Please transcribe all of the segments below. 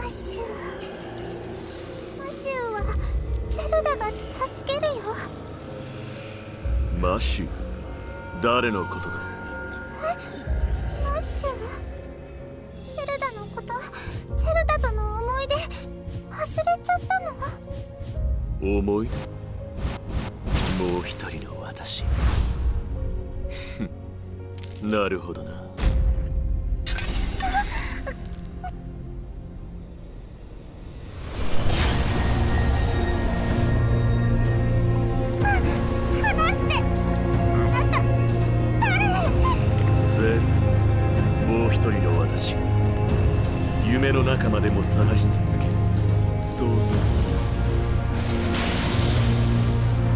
シュはゼルダが助けるよ。マシュ誰のことだ。マシュゼルダのこと、ゼルダとの思い出忘れちゃったの。思い出。もう一人の私。なるほどな。もう一人の私、夢の中までも探し続ける想像物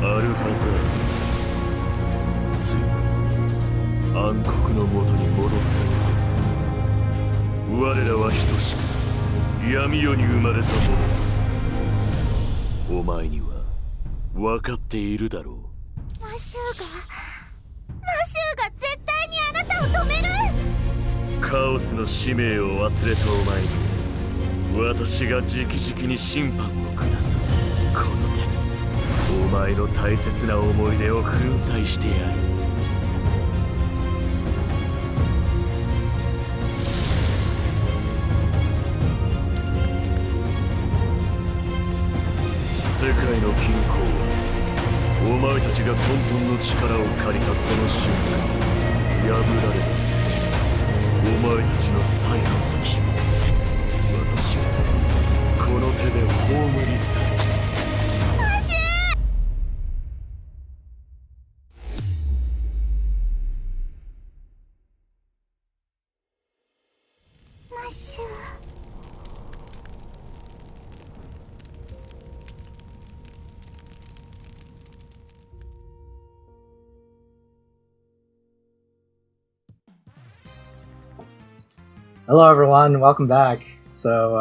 アルハザード、ついに暗黒の元に戻ったのだ。我らは等しく闇夜に生まれた者。お前には分かっているだろう。マシューが絶対にあなたを止める。カオスの使命を忘れたお前に私が直々に審判を下す。この手でお前の大切な思い出を粉砕してやる。世界の均衡はお前たちが混沌の力を借りたその瞬間破られた。お前たちの最後の希望、私はこの手で葬り去る。マシュー。Hello everyone, welcome back. So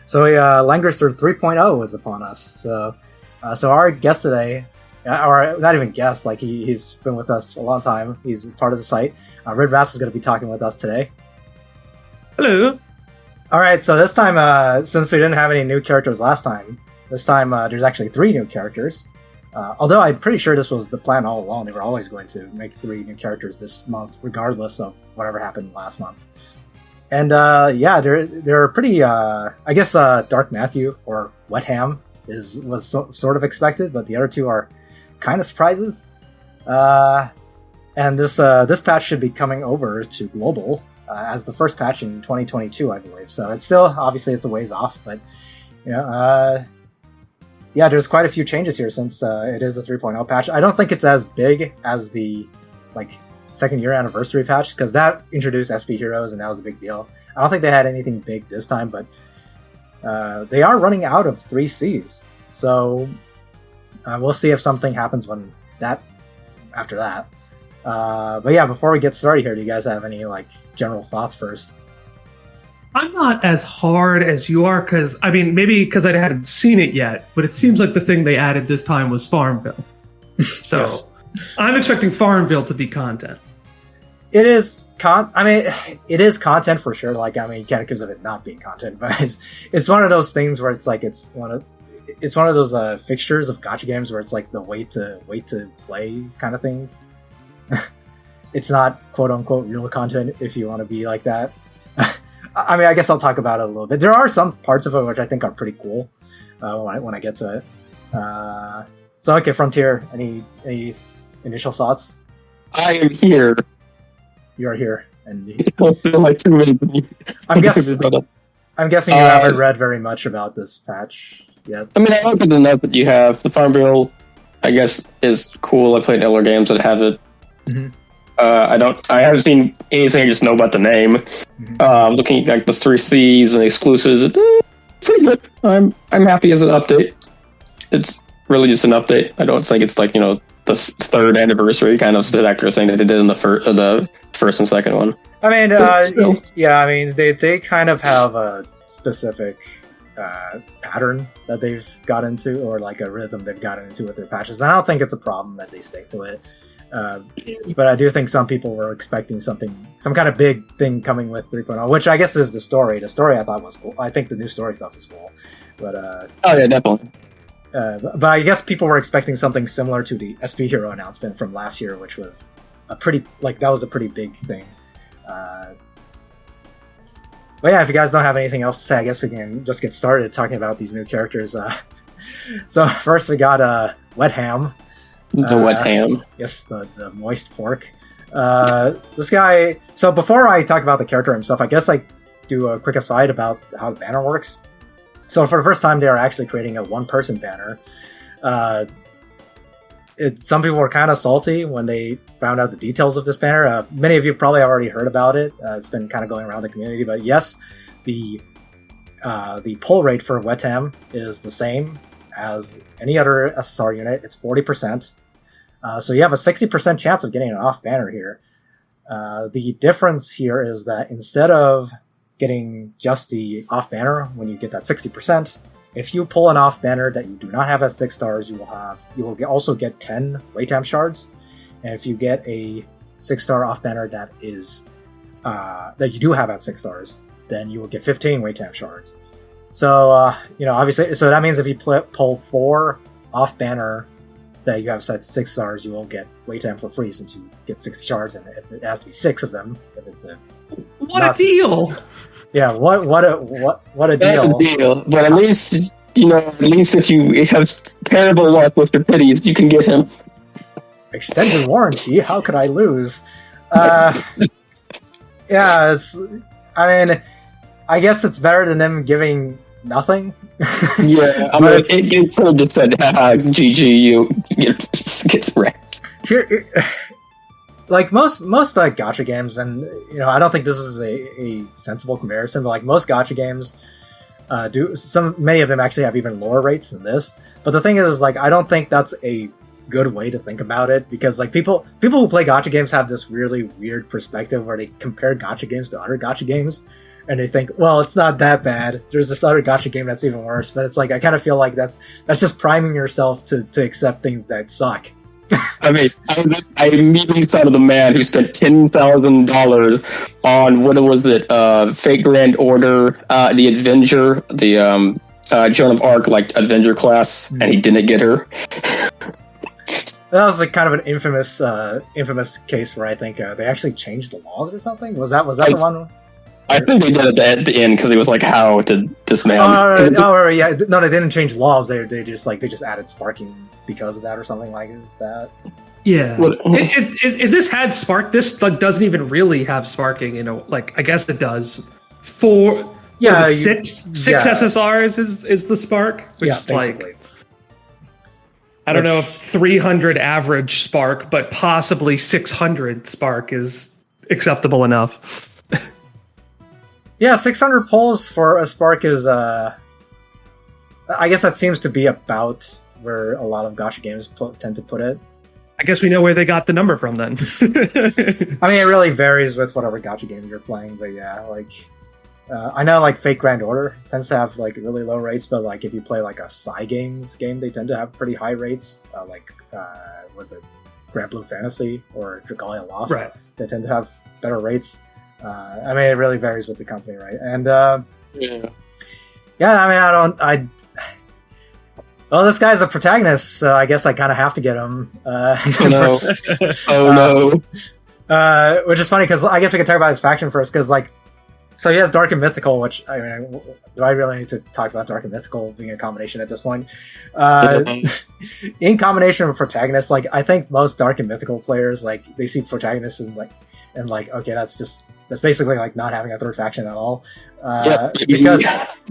Langrisser 3.0 is upon us. So our guest today, or not even guest, like he's been with us a long time. He's part of the site. Red Rats is going to be talking with us today. Hello. All right, so this time, since we didn't have any new characters last time, this time there's actually 3 new characters. Although I'm pretty sure this was the plan all along. They were always going to make 3 new characters this month, regardless of whatever happened last month. And they're pretty. I guess Dark Matthew or Wehttam was sort of expected, but the other 2 are kind of surprises. And this patch should be coming over to global as the first patch in 2022, I believe. So it's still obviously it's a ways off, but yeah, there's quite a few changes here since it is a 3.0 patch. I don't think it's as big as the second year anniversary patch, because that introduced SP heroes and that was a big deal. I don't think they had anything big this time, but they are running out of 3Cs, so we'll see if something happens after that. But yeah, before we get started here, do you guys have any general thoughts first? I'm not as hard as you are, maybe because I hadn't seen it yet, but it seems like the thing they added this time was Farmville. So Yes. I'm expecting Farmville to be content. It is it is content for sure. You can't accuse of it not being content, but it's one of those things where it's one of those fixtures of gacha games where it's the wait to play kind of things. It's not quote unquote real content if you want to be like that. I guess I'll talk about it a little bit. There are some parts of it which I think are pretty cool when I get to it. So okay, Frontier, any initial thoughts? I am here. You are here, and I'm guessing you haven't read very much about this patch yet. I like the note that you have. The Farmville, I guess, is cool. I played other games that have it. Mm-hmm. I haven't seen anything. I just know about the name. Mm-hmm. Looking at the 3Cs and exclusives, it's pretty good. I'm happy as an update. It's really just an update. I don't think it's the 3rd anniversary kind of spectacular thing that they did in the first and second one. They kind of have a specific pattern that they've got into, or a rhythm they've gotten into with their patches. And I don't think it's a problem that they stick to it. But I do think some people were expecting some kind of big thing coming with 3.0, which I guess is the story. The story I thought was cool. I think the new story stuff is cool. But oh yeah, definitely. But I guess people were expecting something similar to the SP Hero announcement from last year, which was that was a pretty big thing. But yeah, if you guys don't have anything else to say, I guess we can just get started talking about these new characters. So first we got Wehttam. The Wehttam. Yes, the moist pork. This guy... So before I talk about the character himself, I guess I do a quick aside about how the banner works. So for the first time, they are actually creating a one-person banner. Some people were kind of salty when they found out the details of this banner. Many of you probably already heard about it. It's been kind of going around the community. But yes, the pull rate for Wehttam is the same as any other SSR unit. It's 40%. So you have a 60% chance of getting an off banner here. The difference here is that instead of getting just the off banner when you get that 60%, if you pull an off banner that you do not have at 6 stars, you will also get 10 Wehttam shards. And if you get a 6-star off banner that is that you do have at 6 stars, then you will get 15 Wehttam shards. So obviously, so that means if you pull 4 off banner that you have set 6 stars, you will get Wehttam for free since you get 60 shards, and if it has to be 6 of them, if it's a a deal! Yeah, what a deal! That's a deal, but at least if you have terrible luck with your pities, you can get him. Extended warranty? How could I lose? Yeah, I guess it's better than them giving nothing. Yeah, I mean, it could have just said, GG, you gets wrecked. Like most gacha games, and I don't think this is a sensible comparison, but like most gacha games many of them actually have even lower rates than this. But the thing is like, I don't think that's a good way to think about it, because like people who play gacha games have this really weird perspective where they compare gacha games to other gacha games, and they think, well, it's not that bad. There's this other gacha game that's even worse. But it's like, I kind of feel like that's just priming yourself to accept things that suck. I mean, I immediately thought of the man who spent $10,000 on, what was it, Fate Grand Order, the Avenger, the Joan of Arc, like, Avenger class, and he didn't get her. That was like kind of an infamous case where I think they actually changed the laws or something. Was that the one? I think they did it at the end because it was like, how did this man? Yeah, no, they didn't change laws. They just added sparking because of that or something like that. Yeah, if this had spark, this like doesn't even really have sparking. Like I guess it does. Six SSRs is the spark, which is basically. Like, I don't know if 300 average spark, but possibly 600 spark is acceptable enough. Yeah, 600 pulls for a spark is, I guess that seems to be about where a lot of gacha games tend to put it. I guess we know where they got the number from then. I mean, it really varies with whatever gacha game you're playing, but yeah, like, I know like Fate Grand Order tends to have like really low rates, but like if you play like a Psy Games game, they tend to have pretty high rates, was it Grand Blue Fantasy or Dragalia Lost? Right. They tend to have better rates. I mean, it really varies with the company, right? And yeah, I mean, well, this guy's a protagonist, so I guess I kind of have to get him. No. Which is funny because I guess we can talk about his faction first, because like, so he has Dark and Mythical, which I mean, do I really need to talk about Dark and Mythical being a combination at this point? In combination with protagonist, like I think most Dark and Mythical players, like they see protagonists and like okay, that's basically like not having a third faction at all.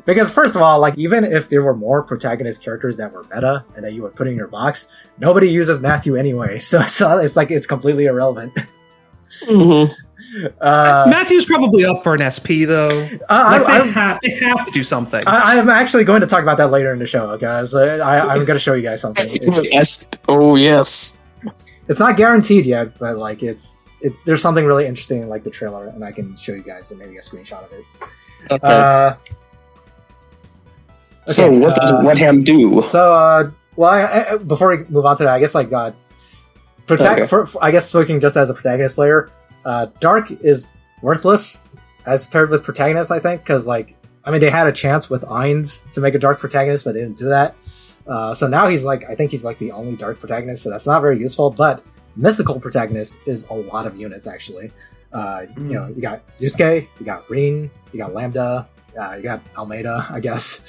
Because first of all, like even if there were more protagonist characters that were meta and that you would put in your box, nobody uses Matthew anyway, so it's like it's completely irrelevant. Mm-hmm. Matthew's probably up for an SP though. They have to do something. I'm actually going to talk about that later in the show, guys. I'm going to show you guys something. Oh yes, it's not guaranteed yet, but like there's something really interesting in like the trailer, and I can show you guys maybe a screenshot of it. Okay. So what does Wehttam do? So before we move on to that, I guess like I guess speaking just as a protagonist player, Dark is worthless as paired with protagonist, I think, because they had a chance with Ainz to make a Dark protagonist, but they didn't do that. So now I think he's the only Dark protagonist, so that's not very useful. But mythical protagonist is a lot of units actually. You got Yusuke, you got Rin, you got Lambda, you got Almeida, I guess.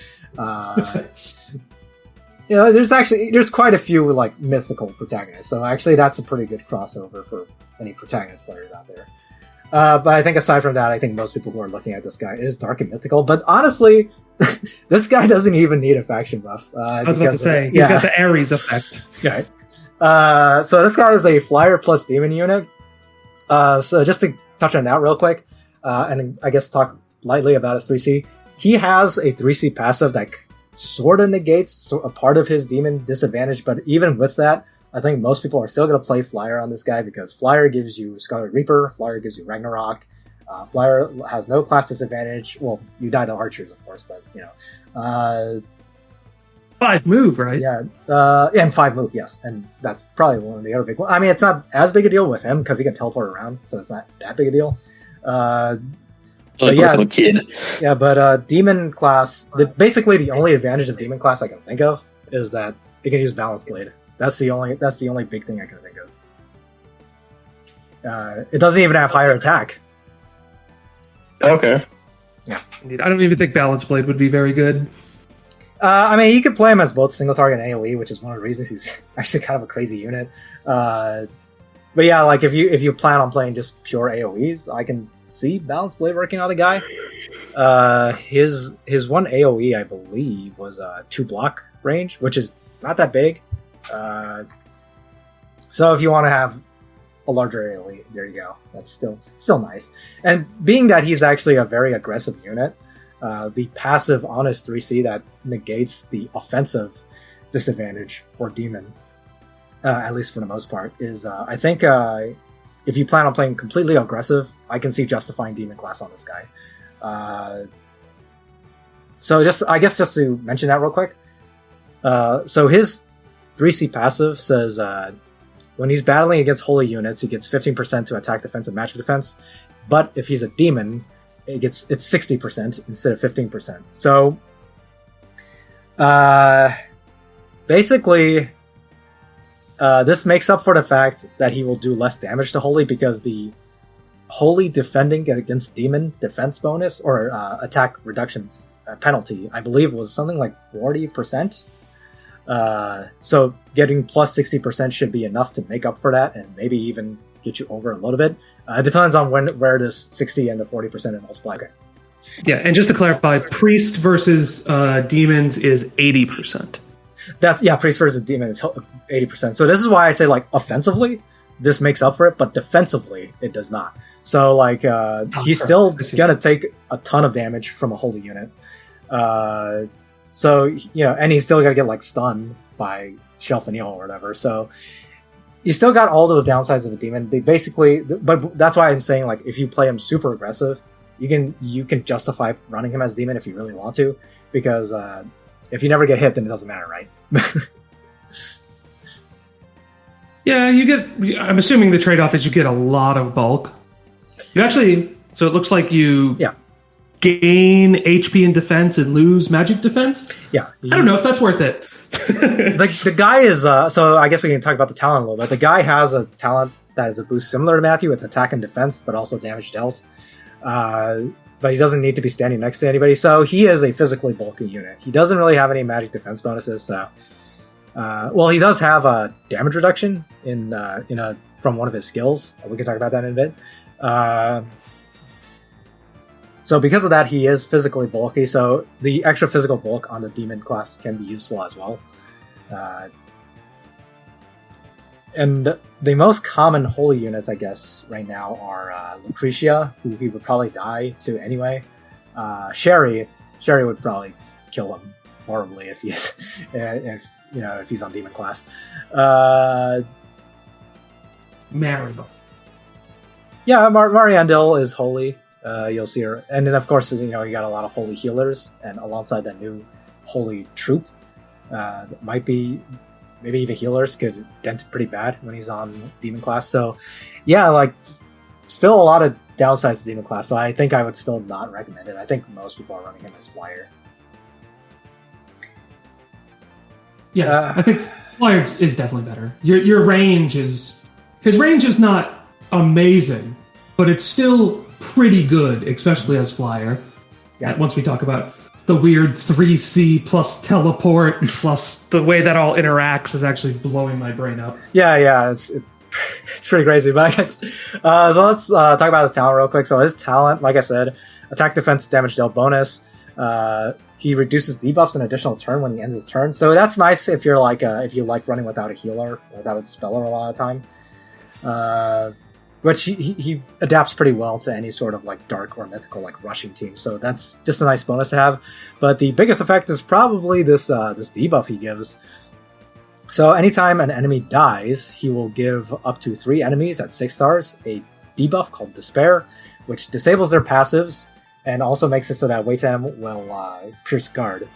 There's quite a few mythical protagonists, so actually that's a pretty good crossover for any protagonist players out there. But I think aside from that, I think most people who are looking at this guy is Dark and mythical. But honestly, this guy doesn't even need a faction buff. I was about to say, he's got the Ares effect. Right. So this guy is a flyer plus demon unit. So just to touch on that real quick, and I guess talk lightly about his 3C. He has a 3C passive that sort of negates a part of his demon disadvantage, but even with that, I think most people are still going to play Flyer on this guy because Flyer gives you Scarlet Reaper, Flyer gives you Ragnarok, Flyer has no class disadvantage. Well, you die to archers, of course, but 5 move, right? Yeah, and 5 move, yes, and that's probably one of the other big ones. I mean, it's not as big a deal with him because he can teleport around, so it's not that big a deal. But Demon class, basically the only advantage of Demon class I can think of is that it can use Balance Blade. That's the only big thing I can think of. It doesn't even have higher attack. Okay. Yeah. Indeed. I don't even think Balance Blade would be very good. You could play him as both single target and AoE, which is one of the reasons he's actually kind of a crazy unit. But yeah, if you plan on playing just pure AoEs, I can see Balance Blade working on the guy. His one AoE, I believe, was 2 block range, which is not that big. So if you want to have a larger AoE, there you go. That's still nice. And being that he's actually a very aggressive unit, the passive on his 3C that negates the offensive disadvantage for Demon, at least for the most part, is I think if you plan on playing completely aggressive, I can see justifying Demon class on this guy. So just to mention that real quick. So his 3C passive says when he's battling against holy units, he gets 15% to attack, defense, and magic defense. But if he's a demon, it's 60% instead of 15%. So basically, this makes up for the fact that he will do less damage to holy because the holy defending against demon defense bonus or attack reduction penalty, I believe, was something like 40%. So getting plus 60% should be enough to make up for that and maybe even get you over a little bit. It depends on where this 60 and the 40% multiply. Okay. Yeah, and just to clarify, priest versus demons is 80%. Priest versus demon is 80%. So this is why I say offensively, this makes up for it, but defensively, it does not. So he's still gonna take a ton of damage from a holy unit. So and he's still gonna get stunned by Shelf and Eel or whatever. So you still got all those downsides of a demon. They basically, but that's why I'm saying if you play him super aggressive, you can justify running him as demon if you really want to, because if you never get hit, then it doesn't matter, right? Yeah, I'm assuming the trade-off is you get a lot of bulk. So it looks like you gain HP and defense and lose magic defense. Yeah. I don't know if that's worth it. The guy is, so I guess we can talk about the talent a little bit. The guy has a talent that is a boost similar to Matthew. It's attack and defense, but also damage dealt. But he doesn't need to be standing next to anybody, so he is a physically bulky unit. He doesn't really have any magic defense bonuses, so... he does have a damage reduction from one of his skills. We can talk about that in a bit. So because of that, he is physically bulky, so the extra physical bulk on the demon class can be useful as well. And the most common holy units, I guess, right now are Lucretia, who he would probably die to anyway. Sherry would probably kill him horribly if he's if he's on demon class. Mariel. Yeah, Mariandel is holy. You'll see her, and then of course you got a lot of holy healers, and alongside that new holy troop, that might be maybe even healers could dent pretty bad when he's on demon class. So yeah, like still a lot of downsides to demon class. So I think I would still not recommend it. I think most people are running him as flyer. Yeah, I think flyer is definitely better. Your range is his range is not amazing, but it's still pretty good, especially as flyer. Yeah. Once we talk about the weird 3C plus teleport plus the way that all interacts is actually blowing my brain up. Yeah, it's pretty crazy. But I guess so. Let's talk about his talent real quick. So his talent, like I said, attack, defense, damage dealt bonus. He reduces debuffs an additional turn when he ends his turn. So that's nice if you're like if you like running without a healer, without a dispeller a lot of the time. Which he adapts pretty well to any sort of like dark or mythical like rushing team. So that's just a nice bonus to have. But the biggest effect is probably this this debuff he gives. So anytime an enemy dies, he will give up to 3 enemies at 6 stars a debuff called Despair, which disables their passives and also makes it so that Wehttam will pierce guard.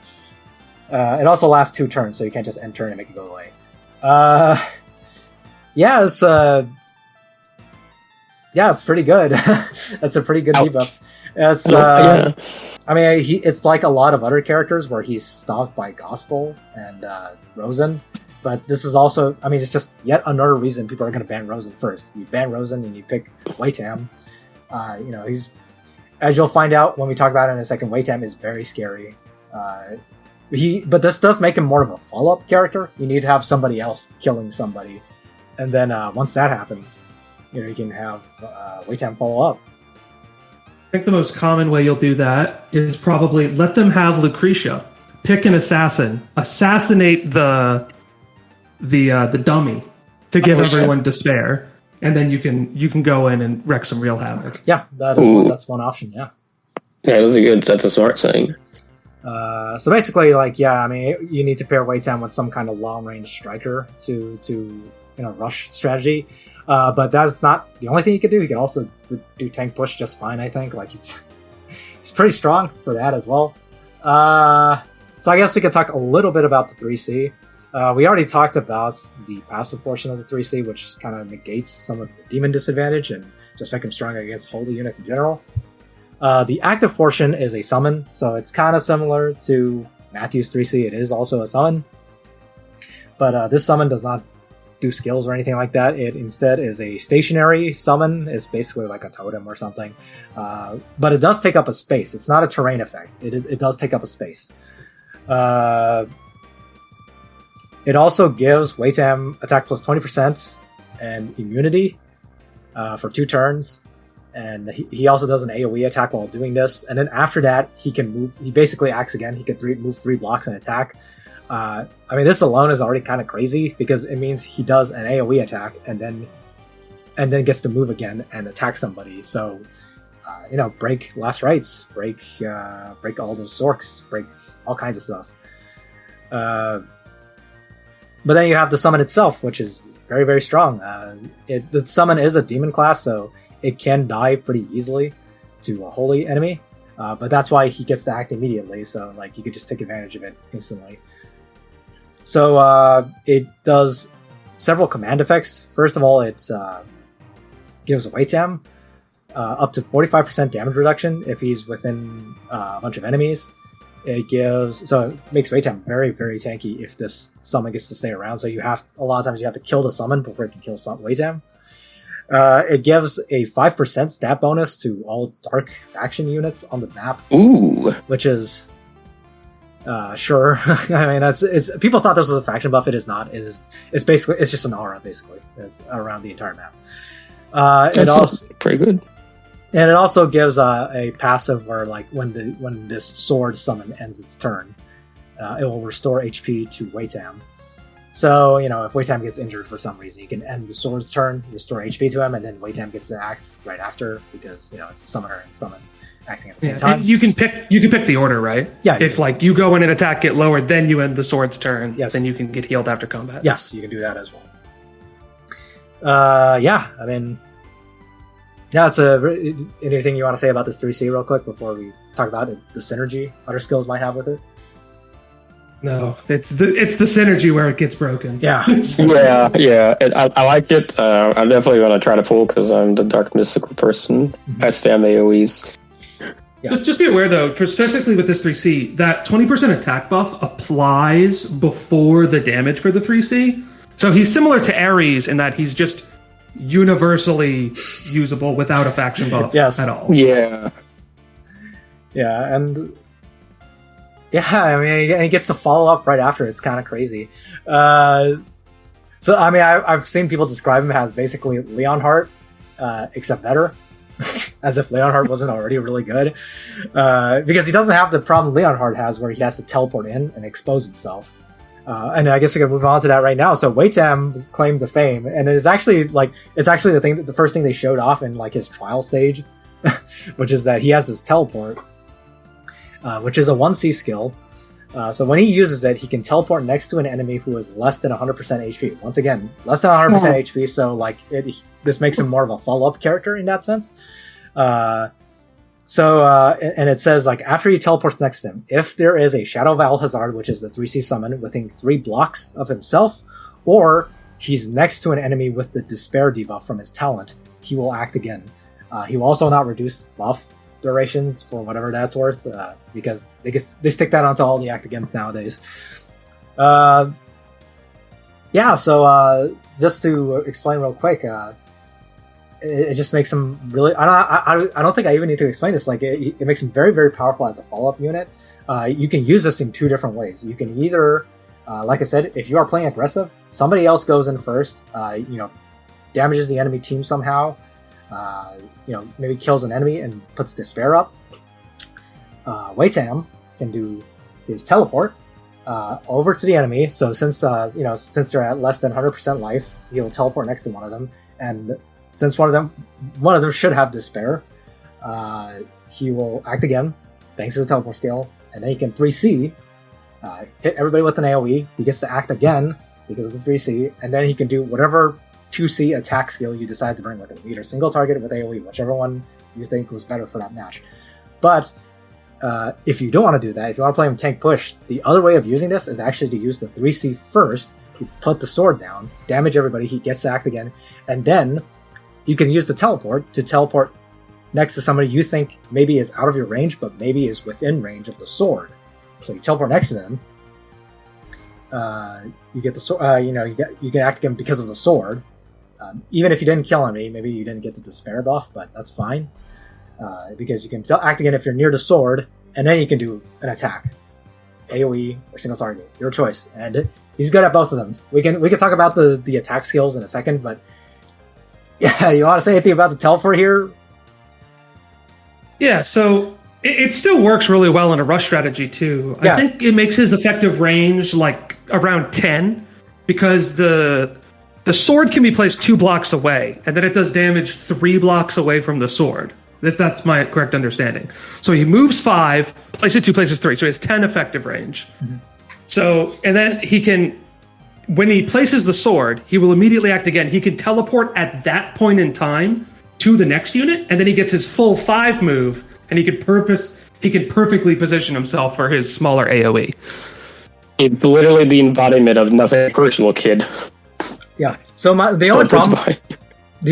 It also lasts 2 turns, so you can't just end turn and make it go away. It's pretty good. That's a pretty good debuff. It's I mean, it's like a lot of other characters where he's stopped by Gospel and Rosen, but this is also, I mean, it's just yet another reason people are going to ban Rosen first. You ban Rosen and you pick Wehttam. He's, as you'll find out when we talk about it in a second, Wehttam is very scary. But this does make him more of a follow-up character. You need to have somebody else killing somebody, and then once that happens, you can have Wehttam follow up. I think the most common way you'll do that is probably let them have Lucretia. Pick an assassin. Assassinate the dummy to give everyone despair. And then you can go in and wreak some real havoc. Yeah, that's one option, yeah. Yeah, that's a smart thing. So basically, I mean, you need to pair Wehttam with some kind of long-range striker to rush strategy. But that's not the only thing he could do. He could also do tank push just fine, I think. Like he's pretty strong for that as well. So I guess we could talk a little bit about the 3C. We already talked about the passive portion of the 3C, which kind of negates some of the demon disadvantage and just make him stronger against holy units in general. The active portion is a summon, so it's kind of similar to Matthew's 3C. It is also a summon, but this summon does not do skills or anything like that. It instead is a stationary summon. It's basically like a totem or something, but it does take up a space. It's not a terrain effect. It does take up a space. It also gives Wehttam attack plus 20% and immunity for 2 turns, and he also does an AoE attack while doing this, and then after that he can move. He basically acts again. He can move 3 blocks and attack. I mean, this alone is already kind of crazy because it means he does an AoE attack and then gets to move again and attack somebody. So, break last rites, break all those Zorks, break all kinds of stuff. But then you have the summon itself, which is very, very strong. The summon is a demon class, so it can die pretty easily to a holy enemy. But that's why he gets to act immediately. So, you could just take advantage of it instantly. So it does several command effects. First of all, it gives Wehttam up to 45% damage reduction if he's within a bunch of enemies. It makes Wehttam very, very tanky if this summon gets to stay around. So a lot of times you have to kill the summon before it can kill Wehttam. It gives a 5% stat bonus to all dark faction units on the map. Ooh, which is sure. I mean, it's people thought this was a faction buff. It is not. It's just an aura basically. It's around the entire map. It also pretty good. And it also gives a passive where when this sword summon ends its turn, it will restore HP to Wehttam. So, if Wehttam gets injured for some reason, you can end the sword's turn, restore HP to him, and then Wehttam gets to act right after because it's the summoner and summon acting at the same time. You can pick the order, right? Yeah. If you go in and attack, get lowered, then you end the sword's turn. Yes. Then you can get healed after combat. Yes, you can do that as well. I mean, it's anything you want to say about this 3C real quick before we talk about the synergy other skills might have with it? No, it's the synergy where it gets broken. Yeah. Yeah. I like it. I'm definitely going to try to pull because I'm the dark mystical person. I spam AoEs. Yeah. Just be aware, though, specifically with this 3C, that 20% attack buff applies before the damage for the 3C. So he's similar to Ares in that he's just universally usable without a faction buff at all. Yeah. Yeah, and... Yeah, I mean, he gets to follow up right after. It's kind of crazy. So, I mean, I've seen people describe him as basically Leonhardt, except better. As if Leonhardt wasn't already really good. Because he doesn't have the problem Leonhardt has where he has to teleport in and expose himself. And I guess we can move on to that right now. So Wehttam's claim to fame, and it's actually the first thing they showed off in like his trial stage, which is that he has this teleport. Which is a 1C skill. So when he uses it, he can teleport next to an enemy who is less than 100% HP. Once again, less than 100% HP, so like this makes him more of a follow-up character in that sense. And it says, like, after he teleports next to him, if there is a Shadow of Alhazard, which is the 3C summon, within 3 blocks of himself, or he's next to an enemy with the Despair debuff from his talent, he will act again. He will also not reduce buff durations for whatever that's worth, because they stick that onto all the act agains nowadays. So just to explain real quick, it just makes him really. I don't think I even need to explain this. Like it makes him very, very powerful as a follow-up unit. You can use this in 2 different ways. You can either, like I said, if you are playing aggressive, somebody else goes in first. Damages the enemy team somehow. Maybe kills an enemy and puts Despair up. Wehttam can do his teleport over to the enemy. So since they're at less than 100% life, he'll teleport next to one of them. And since one of them should have Despair, he will act again, thanks to the teleport skill. And then he can 3C, hit everybody with an AoE. He gets to act again because of the 3C, and then he can do whatever 2C attack skill you decide to bring with him. Either single target with AoE, whichever one you think was better for that match. But if you don't want to do that, if you want to play him tank push, the other way of using this is actually to use the 3C first. You put the sword down, damage everybody, he gets to act again, and then you can use the teleport to teleport next to somebody you think maybe is out of your range, but maybe is within range of the sword. So you teleport next to them. You get the sword. You can act again because of the sword. Even if you didn't kill enemy, maybe you didn't get the Despair buff, but that's fine. Because you can act again if you're near the sword, and then you can do an attack. AoE or single target, your choice. And he's good at both of them. We can talk about the attack skills in a second, but yeah, you want to say anything about the teleport here? Yeah, so it still works really well in a rush strategy too. Yeah. I think it makes his effective range like around 10, because the sword can be placed 2 blocks away, and then it does damage 3 blocks away from the sword, if that's my correct understanding. So he moves 5, places 2, places 3, so he has 10 effective range. Mm-hmm. So, and then he can, when he places the sword, he will immediately act again. He can teleport at that point in time to the next unit, and then he gets his full 5 move, and he can perfectly position himself for his smaller AoE. It's literally the embodiment of nothing personal, kid. Yeah. So the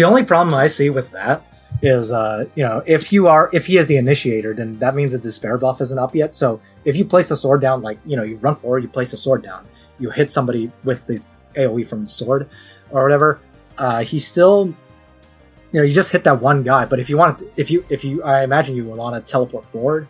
only problem I see with that is, if he is the initiator, then that means the Despair buff isn't up yet. So if you place the sword down, like, you run forward, you place the sword down, you hit somebody with the AoE from the sword or whatever, he still, you just hit that one guy. But if you want to, I imagine you would want to teleport forward.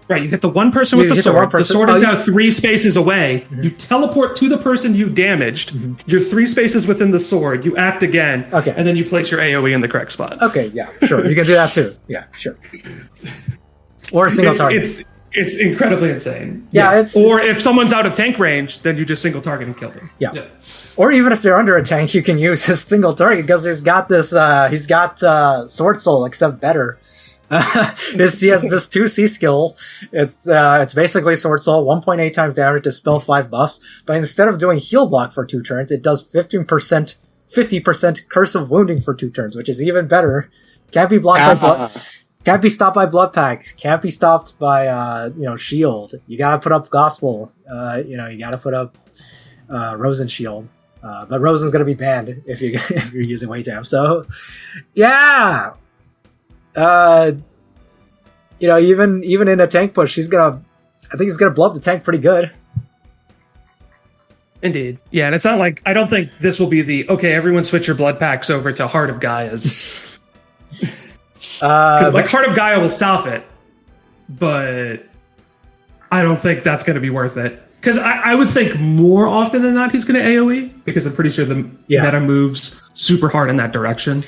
Right, you hit the one person with the sword. The sword is now 3 spaces away. Mm-hmm. You teleport to the person you damaged. Mm-hmm. You're 3 spaces within the sword. You act again. Okay. And then you place your AoE in the correct spot. Okay, yeah, sure. You can do that too. Yeah, sure. Or a single target. It's incredibly insane. Yeah. Or if someone's out of tank range, then you just single target and kill them. Yeah. Or even if they're under a tank, you can use his single target because he's got this. He's got Sword Soul, except better. He has this 2C skill. It's basically Sword Soul, 1.8 times damage to spell 5 buffs, but instead of doing heal block for 2 turns, it does 50% curse of wounding for 2 turns, which is even better. Can't be blocked Can't be stopped by Blood Pact. Can't be stopped by Shield. You gotta put up Gospel. You gotta put up Rosen Shield. But Rosen's gonna be banned if you're using Wehttam. So yeah. Even in a tank push, I think he's gonna blow up the tank pretty good. Indeed. Yeah, and it's not like, I don't think this will be okay, everyone switch your blood packs over to Heart of Gaia's. Because Heart of Gaia will stop it, but I don't think that's going to be worth it. Because I would think more often than not he's going to AoE, because I'm pretty sure the meta moves super hard in that direction.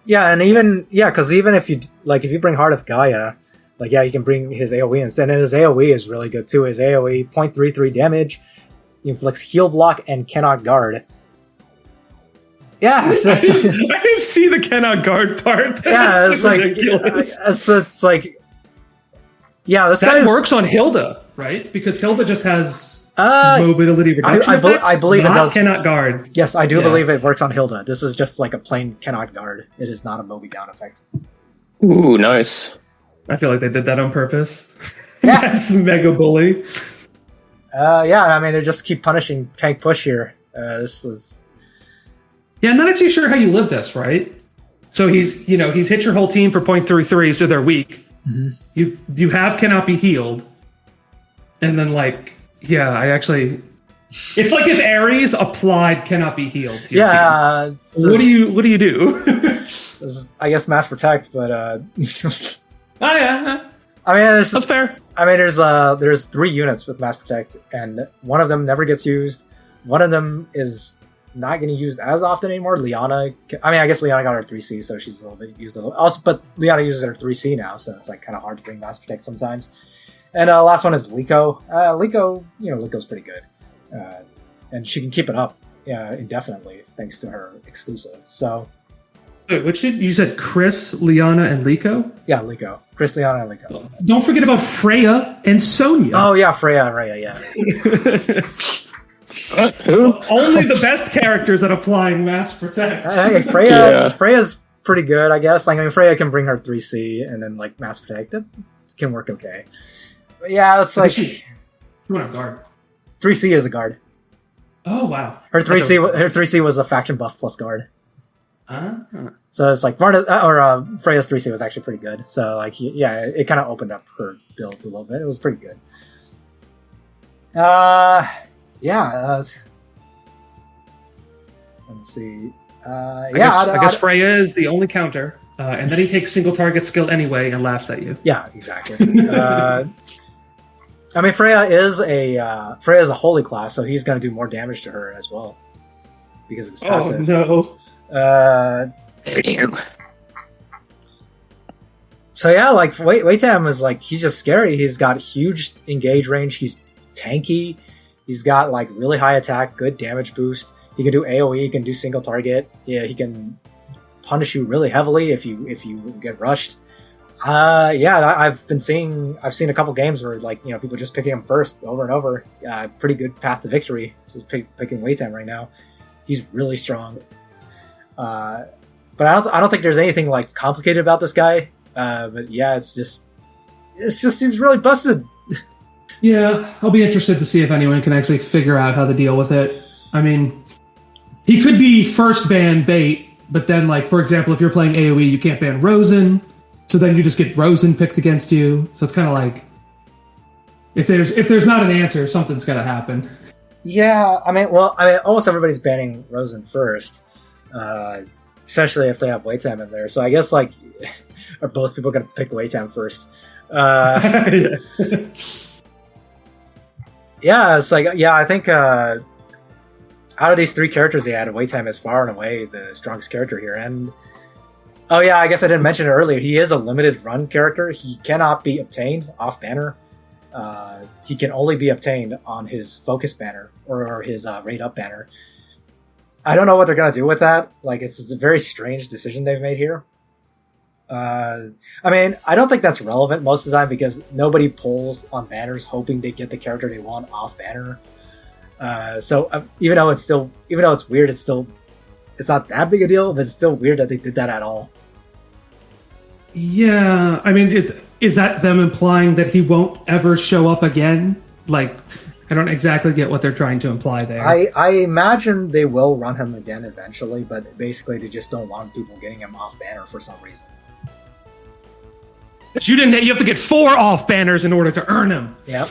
Yeah, and because even if you bring Heart of Gaia, you can bring his AoE instead, and his AoE is really good too. His AoE, 0.33 damage, inflicts heal block and cannot guard. Yeah, I didn't see the cannot guard part. Yeah, it's ridiculous. It's like, yeah, this guy works on Hilda, right? Because Hilda just has mobility reduction effects. I believe it does. Cannot guard. Yes, I do believe it works on Hilda. This is just like a plain cannot guard. It is not a Moby down effect. Ooh, nice. I feel like they did that on purpose. Yeah. That's mega bully. They just keep punishing tank push here. This is... Yeah, I'm not actually sure how you live this, right? So he's hit your whole team for 0.33, so they're weak. Mm-hmm. You have cannot be healed. And then it's like if Ares applied cannot be healed to your team. What do you do? This is, I guess, mass protect, but oh yeah. That's fair. There's 3 units with mass protect, and one of them never gets used. One of them is not getting used as often anymore. Liana, I guess Liana got her 3C, so she's a little bit used also, but Liana uses her 3C now, so it's kind of hard to bring mass protect sometimes. And last one is Liko. Liko's pretty good, and she can keep it up indefinitely thanks to her exclusive. So. Wait, you said Chris, Liana, and Liko? Yeah, Liko. Chris, Liana, and Liko. Don't forget about Freya and Sonya. Oh yeah, Freya and Rhea, yeah. Only the best characters at applying mass protect. Freya's pretty good, I guess. Freya can bring her 3C and then mass protect. That can work okay. But yeah, it's you want a guard. 3C is a guard. Oh wow. Her 3C was a faction buff plus guard. So it's Varna Freya's 3C was actually pretty good. So it kind of opened up her builds a little bit. It was pretty good. Let's see. I guess Freya is the only counter, and then he takes single target skill anyway and laughs at you. Yeah, exactly. Freya is a holy class, so he's going to do more damage to her as well because of his passive. Oh no. So yeah, Wehttam is he's just scary. He's got huge engage range. He's tanky. He's got really high attack, good damage boost. He can do AoE. He can do single target. Yeah, he can punish you really heavily if you get rushed. I've seen a couple games where people just picking him first over and over. Pretty good path to victory. Just picking Wehttam right now. He's really strong. But I don't think there's anything complicated about this guy. But yeah, it just seems really busted. Yeah, I'll be interested to see if anyone can actually figure out how to deal with it. He could be first ban bait, but then for example, if you're playing AoE, you can't ban Rosen, so then you just get Rosen picked against you. So it's kind of if there's not an answer, something's gonna happen. Yeah, almost everybody's banning Rosen first. Especially if they have Wehttam in there. So I guess are both people gonna pick Wehttam first? Yeah, it's I think out of these 3 characters they added, Wehttam is far and away the strongest character here. And oh yeah, I guess I didn't mention it earlier. He is a limited run character. He cannot be obtained off banner. He can only be obtained on his focus banner or his raid up banner. I don't know what they're gonna do with that. It's a very strange decision they've made here. I don't think that's relevant most of the time because nobody pulls on banners hoping they get the character they want off banner. Even though it's weird, it's not that big a deal, but it's still weird that they did that at all. Yeah, I mean, is that them implying that he won't ever show up again? Like, I don't exactly get what they're trying to imply there. I imagine they will run him again eventually, but basically they just don't want people getting him off banner for some reason. You have to get 4 off banners in order to earn him. Yep.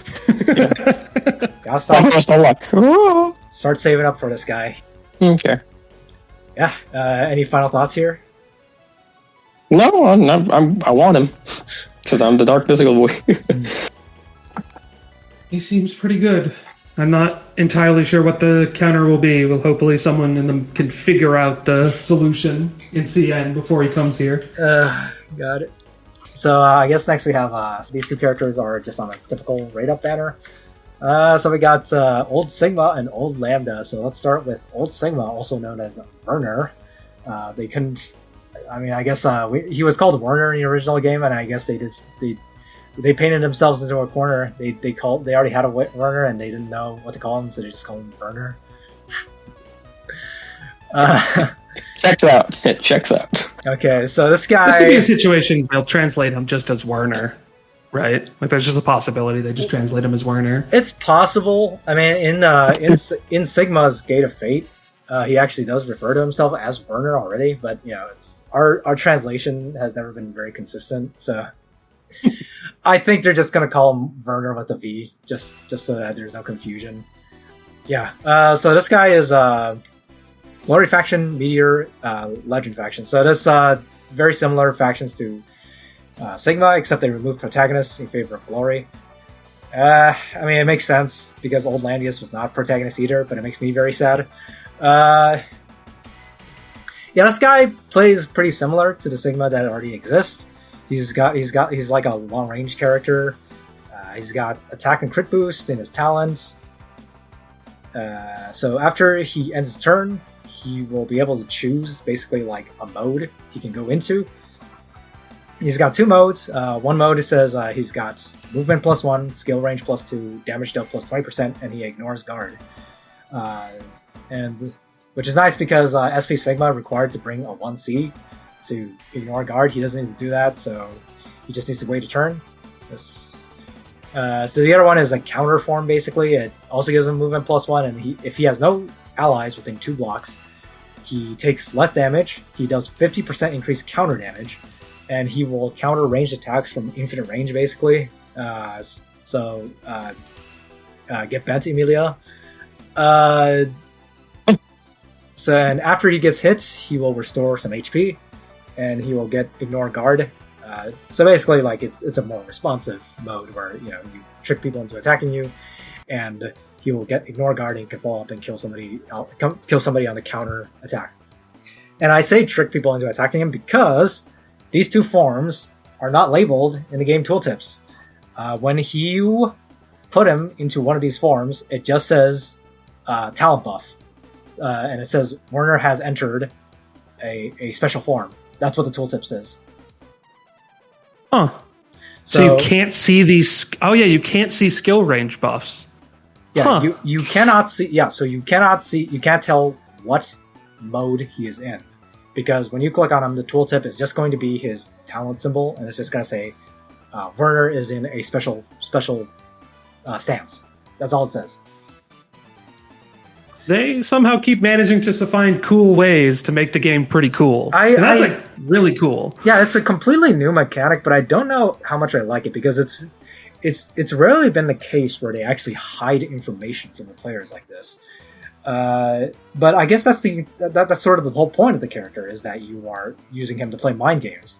Gotta start saving up for this guy. Okay. Yeah. Any final thoughts here? No, I want him because I'm the Dark Mythical Boy. He seems pretty good. I'm not entirely sure what the counter will be. Well, hopefully someone in them can figure out the solution in CN before he comes here. Got it. So I guess next we have these two characters are just on a typical rate-up banner. So we got Old Sigma and Old Lambda. So let's start with Old Sigma, also known as Verner. They couldn't... I mean, I guess he was called Warner in the original game, and I guess they painted themselves into a corner. They already had a Werner, and they didn't know what to call him, so they just called him Verner. Checks out. It checks out. Okay, so this guy... This could be a situation they'll translate him just as Werner, right? Like, there's just a possibility they just translate him as Werner. It's possible. I mean, in Sigma's Gate of Fate, he actually does refer to himself as Werner already, but you know, it's our translation has never been very consistent, so I think they're just gonna call him Werner with a V, just so that there's no confusion. Yeah. So this guy is Glory faction, Meteor, Legend faction. So this very similar factions to Sigma, except they removed protagonists in favor of Glory. I mean, it makes sense because Old Landius was not protagonist either, but it makes me very sad. Yeah, this guy plays pretty similar to the Sigma that already exists. He's like a long range character. He's got attack and crit boost in his talents. So after he ends his turn, he will be able to choose basically like a mode he can go into. He's got 2 modes. One mode says he's got movement +1, skill range +2, damage dealt +20%, and he ignores guard. And which is nice because SP Sigma required to bring a 1C to ignore guard. He doesn't need to do that, so he just needs to wait a turn. So the other one is a counter form, basically. It also gives him movement +1, and if he has no allies within 2 blocks, he takes less damage. He does 50% increased counter damage, and he will counter ranged attacks from infinite range, basically. So get bent, Emilia. So, and after he gets hit, he will restore some HP, and he will get ignore guard. So basically, like it's a more responsive mode where you trick people into attacking you, and he will get ignore guard and can follow up and kill somebody on the counter attack. And I say trick people into attacking him because these 2 forms are not labeled in the game tooltips. When you put him into one of these forms, it just says talent buff. And it says Werner has entered a special form. That's what the tooltip says. Huh. So you can't see these... Oh yeah, you can't see skill range buffs. Yeah, you cannot see... Yeah, so you can't tell what mode he is in. Because when you click on him, the tooltip is just going to be his talent symbol, and it's just going to say Werner is in a special stance. That's all it says. They somehow keep managing to find cool ways to make the game pretty cool. That's like really cool. Yeah, it's a completely new mechanic, but I don't know how much I like it because it's rarely been the case where they actually hide information from the players like this. But I guess that's sort of the whole point of the character, is that you are using him to play mind games.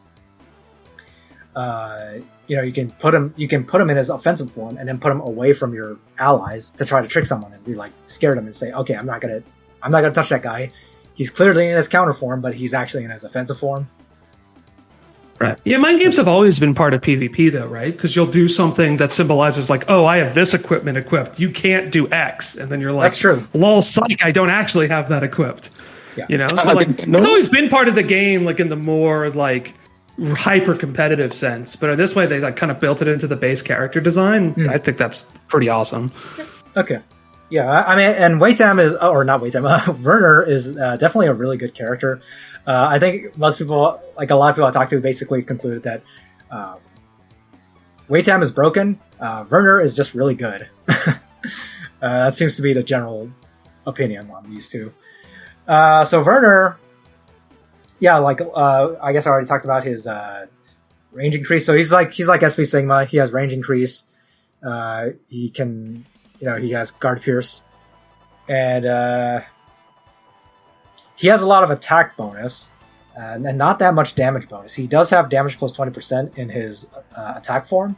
You can put him in his offensive form and then put him away from your allies to try to trick someone and be like scare them and say, okay, I'm not gonna touch that guy. He's clearly in his counter form, but he's actually in his offensive form. Right. Yeah, mind games have always been part of PvP though, right? Because you'll do something that symbolizes like, oh, I have this equipment equipped. You can't do X, and then you're like, that's true. Lol, psych, I don't actually have that equipped. Yeah. So like it's always been part of the game, like in the more like hyper competitive sense, but in this way they like kind of built it into the base character design. I think that's pretty awesome. Okay. Yeah, I mean, and Wehttam is, or not Wehttam, Verner is definitely a really good character. I think most people, like a lot of people I talked to, basically concluded that Wehttam is broken. Verner is just really good. That seems to be the general opinion on these two. So Verner, yeah, like I guess I already talked about his range increase. So he's like SP Sigma. He has range increase. He can, he has guard pierce, and he has a lot of attack bonus, and not that much damage bonus. He does have damage plus 20% in his attack form,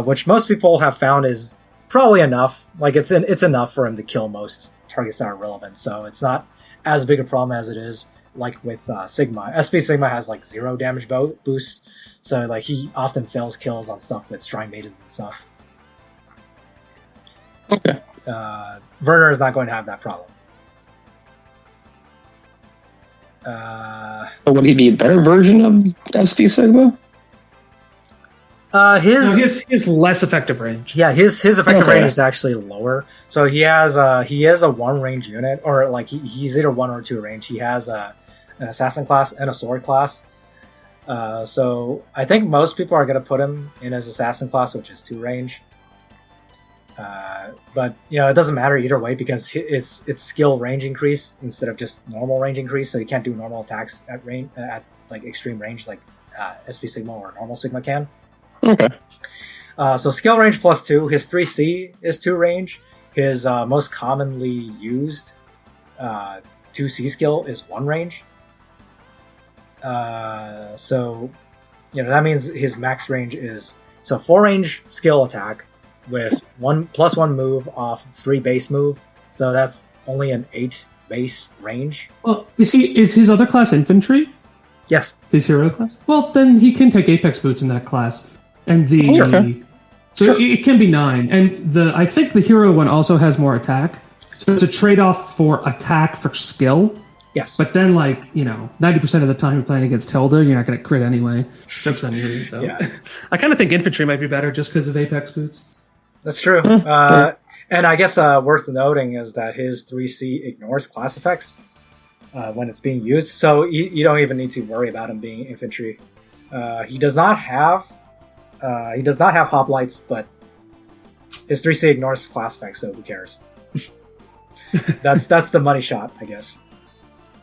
which most people have found is probably enough. Like it's enough for him to kill most targets that are relevant. So it's not as big a problem as it is like with Sigma. SP Sigma has like 0 damage boosts, so like he often fails kills on stuff with Shrine Maidens and stuff. Okay. Verner is not going to have that problem. Would he be a better version of SP Sigma? His less effective range. Yeah, his effective range is actually lower. So he is a 1 range unit, or like he's either 1 or 2 range. He has an assassin class and a sword class. So I think most people are going to put him in his assassin class, which is 2 range. But it doesn't matter either way because it's skill range increase instead of just normal range increase. So you can't do normal attacks at range at like extreme range like SP Sigma or normal Sigma can. Okay. So skill range plus 2. His 3C is 2 range. His most commonly used 2C skill is 1 range. So that means his max range is 4 range skill attack with 1+1 move off 3 base move. So that's only an 8 base range. Well, is his other class infantry? Yes. His hero class? Well, then he can take Apex boots in that class. And it can be 9. And I think the hero one also has more attack. So it's a trade-off for attack for skill. Yes. But then 90% of the time you're playing against Hilda, you're not going to crit anyway. Jokes on you. So. Yeah. I kind of think infantry might be better just because of Apex boots. That's true. And I guess worth noting is that his 3C ignores class effects when it's being used. So you don't even need to worry about him being infantry. He does not have hoplites, but his 3C ignores class effects, so who cares? That's the money shot, I guess.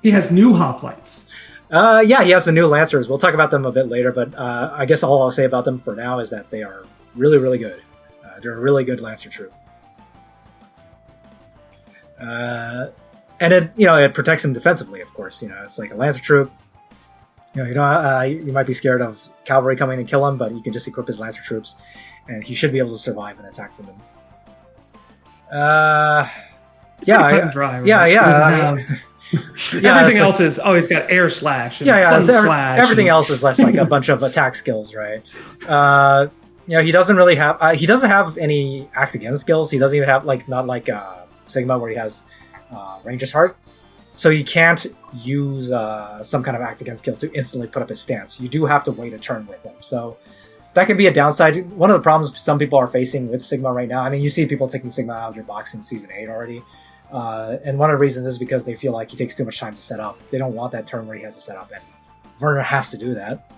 He has new hoplites. Yeah, he has the new Lancers. We'll talk about them a bit later, but I guess all I'll say about them for now is that they are really, really good. They're a really good Lancer troop. And it protects him defensively, of course. It's like a Lancer troop. You might be scared of cavalry coming to kill him, but you can just equip his Lancer troops, and he should be able to survive an attack from them. Dry, right? Everything else is he's got air slash. And slash. Everything else is less like a bunch of attack skills, right? He doesn't really have. He doesn't have any act against skills. He doesn't even have not like Sigma where he has Ranger's Heart. So you can't use some kind of act against skill to instantly put up his stance. You do have to wait a turn with him. So that can be a downside. One of the problems some people are facing with Sigma right now. I mean, you see people taking Sigma out of their box in Season 8 already. And one of the reasons is because they feel like he takes too much time to set up. They don't want that turn where he has to set up, and Verner has to do that.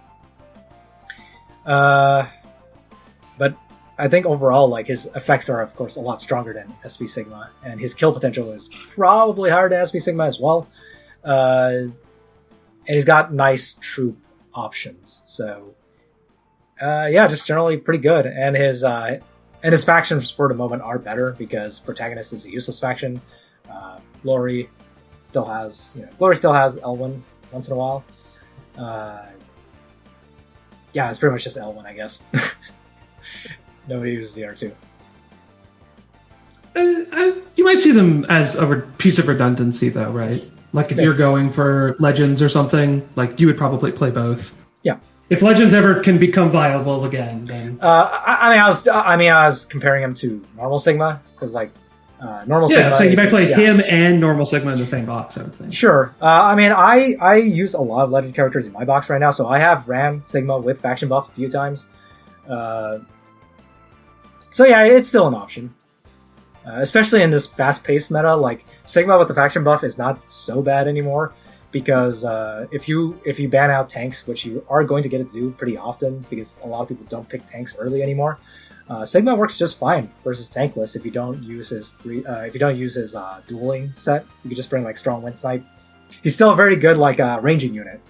But I think overall, his effects are, of course, a lot stronger than SP Sigma, and his kill potential is probably higher than SP Sigma as well. And he's got nice troop options, so just generally pretty good. And his factions for the moment are better because Protagonist is a useless faction. Glory still has Elwyn once in a while. It's pretty much just Elwyn, I guess. Nobody uses the R2. You might see them as a piece of redundancy, though, right? Like if you're going for Legends or something, you would probably play both. Yeah. If Legends ever can become viable again, then I was comparing him to normal Sigma because normal Sigma. So you might play him and normal Sigma in the same box, I would think. Sure. I use a lot of Legend characters in my box right now, so I have ran Sigma with faction buff a few times. So yeah, it's still an option. especially in this fast-paced meta. Like Sigma with the faction buff is not so bad anymore because if you ban out tanks, which you are going to get to do pretty often because a lot of people don't pick tanks early anymore, Sigma works just fine versus tankless if you don't use his dueling set. You can just bring like strong wind snipe. He's still a very good like ranging unit.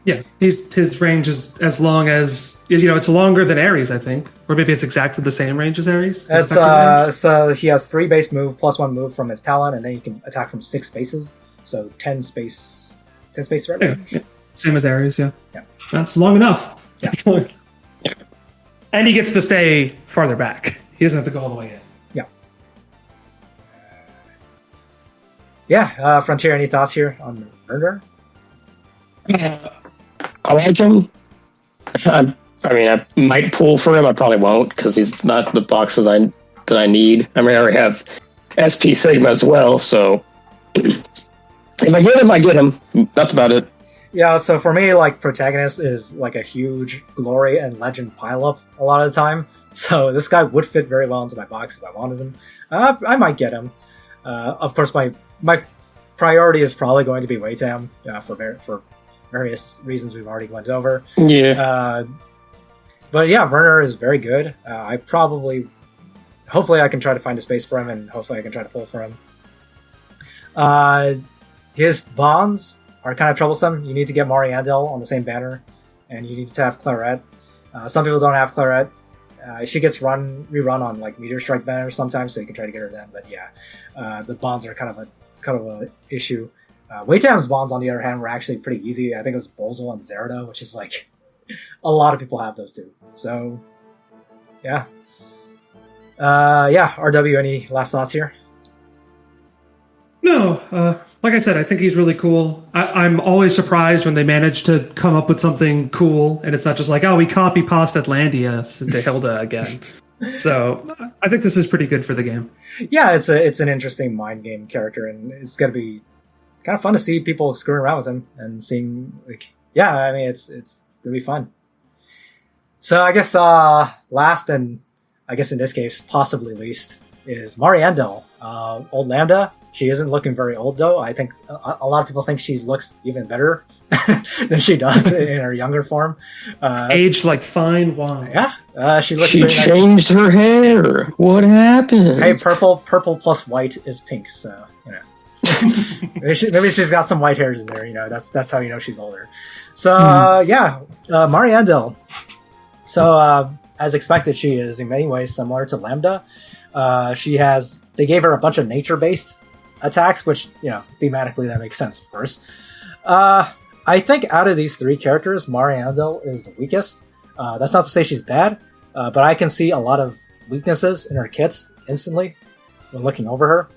Yeah, his range is as long as it's longer than Ares, I think, or maybe it's exactly the same range as Ares. It's so he has 3 base move plus 1 move from his talent, and then he can attack from 6 spaces, so 10 space threat range. Yeah. Same as Ares, yeah. Yeah, that's long enough. Yeah. That's long. Yeah. And he gets to stay farther back. He doesn't have to go all the way in. Yeah. Yeah, Frontier, any thoughts here on Verner? I like him. I mean, I might pull for him. I probably won't because he's not the box that I need. I mean, I already have SP Sigma as well, so if I get him, I get him. That's about it. Yeah, so for me, like, protagonist is like a huge glory and legend pileup a lot of the time. So this guy would fit very well into my box if I wanted him. I might get him. Of course, my priority is probably going to be Wehttam for various reasons we've already went over. Yeah. But yeah, Verner is very good. Hopefully I can try to find a space for him, and hopefully I can try to pull for him. His bonds are kind of troublesome. You need to get Mariandel on the same banner, and you need to have Claret. Some people don't have Claret. She gets rerun on like Meteor Strike banners sometimes, so you can try to get her then. But yeah, the bonds are kind of a issue. Wehttam's bonds, on the other hand, were actually pretty easy. I think it was Bozel and Zerida, which is like a lot of people have those two. So yeah, RW, any last thoughts here? No, like I said, I think he's really cool. I'm always surprised when they manage to come up with something cool, and it's not just like, oh, we copy pasta Atlanteus into Hilda again. So I think this is pretty good for the game. Yeah, it's an interesting mind game character, and it's gonna be kind of fun to see people screwing around with him and seeing like, yeah, I mean, it's gonna be fun. So I guess last, and I guess in this case possibly least, is Mariandel, old Lambda. She isn't looking very old though. I think a lot of people think she looks even better than she does in her younger form. Aged like fine wine. Yeah, she looks. She changed her hair. What happened? Hey, purple plus white is pink, so you know. maybe she's got some white hairs in there. You know, that's how you know she's older. So Mariandel. So as expected, she is in many ways similar to Lambda. They gave her a bunch of nature-based attacks, which, you know, thematically that makes sense, of course. I think out of these 3 characters, Mariandel is the weakest. That's not to say she's bad, but I can see a lot of weaknesses in her kit instantly when looking over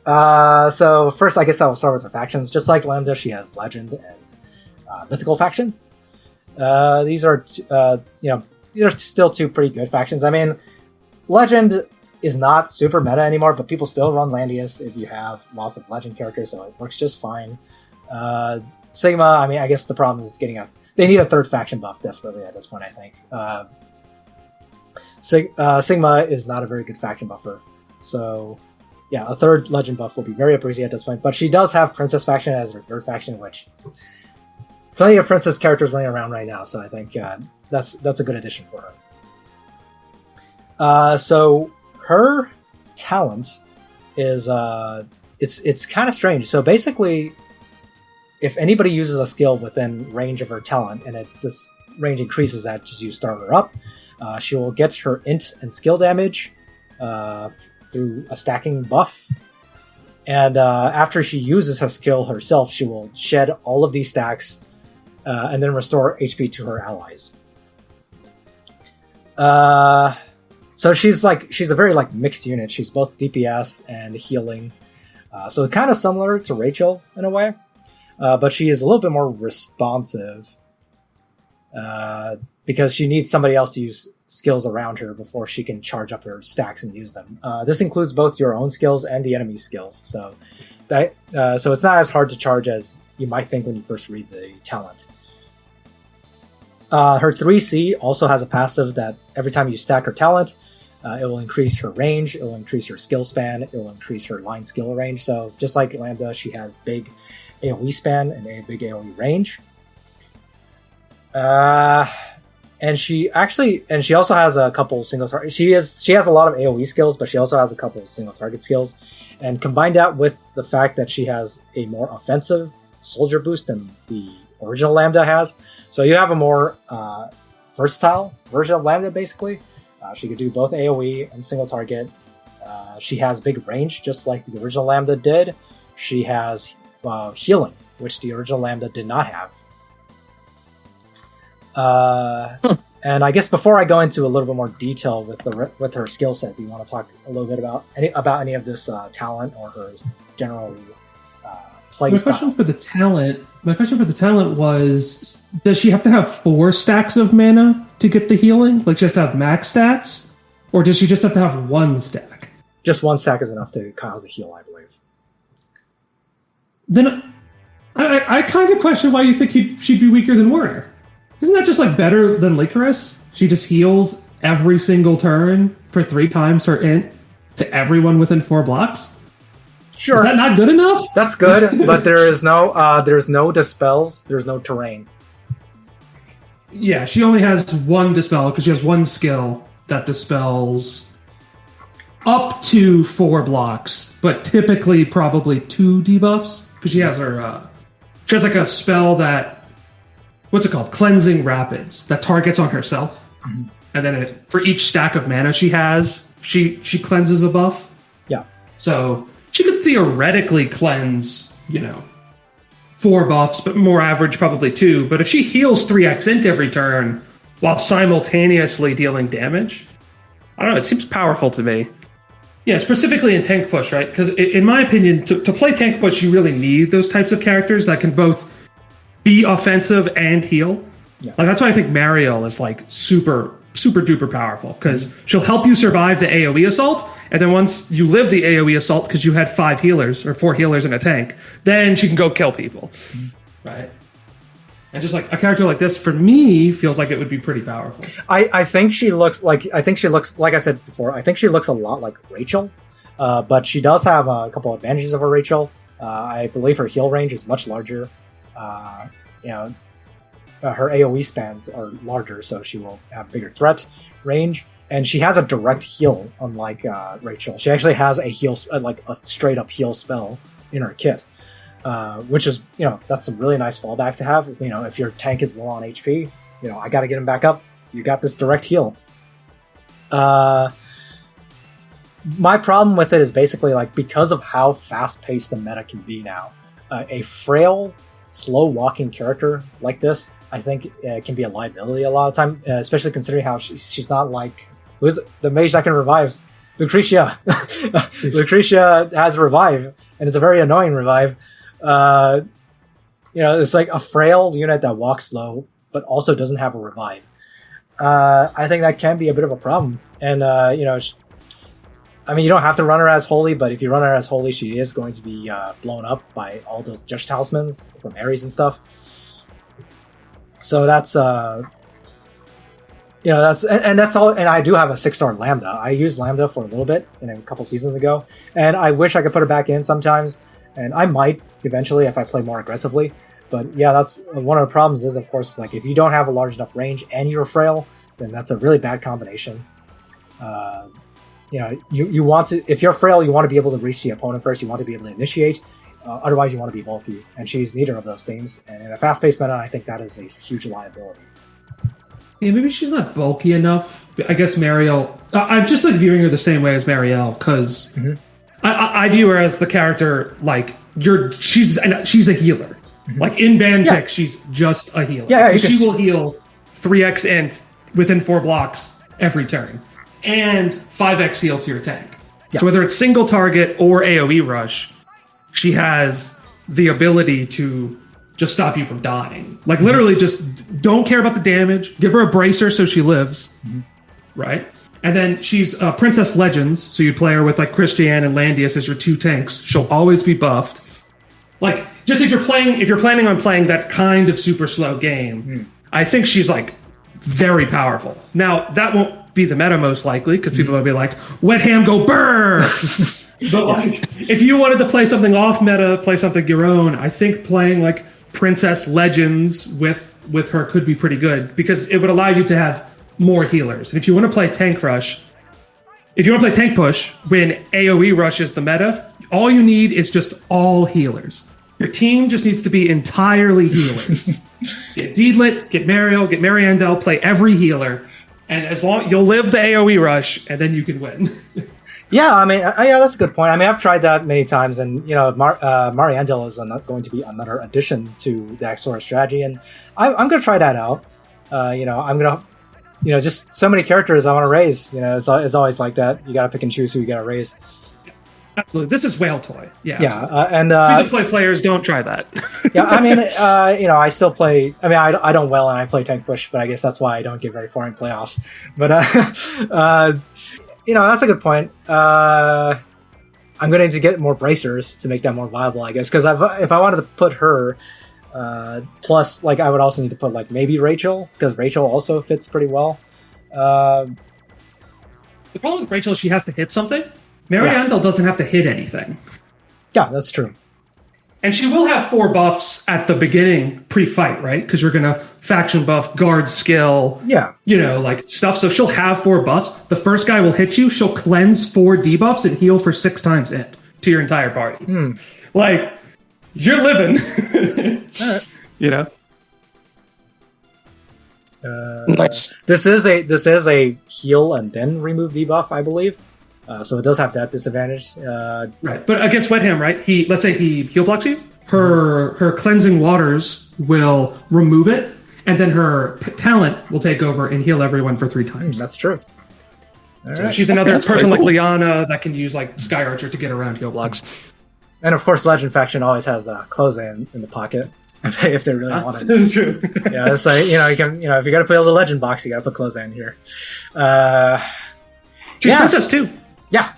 her. So first, I guess I'll start with her factions. Just like Lambda, she has Legend and Mythical faction. These are still 2 pretty good factions. I mean, Legend is not super meta anymore, but people still run Landius if you have lots of Legend characters, so it works just fine. Sigma, I mean, I guess the problem is they need a 3rd faction buff desperately at this point, I think. Sigma is not a very good faction buffer, so yeah, a 3rd Legend buff will be very appreciated at this point, but she does have Princess faction as her 3rd faction, which plenty of Princess characters running around right now, so I think that's a good addition for her. So her talent is it's kind of strange. So basically, if anybody uses a skill within range of her talent, and this range increases as you start her up, she will get her int and skill damage through a stacking buff. And after she uses her skill herself, she will shed all of these stacks and then restore HP to her allies. So she's a very mixed unit. She's both DPS and healing. So kind of similar to Rachel in a way. But she is a little bit more responsive. Because she needs somebody else to use skills around her before she can charge up her stacks and use them. This includes both your own skills and the enemy's skills. So it's not as hard to charge as you might think when you first read the talent. Her 3C also has a passive that every time you stack her talent, It will increase her range, it will increase her skill span, it will increase her line skill range. So just like Lambda, she has big AoE span and a big AoE range. And she also has a couple single target. She has a lot of AoE skills, but she also has a couple single target skills. And combined that with the fact that she has a more offensive soldier boost than the original Lambda has, so you have a more versatile version of Lambda, basically. She could do both AoE and single target. She has big range, just like the original Lambda did. She has healing, which the original Lambda did not have. And I guess before I go into a little bit more detail with her skill set, do you want to talk a little bit about any of this talent or her general play style? My question for the talent was, does she have to have 4 stacks of mana to get the healing? Like, just have max stats? Or does she just have to have 1 stack? Just 1 stack is enough to cause a heal, I believe. Then I kind of question why you think she'd be weaker than Werner. Isn't that just like better than Lycoris? She just heals every single turn for 3 times her int to everyone within 4 blocks? Sure. Is that not good enough? That's good, but there's no dispels, there's no terrain. Yeah, she only has 1 dispel because she has 1 skill that dispels up to 4 blocks, but typically probably 2 debuffs because she has like a spell that, what's it called? Cleansing Rapids, that targets on herself. Mm-hmm. And then for each stack of mana she has, she cleanses a buff. Yeah. So she could theoretically cleanse, 4 buffs, but more average probably 2. But if she heals 3x int every turn while simultaneously dealing damage, I don't know, it seems powerful to me. Yeah, specifically in tank push, right? Because in my opinion, to play tank push, you really need those types of characters that can both be offensive and heal. Yeah. Like, that's why I think Mariel is like super duper powerful, because she'll help you survive the AoE assault, and then once you live the AoE assault because you had 5 healers or 4 healers in a tank, then she can go kill people. Right? And just like a character like this, for me, feels like it would be pretty powerful. I think she looks like I said before, I think she looks a lot like Rachel, but she does have a couple advantages over Rachel. I believe her heal range is much larger. Her AoE spans are larger, so she will have bigger threat range, and she has a direct heal, unlike Rachel. She actually has a heal, like a straight up heal spell in her kit, which is, that's a really nice fallback to have. If your tank is low on HP, I got to get him back up. You got this direct heal. My problem with it is basically like, because of how fast paced the meta can be now, a frail, slow walking character like this, I think can be a liability a lot of time, especially considering how she's not like, who's the mage that can revive? Lucretia. Lucretia has revive, and it's a very annoying revive. It's like a frail unit that walks slow, but also doesn't have a revive. I think that can be a bit of a problem. And, you don't have to run her as holy, but if you run her as holy, she is going to be blown up by all those Judge Talismans from Ares and stuff. So that's, that's all. And I do have a 6-star Lambda. I used Lambda for a little bit a couple seasons ago, and I wish I could put her back in sometimes. And I might eventually if I play more aggressively. But yeah, that's one of the problems is, of course, like if you don't have a large enough range and you're frail, then that's a really bad combination. You want to, if you're frail, you want to be able to reach the opponent first. You want to be able to initiate. Otherwise, you want to be bulky, and she's neither of those things. And in a fast-paced meta, I think that is a huge liability. Yeah, maybe she's not bulky enough. I guess Mariel, I'm just like viewing her the same way as Mariel, because I view her as the character like she's a healer. Like in ban pick, she's just a healer. Yeah, she will heal 3x int within 4 blocks every turn, and 5x heal to your tank. Yeah. So whether it's single target or AoE rush, she has the ability to just stop you from dying. Like literally just don't care about the damage. Give her a bracer so she lives. Right? And then she's Princess Legends, so you play her with like Christiane and Landius as your 2 tanks. She'll always be buffed. Like, just if you're planning on playing that kind of super slow game, I think she's like very powerful. Now, that won't be the meta most likely, because people will be like, Wehttam, go burn! But like, if you wanted to play something off meta, play something your own, I think playing like Princess Legends with her could be pretty good, because it would allow you to have more healers. And if you want to play tank rush, if you want to play tank push, when AoE rush is the meta, all you need is just all healers. Your team just needs to be entirely healers. Get Deedlit, get Mariel, get Mariandel, play every healer, and as long you'll live the AoE rush, and then you can win. Yeah, I mean, yeah, that's a good point. I mean, I've tried that many times, and you know, Mariandel is going to be another addition to that sort of strategy, and I'm going to try that out. You know, I'm going to, you know, just so many characters I want to raise. You know, it's always like that. You got to pick and choose who you got to raise. Absolutely, this is whale toy. Yeah, yeah, and free-to-play players don't try that. Yeah, I mean, you know, I still play. I mean, I don't well, and I play tank push, but I guess that's why I don't get very far in playoffs. But you know, that's a good point. I'm going to need to get more bracers to make that more viable, I guess, because if I wanted to put her, plus, like, I would also need to put, like, maybe Rachel, because Rachel also fits pretty well. The problem with Rachel is she has to hit something. Mariandel doesn't have to hit anything. Yeah, that's true. And she will have 4 buffs at the beginning, pre-fight, right? Because you're going to faction buff, guard skill, you know, like stuff. So she'll have 4 buffs. The first guy will hit you. She'll cleanse 4 debuffs and heal for 6 times to your entire party. Like, you're living. All right. You know? Nice. This is a heal and then remove debuff, I believe. So it does have that disadvantage. Right, but against Wehttam, right? Let's say he heal blocks you. Her cleansing waters will remove it, and then her talent will take over and heal everyone for 3 times. That's true. So she's another person like Liana that can use like Sky Archer to get around heal blocks. And of course, Legend Faction always has close in the pocket if they really want it. That's true. Yeah, so you know, if you got to play the Legend box, you got to put close in here. She's Princess too. Yeah.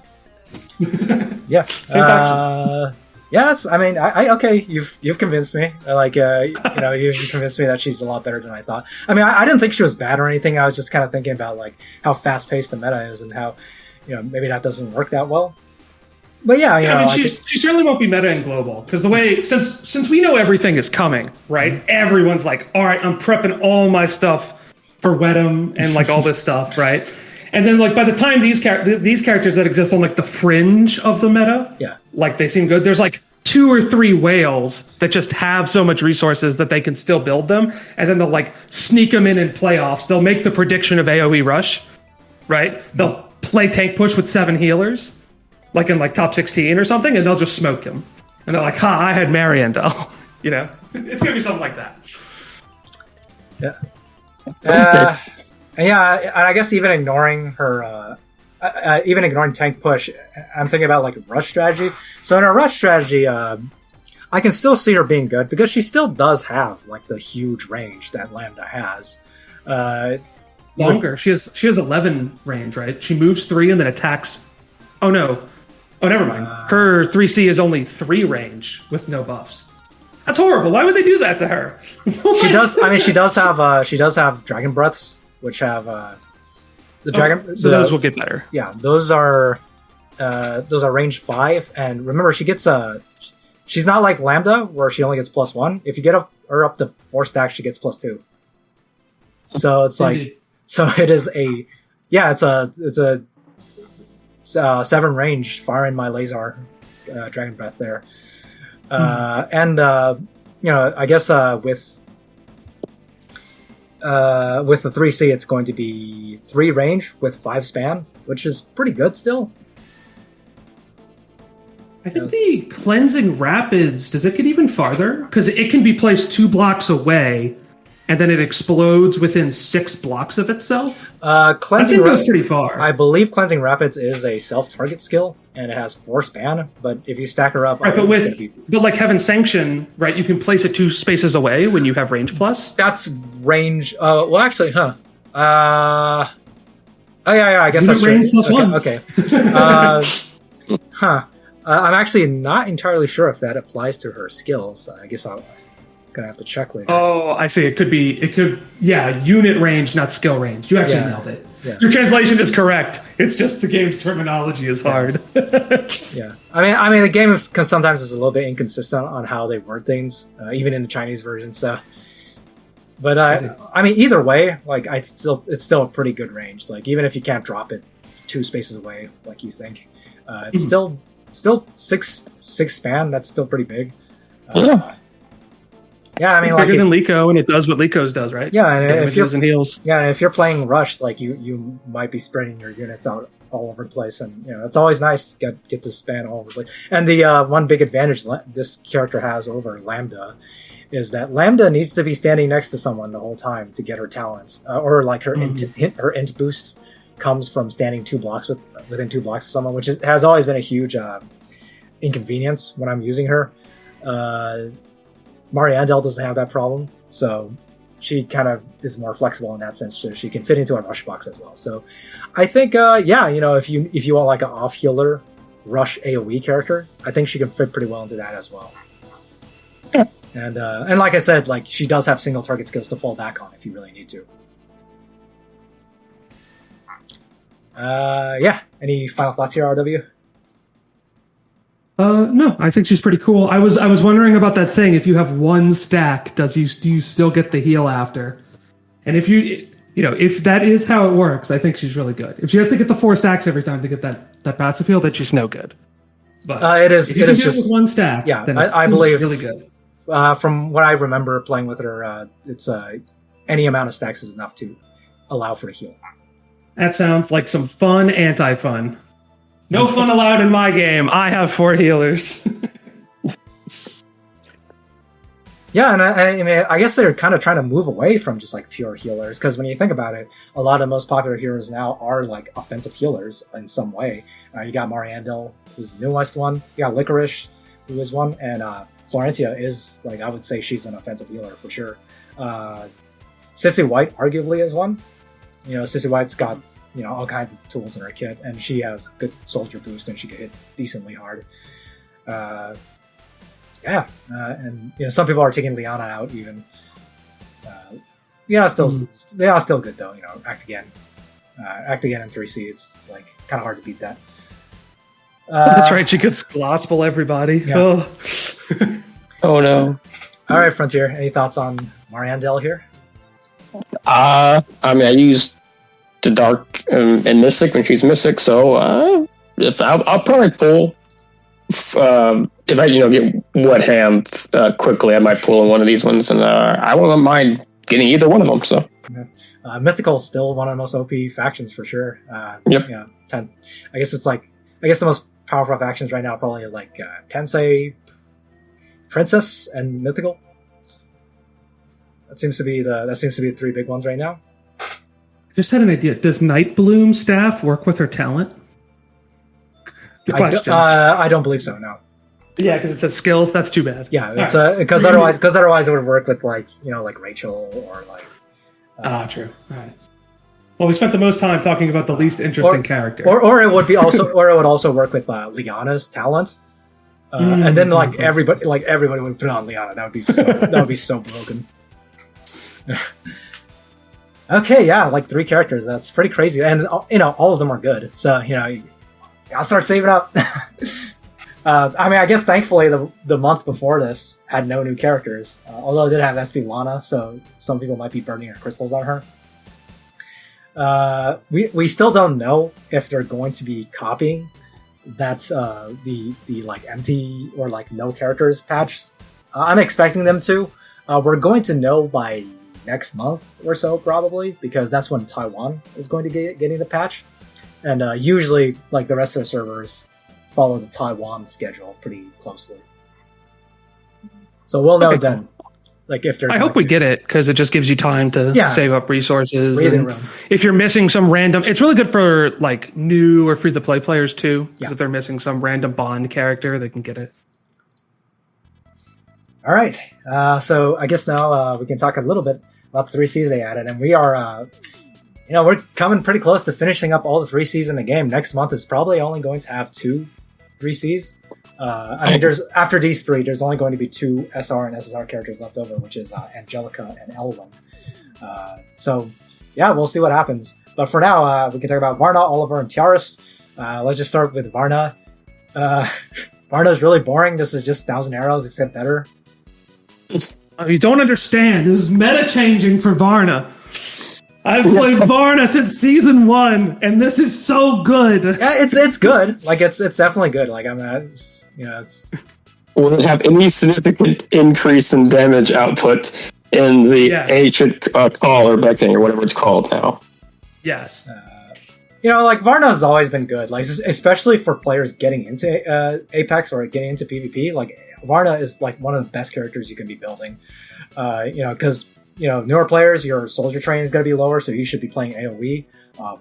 Yeah. Yeah, that's. I mean, I okay. You've convinced me. Like, you know, you've convinced me that she's a lot better than I thought. I mean, I didn't think she was bad or anything. I was just kind of thinking about like how fast paced the meta is and how, you know, maybe that doesn't work that well. But yeah, you know, I mean, she certainly won't be meta in global because the way since we know everything is coming, right? Mm-hmm. Everyone's like, all right, I'm prepping all my stuff for Wehttam and like all this stuff, right? And then, like, by the time these characters that exist on, like, the fringe of the meta, like, they seem good. There's, like, 2 or 3 whales that just have so much resources that they can still build them. And then they'll, like, sneak them in playoffs. They'll make the prediction of AoE rush, right? They'll play tank push with 7 healers, like, in, like, top 16 or something, and they'll just smoke him. And they're like, ha, I had Mariandel. You know? It's going to be something like that. Yeah. Yeah, and I guess even ignoring her, even ignoring tank push, I'm thinking about like rush strategy. So in her rush strategy, I can still see her being good because she still does have like the huge range that Lambda has. Longer. She has 11 range, right? She moves 3 and then attacks. Oh no. Oh, never mind. Her 3C is only 3 range with no buffs. That's horrible. Why would they do that to her? She does. I mean, she does have dragon breaths, which have the dragon. So those will get better. Yeah, those are range 5, and remember she gets she's not like Lambda where she only gets +1. If you get her up to 4 stacks, she gets +2. So it's like, so it is it's a 7 range fire in my laser dragon breath there, and you know, I guess with the 3C, it's going to be 3 range with 5 span, which is pretty good still. I think the cleansing rapids, does it get even farther? Because it can be placed 2 blocks away, and then it explodes within 6 blocks of itself. Cleansing goes pretty far. I believe cleansing rapids is a self-target skill, and it has 4 span. But if you stack her up, right? But like Heaven Sanction, right? You can place it 2 spaces away when you have range plus. That's range. Well, actually, huh? Oh yeah. I guess that's range true. +1. Okay. Huh. I'm actually not entirely sure if that applies to her skills. I guess I'm gonna have to check later. Oh, I see. It could. Yeah, unit range, not skill range. You actually nailed it. Your translation is correct. It's just the game's terminology is hard. Yeah, I mean, the game sometimes is a little bit inconsistent on how they word things, even in the Chinese version. So, but I mean, either way, like it's still a pretty good range. Like even if you can't drop it 2 spaces away, like you think, it's still 6 span. That's still pretty big. Yeah, I mean, like bigger than Liko, and it does what Liko's does, right? Yeah, and if you're and heals. Yeah, and if you're playing Rush, like you might be spreading your units out all over the place, and it's always nice to get to span all over the place. And the one big advantage this character has over Lambda is that Lambda needs to be standing next to someone the whole time to get her talents, or like her int boost comes from standing within 2 blocks of someone, which has always been a huge inconvenience when I'm using her. Mariandel doesn't have that problem, so she kind of is more flexible in that sense. So she can fit into a rush box as well. So I think, if you want like an off healer rush AOE character, I think she can fit pretty well into that as well. Yeah. And like I said, like she does have single target skills to fall back on if you really need to. Any final thoughts here, RW? No, I think she's pretty cool. I was wondering about that thing. If you have 1 stack, do you still get the heal after? And if if that is how it works, I think she's really good. If she has to get the 4 stacks every time to get that passive heal, then she's no good. But it is. If you it can is do just it with 1 stack. Yeah, then I believe really good. From what I remember playing with her, it's any amount of stacks is enough to allow for the heal. That sounds like some fun anti-fun. No fun allowed in my game. I have 4 healers. Yeah, and I mean, I guess they're kind of trying to move away from just like pure healers, because when you think about it, a lot of the most popular heroes now are like offensive healers in some way. You got Mariandel, who's the newest one. You got Licorice, who is one, and Florentia is, like, I would say she's an offensive healer for sure. Sissy White arguably is one. Sissy White's got all kinds of tools in her kit, and she has good soldier boost, and she can hit decently hard. And some people are taking Liana out even. They are still good though. Act again in 3C. It's like kind of hard to beat that. That's right. She could gospel everybody. Yeah. Oh no! All right, Frontier. Any thoughts on Mariandel here? I mean, I used the Dark and Mystic when she's Mystic, so if I'll probably pull. If I get Wehttam quickly, I might pull in one of these ones, and I won't mind getting either one of them. So Mythical still one of the most OP factions for sure. Yep. 10. I guess the most powerful factions right now probably is like Tensei, Princess, and Mythical. That seems to be the 3 big ones right now. I just had an idea. Does Nightbloom staff work with her talent? I don't believe so. No. Yeah, because it says skills. That's too bad. Yeah, it's because otherwise it would work with like Rachel or like. True. All right. Well, we spent the most time talking about the least interesting character. Or it would also work with Liana's talent, and then everybody would put on Liana. That would be so broken. Okay, yeah, like 3 characters. That's pretty crazy, and all of them are good. So I'll start saving up. I mean, I guess thankfully the month before this had no new characters, although it did have SP Lana, so some people might be burning their crystals on her. We still don't know if they're going to be copying that the like empty or like no characters patch. I'm expecting them to. We're going to know by next month or so probably, because that's when Taiwan is going to getting the patch. And usually, like the rest of the servers, follow the Taiwan schedule pretty closely. So we'll know then. Like if they're. I hope we get it, because it just gives you time to save up resources. And if you're missing some random, it's really good for like new or free to play players too. Because if they're missing some random Bond character, they can get it. All right. So I guess now we can talk a little bit about the 3Cs they added, and we are. We're coming pretty close to finishing up all the 3Cs in the game. Next month is probably only going to have 2 3Cs. I mean, after these 3, there's only going to be 2 SR and SSR characters left over, which is Angelica and Elwyn. So, yeah, we'll see what happens. But for now, we can talk about Varna, Oliver, and Tiaris. Let's just start with Varna. Varna is really boring. This is just 1,000 arrows, except better. You don't understand. This is meta changing for Varna. I've played Varna since season 1, and this is so good. Yeah, it's good. Like it's definitely good. Like it's. Will it have any significant increase in damage output in the ancient call or back thing or whatever it's called now? Yes. Like Varna has always been good. Like especially for players getting into Apex or getting into PvP. Like Varna is like one of the best characters you can be building. Because newer players, your soldier training is going to be lower, so you should be playing AoE.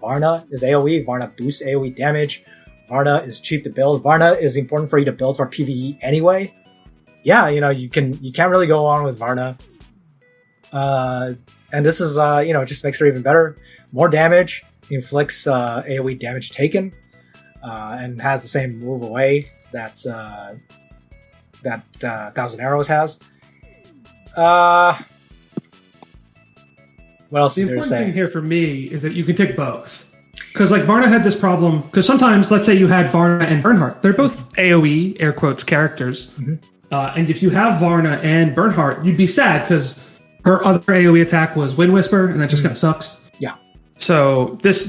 Varna is AoE. Varna boosts AoE damage. Varna is cheap to build. Varna is important for you to build for PvE anyway. Yeah, you can't really go on with Varna. And this is just makes her even better. More damage, inflicts AoE damage taken, and has the same move away that 1,000 Arrows has. What else is there to say? The important thing here for me is that you can take both. Because like Varna had this problem, because sometimes, let's say you had Varna and Bernhardt. They're both AoE, air quotes, characters. Mm-hmm. And if you have Varna and Bernhardt, you'd be sad because her other AoE attack was Wind Whisper, and that just kind of sucks. Yeah. So this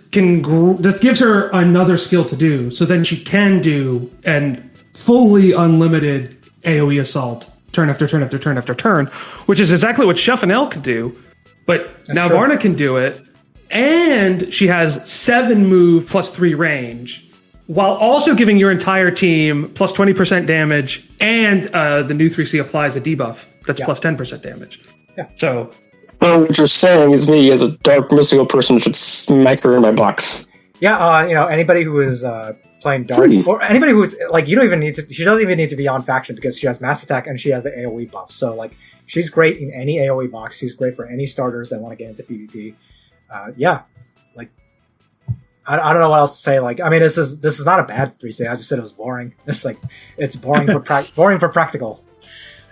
gives her another skill to do. So then she can do an fully unlimited AoE assault, turn after turn after turn after turn, which is exactly what Chef and Elle could do. But that's now true. Varna can do it, and she has 7 move plus 3 range, while also giving your entire team plus 20% damage, and the new 3C applies a debuff that's plus 10% damage. Yeah. So what you're saying is me as a dark mystical person should smack her in my box. Yeah, anybody who is playing dark, or anybody who's like, you don't even need to. She doesn't even need to be on faction because she has mass attack and she has the AoE buff. So like, she's great in any AoE box. She's great for any starters that want to get into PvP. Like, I don't know what else to say. Like, I mean, this is not a bad 3C. I just said it was boring. It's boring for boring for practical.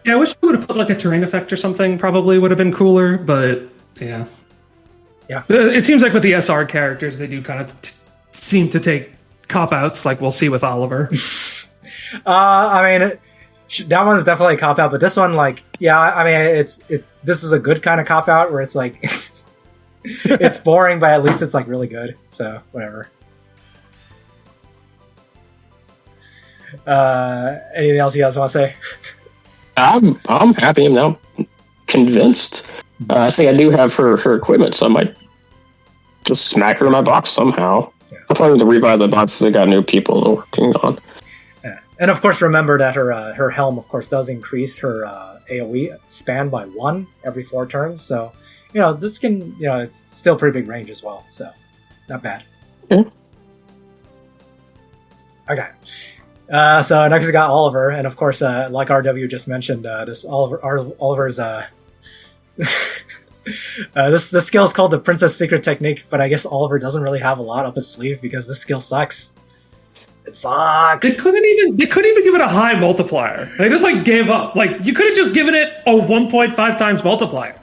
Yeah, I wish we would have put like a terrain effect or something. Probably would have been cooler, but yeah. It seems like with the SR characters, they do kind of seem to take cop-outs, like we'll see with Oliver. I mean, that one's definitely a cop-out, but this one, like, yeah, I mean, this is a good kind of cop-out where it's like, it's boring, but at least it's like really good, so whatever. Anything else you guys want to say? I'm happy. I'm now convinced. I think I do have her equipment, so I might just smack her in my box somehow. Yeah. I'm planning to revive the box they got new people working on. Yeah. And of course, remember that her helm, of course, does increase her AoE span by 1 every 4 turns. So, this can, it's still pretty big range as well. So, not bad. Okay. Okay. So next we got Oliver, and of course, like RW just mentioned, this Oliver's this skill is called the Princess Secret Technique, but I guess Oliver doesn't really have a lot up his sleeve because this skill sucks. It sucks. They couldn't even give it a high multiplier. They just like gave up. Like you could have just given it a 1.5 times multiplier.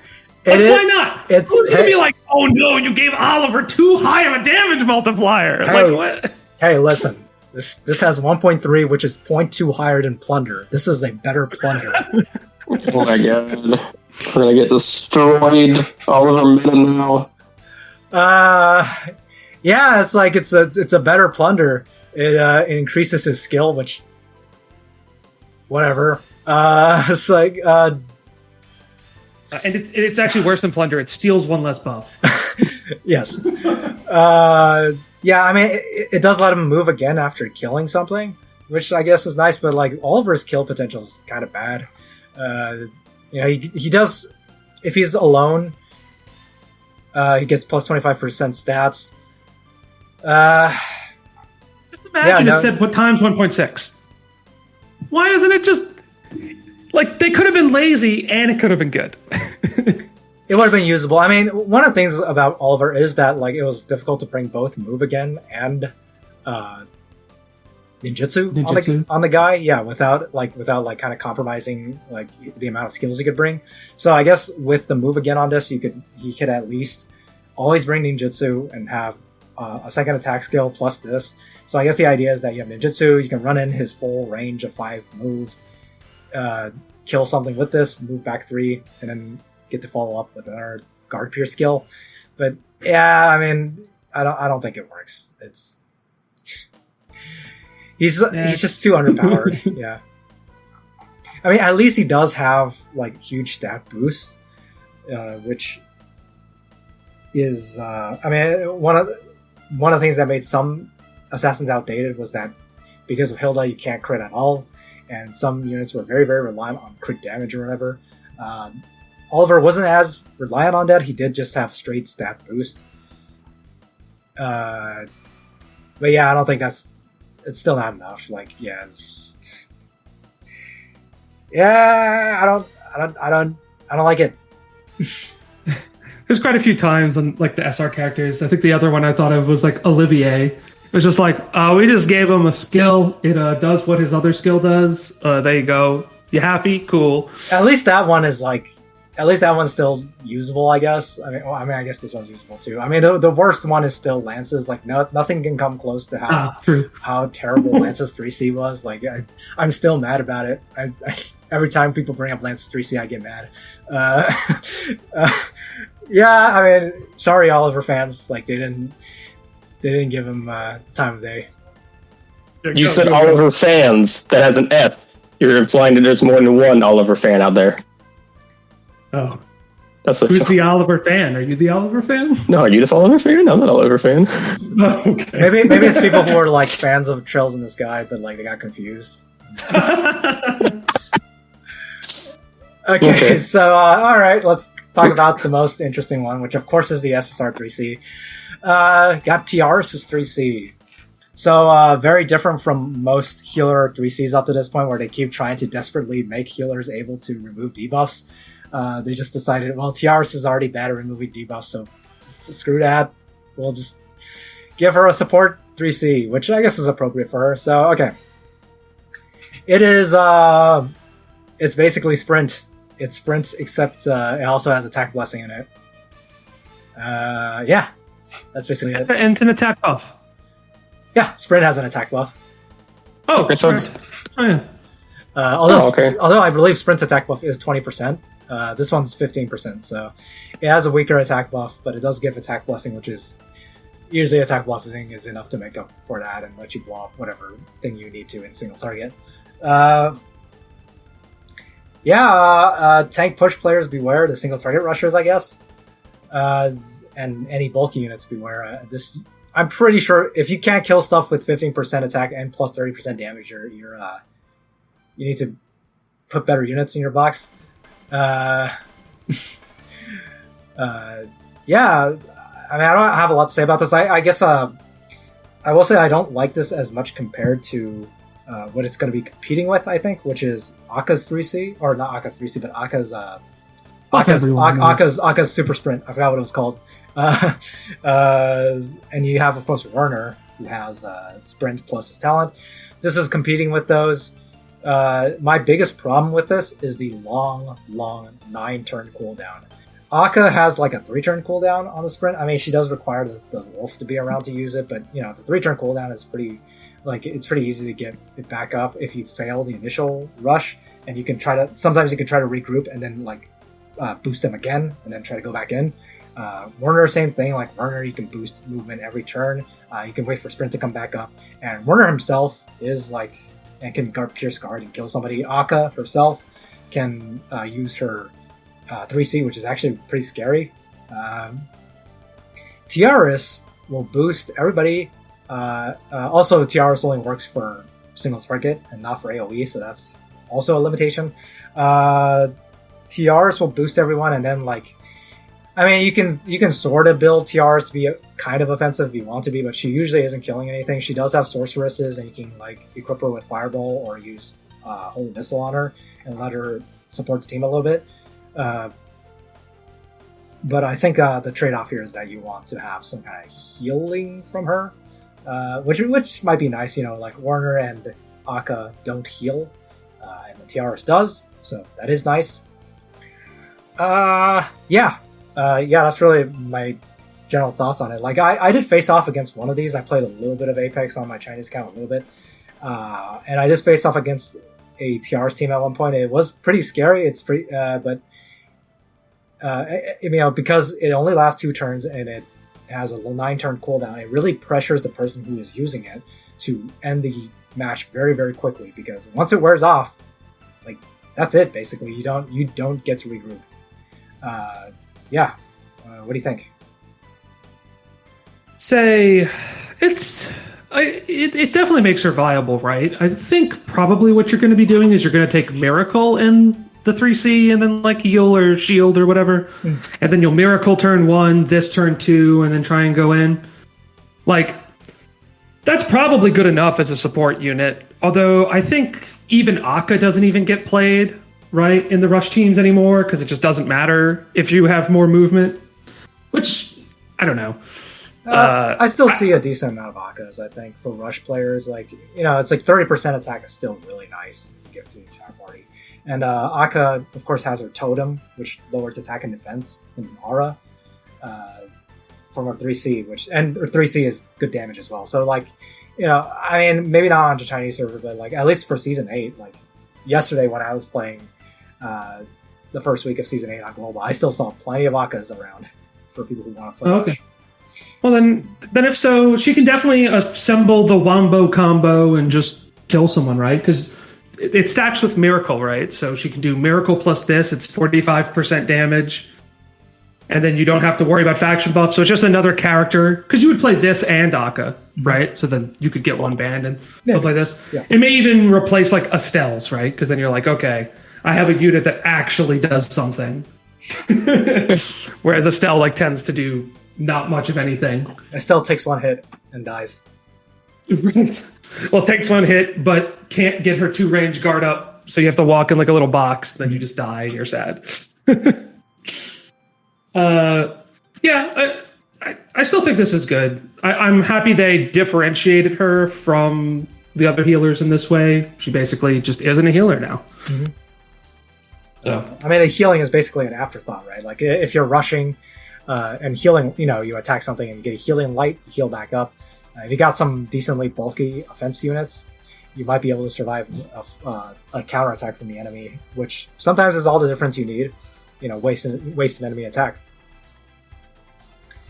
Why not? Who's gonna be like, oh no, you gave Oliver too high of a damage multiplier? Hey, like what? Hey, listen. This has 1.3, which is 0.2 higher than Plunder. This is a better Plunder. Oh my god. We're gonna get destroyed. All of our men now. Yeah, it's like it's a better Plunder. It increases his skill, which whatever. It's like and it's actually worse than Plunder. It steals 1 less buff. Yes. Yeah, I mean, it does let him move again after killing something, which I guess is nice, but like Oliver's kill potential is kind of bad. He does, if he's alone, he gets plus 25% stats. Just imagine it said put times 1.6. Why isn't it just like they could have been lazy and it could have been good? It would have been usable. I mean, one of the things about Oliver is that like it was difficult to bring both Move Again and ninjutsu. On the guy, yeah, without kind of compromising like the amount of skills he could bring. So I guess with the Move Again on this, he could at least always bring ninjutsu and have a second attack skill plus this. So I guess the idea is that you have ninjutsu, you can run in his full range of 5 moves, kill something with this, move back 3, and then get to follow up with another guard pierce skill. But yeah, I mean, I don't think it works. It's he's just too underpowered. Yeah. I mean, at least he does have like huge stat boosts, which is I mean, one of the things that made some assassins outdated was that because of Hilda you can't crit at all, and some units were very, very reliant on crit damage or whatever. Oliver wasn't as reliant on that. He did just have straight stat boost. But yeah, I don't think it's still not enough. Like, yeah, I don't like it. There's quite a few times on like the SR characters. I think the other one I thought of was like Olivier. It was just like, we just gave him a skill. It does what his other skill does. There you go. You happy? Cool. At least that one is like, at least that one's still usable, I guess. I guess this one's usable too. I mean, the worst one is still Lance's. Like, nothing can come close to how terrible Lance's 3C was. Like, I'm still mad about it. Every time people bring up Lance's 3C, I get mad. Yeah, I mean, sorry, Oliver fans. Like, they didn't give him the time of day. You said Oliver fans. That has an F. You're implying that there's more than one Oliver fan out there. Oh. Who's the Oliver fan? Are you the Oliver fan? No, are you the Oliver fan? I'm not Oliver fan. Okay. Maybe it's people who are like fans of Trails in the Sky, but like they got confused. Okay, so all right, let's talk about the most interesting one, which of course is the SSR 3C. Got Tiaris' 3C. So very different from most healer 3Cs up to this point, where they keep trying to desperately make healers able to remove debuffs. They just decided, well, Tiaris is already bad at removing debuffs, so screw that. We'll just give her a support 3C, which I guess is appropriate for her. So, okay. It is, it's basically sprint. It's sprint, except it also has attack blessing in it. Yeah, that's basically it. And it's an attack buff. Yeah, sprint has an attack buff. Oh, okay, so yeah. Although I believe sprint's attack buff is 20%, this one's 15%, so it has a weaker attack buff, but it does give attack blessing, which is usually attack blessing is enough to make up for that and let you blow up whatever thing you need to in single target. Tank push players beware, the single target rushers, I guess, and any bulky units beware. I'm pretty sure if you can't kill stuff with 15% attack and plus 30% damage, you need to put better units in your box. Yeah, I mean, I don't have a lot to say about this. I guess I will say I don't like this as much compared to what it's going to be competing with, I think, which is Aka's 3C, or not Aka's 3C, but Aka's Super Sprint. I forgot what it was called. And you have, of course, Verner, who has Sprint plus his talent. This is competing with those. My biggest problem with this is the long 9-turn cooldown. Aka has like a 3-turn cooldown on the Sprint. I mean, she does require the wolf to be around to use it, but you know, the 3-turn cooldown is pretty easy to get it back up if you fail the initial rush, and you can sometimes you can try to regroup and then like boost them again and then try to go back in. Werner, same thing. Like Werner, you can boost movement every turn. You can wait for Sprint to come back up, and Werner himself is like, and can pierce guard and kill somebody. Aka herself can use her 3C, which is actually pretty scary. Tiaris will boost everybody. Also, Tiaris only works for single target and not for AoE, so that's also a limitation. Tiaris will boost everyone, and then like, I mean, you can sort of build Tiaris to be kind of offensive if you want to be, but she usually isn't killing anything. She does have sorceresses, and you can like equip her with Fireball or use Holy Missile on her and let her support the team a little bit. But I think the trade-off here is that you want to have some kind of healing from her, which might be nice. You know, like Werner and Aka don't heal, and the Tiaris does, so that is nice. That's really my general thoughts on it. Like I did face off against one of these. I played a little bit of Apex on my Chinese account, a little bit, and I just faced off against a Tiaris team at one point. It was pretty scary. It's pretty, but because it only lasts 2 turns and it has a 9-turn cooldown, it really pressures the person who is using it to end the match very, very quickly. Because once it wears off, like that's it. Basically, you don't get to regroup. What do you think? Say, it definitely makes her viable, right? I think probably what you're going to be doing is you're going to take Miracle in the 3C and then like heal or shield or whatever, and then you'll Miracle turn 1, this turn 2, and then try and go in. Like, that's probably good enough as a support unit. Although I think even Akka doesn't even get played, right, in the rush teams anymore, because it just doesn't matter if you have more movement. Which, I don't know. I still see a decent amount of Akkas, I think, for rush players. Like, it's like 30% attack is still really nice to give to the attack party. And Akka, of course, has her totem, which lowers attack and defense in Aura from her 3C, and her 3C is good damage as well. So, like, maybe not on the Chinese server, but like at least for Season 8, like yesterday when I was playing the first week of Season 8 on Global, I still saw plenty of Akkas around for people who want to play rush. Well, then if so, she can definitely assemble the Wombo combo and just kill someone, right? Because it stacks with Miracle, right? So she can do Miracle plus this, it's 45% damage. And then you don't have to worry about faction buff. So it's just another character. Because you would play this and Akka, right? So then you could get one banned and stuff like this. Yeah. It may even replace like Estelle's, right? Because then you're like, okay, I have a unit that actually does something. Whereas Estelle like tends to do not much of anything. Estelle takes 1 hit and dies. Right. Well, takes 1 hit, but can't get her 2 range guard up. So you have to walk in like a little box. Then you just die and you're sad. I still think this is good. I'm happy they differentiated her from the other healers in this way. She basically just isn't a healer now. Mm-hmm. So. A healing is basically an afterthought, right? Like if you're rushing and healing, you attack something and you get a healing light, you heal back up. If you got some decently bulky offense units, you might be able to survive a counterattack from the enemy, which sometimes is all the difference you need. Waste an enemy attack.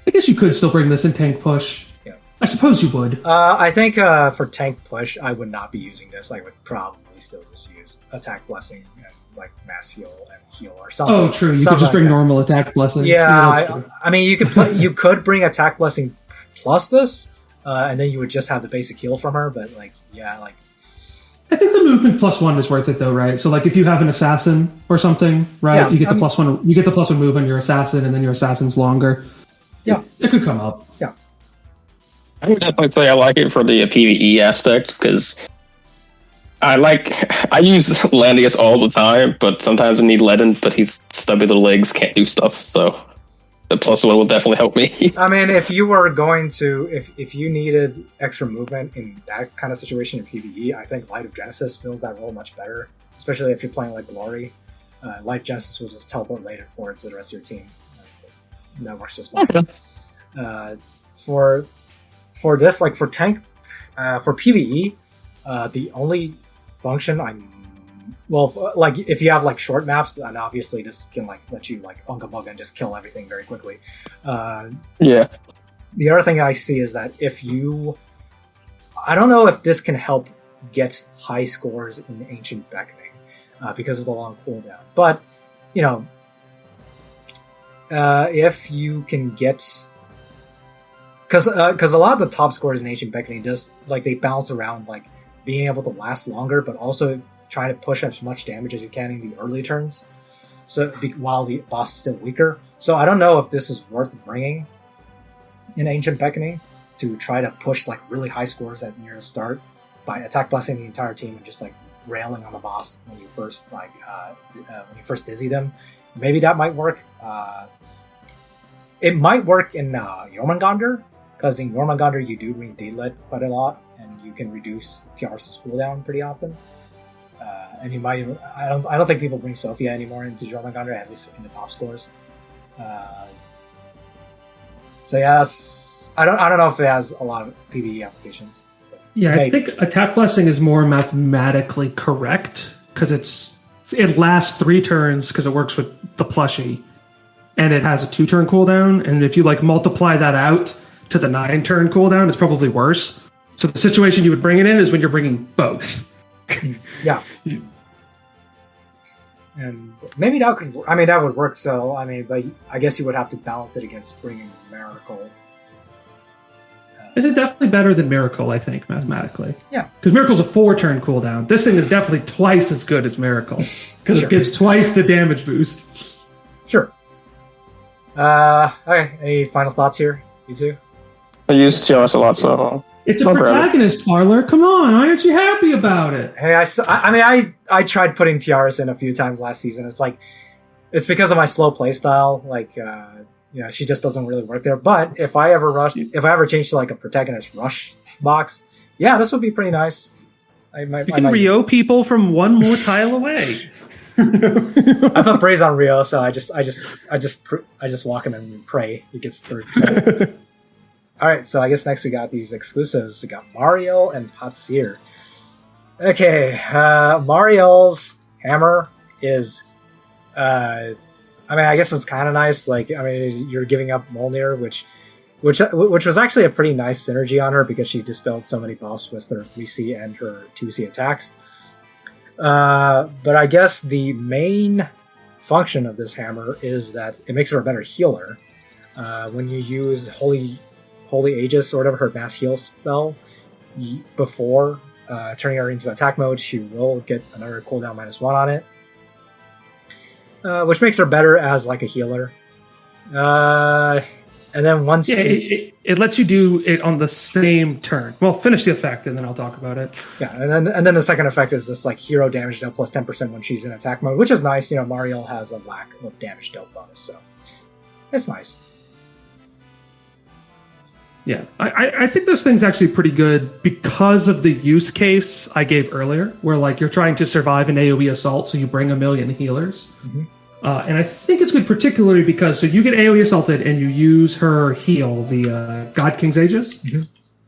I guess you could still bring this in tank push. Yeah. I suppose you would. I think for tank push, I would not be using this. I would probably still just use attack blessing and like mass heal and heal or something. Oh, true. You could just bring normal attack blessing. Yeah, you could play. You could bring attack blessing plus this, and then you would just have the basic heal from her. But I think the movement +1 is worth it though, right? So like if you have an assassin or something, right? Yeah, you get the +1. You get the +1 move on your assassin, and then your assassin's longer. Yeah, it could come up. Yeah, I would definitely say I like it for the PvE aspect because I use Landius all the time, but sometimes I need Ledin, but he's stubby little legs, can't do stuff. So the +1 will definitely help me. If you were going to, if you needed extra movement in that kind of situation in PvE, I think Light of Genesis fills that role much better, especially if you're playing like Glory. Light Genesis will just teleport later forward to the rest of your team. That works just fine. Okay. For this, like for tank, for PvE, the only function if you have like short maps, then obviously this can like let you like unga bunga and just kill everything very quickly. Yeah. The other thing I see is that I don't know if this can help get high scores in Ancient Beckoning because of the long cooldown, but if you can get, because a lot of the top scores in Ancient Beckoning just like they bounce around like being able to last longer, but also trying to push as much damage as you can in the early turns, so while the boss is still weaker. So I don't know if this is worth bringing in Ancient Beckoning to try to push like really high scores at near the start by attack blessing the entire team and just like railing on the boss when you first dizzy them. Maybe that might work. It might work in Jormungandr, because in Jormungandr you do bring Deedlit quite a lot, and you can reduce Tiaris' cooldown pretty often. And you might even, I don't think people bring Sophia anymore into Jormungandr, at least in the top scores. So yeah, I don't know if it has a lot of PvE applications. Yeah, Maybe. I think Attack Blessing is more mathematically correct because it lasts 3 turns because it works with the plushie, and it has a 2-turn cooldown. And if you like multiply that out to the 9-turn cooldown, it's probably worse. So the situation you would bring it in is when you're bringing both. Yeah. And maybe that could. I mean, that would work. So I mean, but I guess you would have to balance it against bringing Miracle. Is it definitely better than Miracle? I think mathematically. Yeah. Because Miracle's a 4-turn cooldown. This thing is definitely twice as good as Miracle because it gives twice the damage boost. Sure. Okay. Any final thoughts here, you two? I use Tiaris a lot, so It's a protagonist, Farler. Come on, why aren't you happy about it? Hey, I tried putting Tiaris in a few times last season. It's because of my slow playstyle. Like, she just doesn't really work there. But if I ever change to like a protagonist rush box, yeah, this would be pretty nice. You can Rio people from one more tile away. I put praise on Rio, so I just walk him and pray he gets 30%. All right, so I guess next we got these exclusives. We got Mariel and Patsyr. Okay, Mariel's hammer is, I guess it's kind of nice. Like, you're giving up Mjolnir, which was actually a pretty nice synergy on her because she dispelled so many buffs with her 3C and her 2C attacks. But I guess the main function of this hammer is that it makes her a better healer. When you use Holy Aegis or whatever, her mass heal spell, before turning her into attack mode, she will get another cooldown -1 on it, which makes her better as like a healer. And then once it lets you do it on the same turn. Well, finish the effect and then I'll talk about it. Yeah, and then the second effect is this like hero damage dealt plus 10% when she's in attack mode, which is nice. Mariel has a lack of damage dealt bonus, so it's nice. Yeah, I think this thing's actually pretty good because of the use case I gave earlier, where like you're trying to survive an AoE assault, so you bring 1,000,000 healers. Mm-hmm. And I think it's good particularly because you get AoE assaulted and you use her heal, the God King's Aegis, mm-hmm.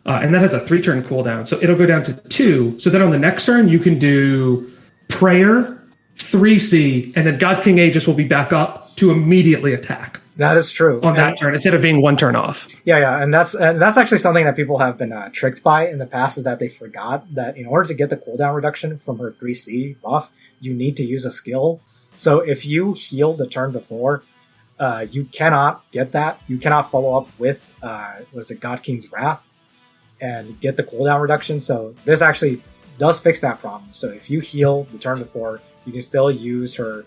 And that has a 3-turn cooldown, so it'll go down to 2. So then on the next turn you can do Prayer, 3C, and then God King Aegis will be back up to immediately attack. That is true. On that turn, instead of being 1 turn off. Yeah, and that's actually something that people have been tricked by in the past, is that they forgot that in order to get the cooldown reduction from her 3C buff, you need to use a skill. So if you heal the turn before, you cannot get that. You cannot follow up with God King's Wrath and get the cooldown reduction. So this actually does fix that problem. So if you heal the turn before, you can still use her.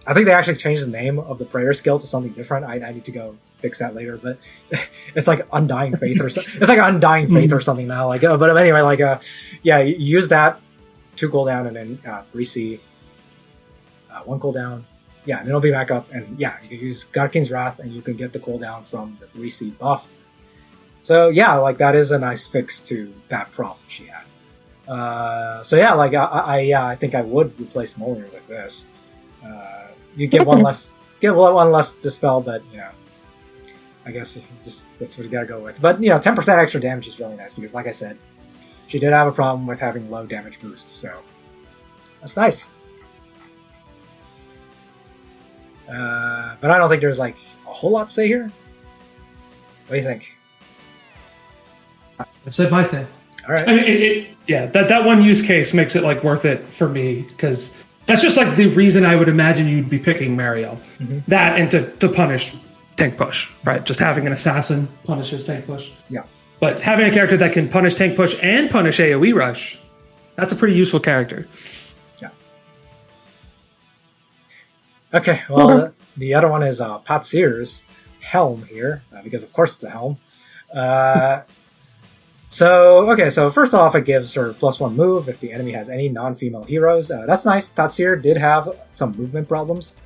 I think they actually changed the name of the prayer skill to something different. I need to go fix that later, but it's like Undying Faith or something. It's like Undying Faith or something now. But anyway, you use that 2 cooldown and then 3C, 1 cooldown. Yeah, and then it'll be back up, and yeah, you can use God King's Wrath, and you can get the cooldown from the 3C buff. So yeah, that is a nice fix to that problem she had. I think I would replace Mjolnir with this. You get one less dispel, but I guess that's what you gotta go with. But 10% extra damage is really nice because, like I said, she did have a problem with having low damage boost, so that's nice. But I don't think there's a whole lot to say here. What do you think? I've said my thing. All right. That one use case makes it worth it for me because that's just the reason I would imagine you'd be picking Mariel. Mm-hmm. That and to punish tank push, right? Just having an assassin punishes tank push. Yeah. But having a character that can punish tank push and punish AoE rush, that's a pretty useful character. Yeah. Okay, well, the other one is Patsyr's helm here, because of course it's a helm. So first off, it gives her +1 move if the enemy has any non-female heroes. That's nice. Patsyr did have some movement problems.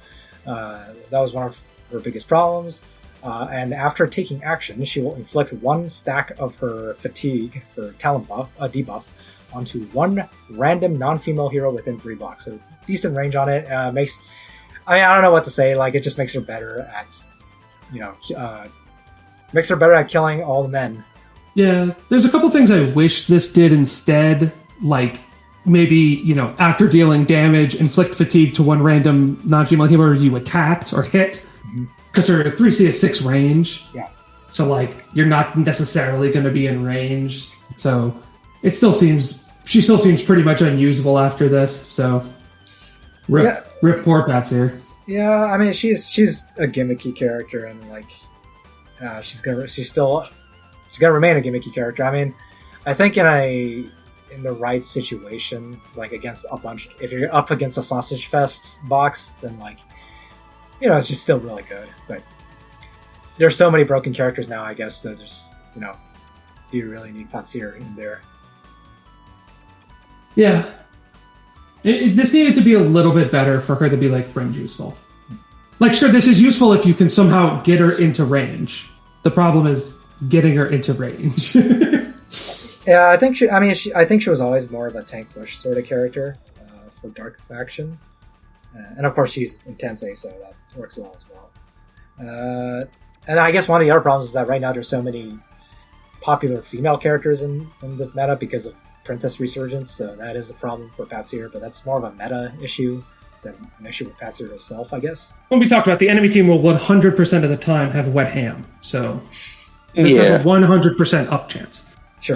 That was one of her biggest problems. And after taking action, she will inflict 1 stack of her fatigue, her talent buff, debuff, onto 1 random non-female hero within 3 blocks. So decent range on it. I don't know what to say. It just makes her better at, Makes her better at killing all the men. Yeah, there's a couple things I wish this did instead, like maybe, after dealing damage, inflict fatigue to one random non-female hero you attacked or hit, because her 3C is 6 range. Yeah. So, like, you're not necessarily going to be in range. So, she still seems pretty much unusable after this. So, rip poor Patsyr. Yeah, I mean, she's a gimmicky character, and like, she's gonna remain a gimmicky character. I mean, I think in the right situation, like if you're up against a Sausage Fest box, then like, she's still really good. But there's so many broken characters now, I guess. There's just, do you really need Patsyr in there? Yeah. This needed to be a little bit better for her to be, like, fringe useful. Like, sure, this is useful if you can somehow get her into range. The problem is getting her into range. Yeah, I think she was always more of a tank push sort of character for Dark Faction. And of course she's in Tensei, so that works well as well. And I guess one of the other problems is that right now there's so many popular female characters in the meta because of Princess Resurgence, so that is a problem for Patsyr, but that's more of a meta issue than an issue with Patsyr herself, I guess. When we talked about the enemy team will 100% of the time have wet ham, so this has a 100% up chance. Sure.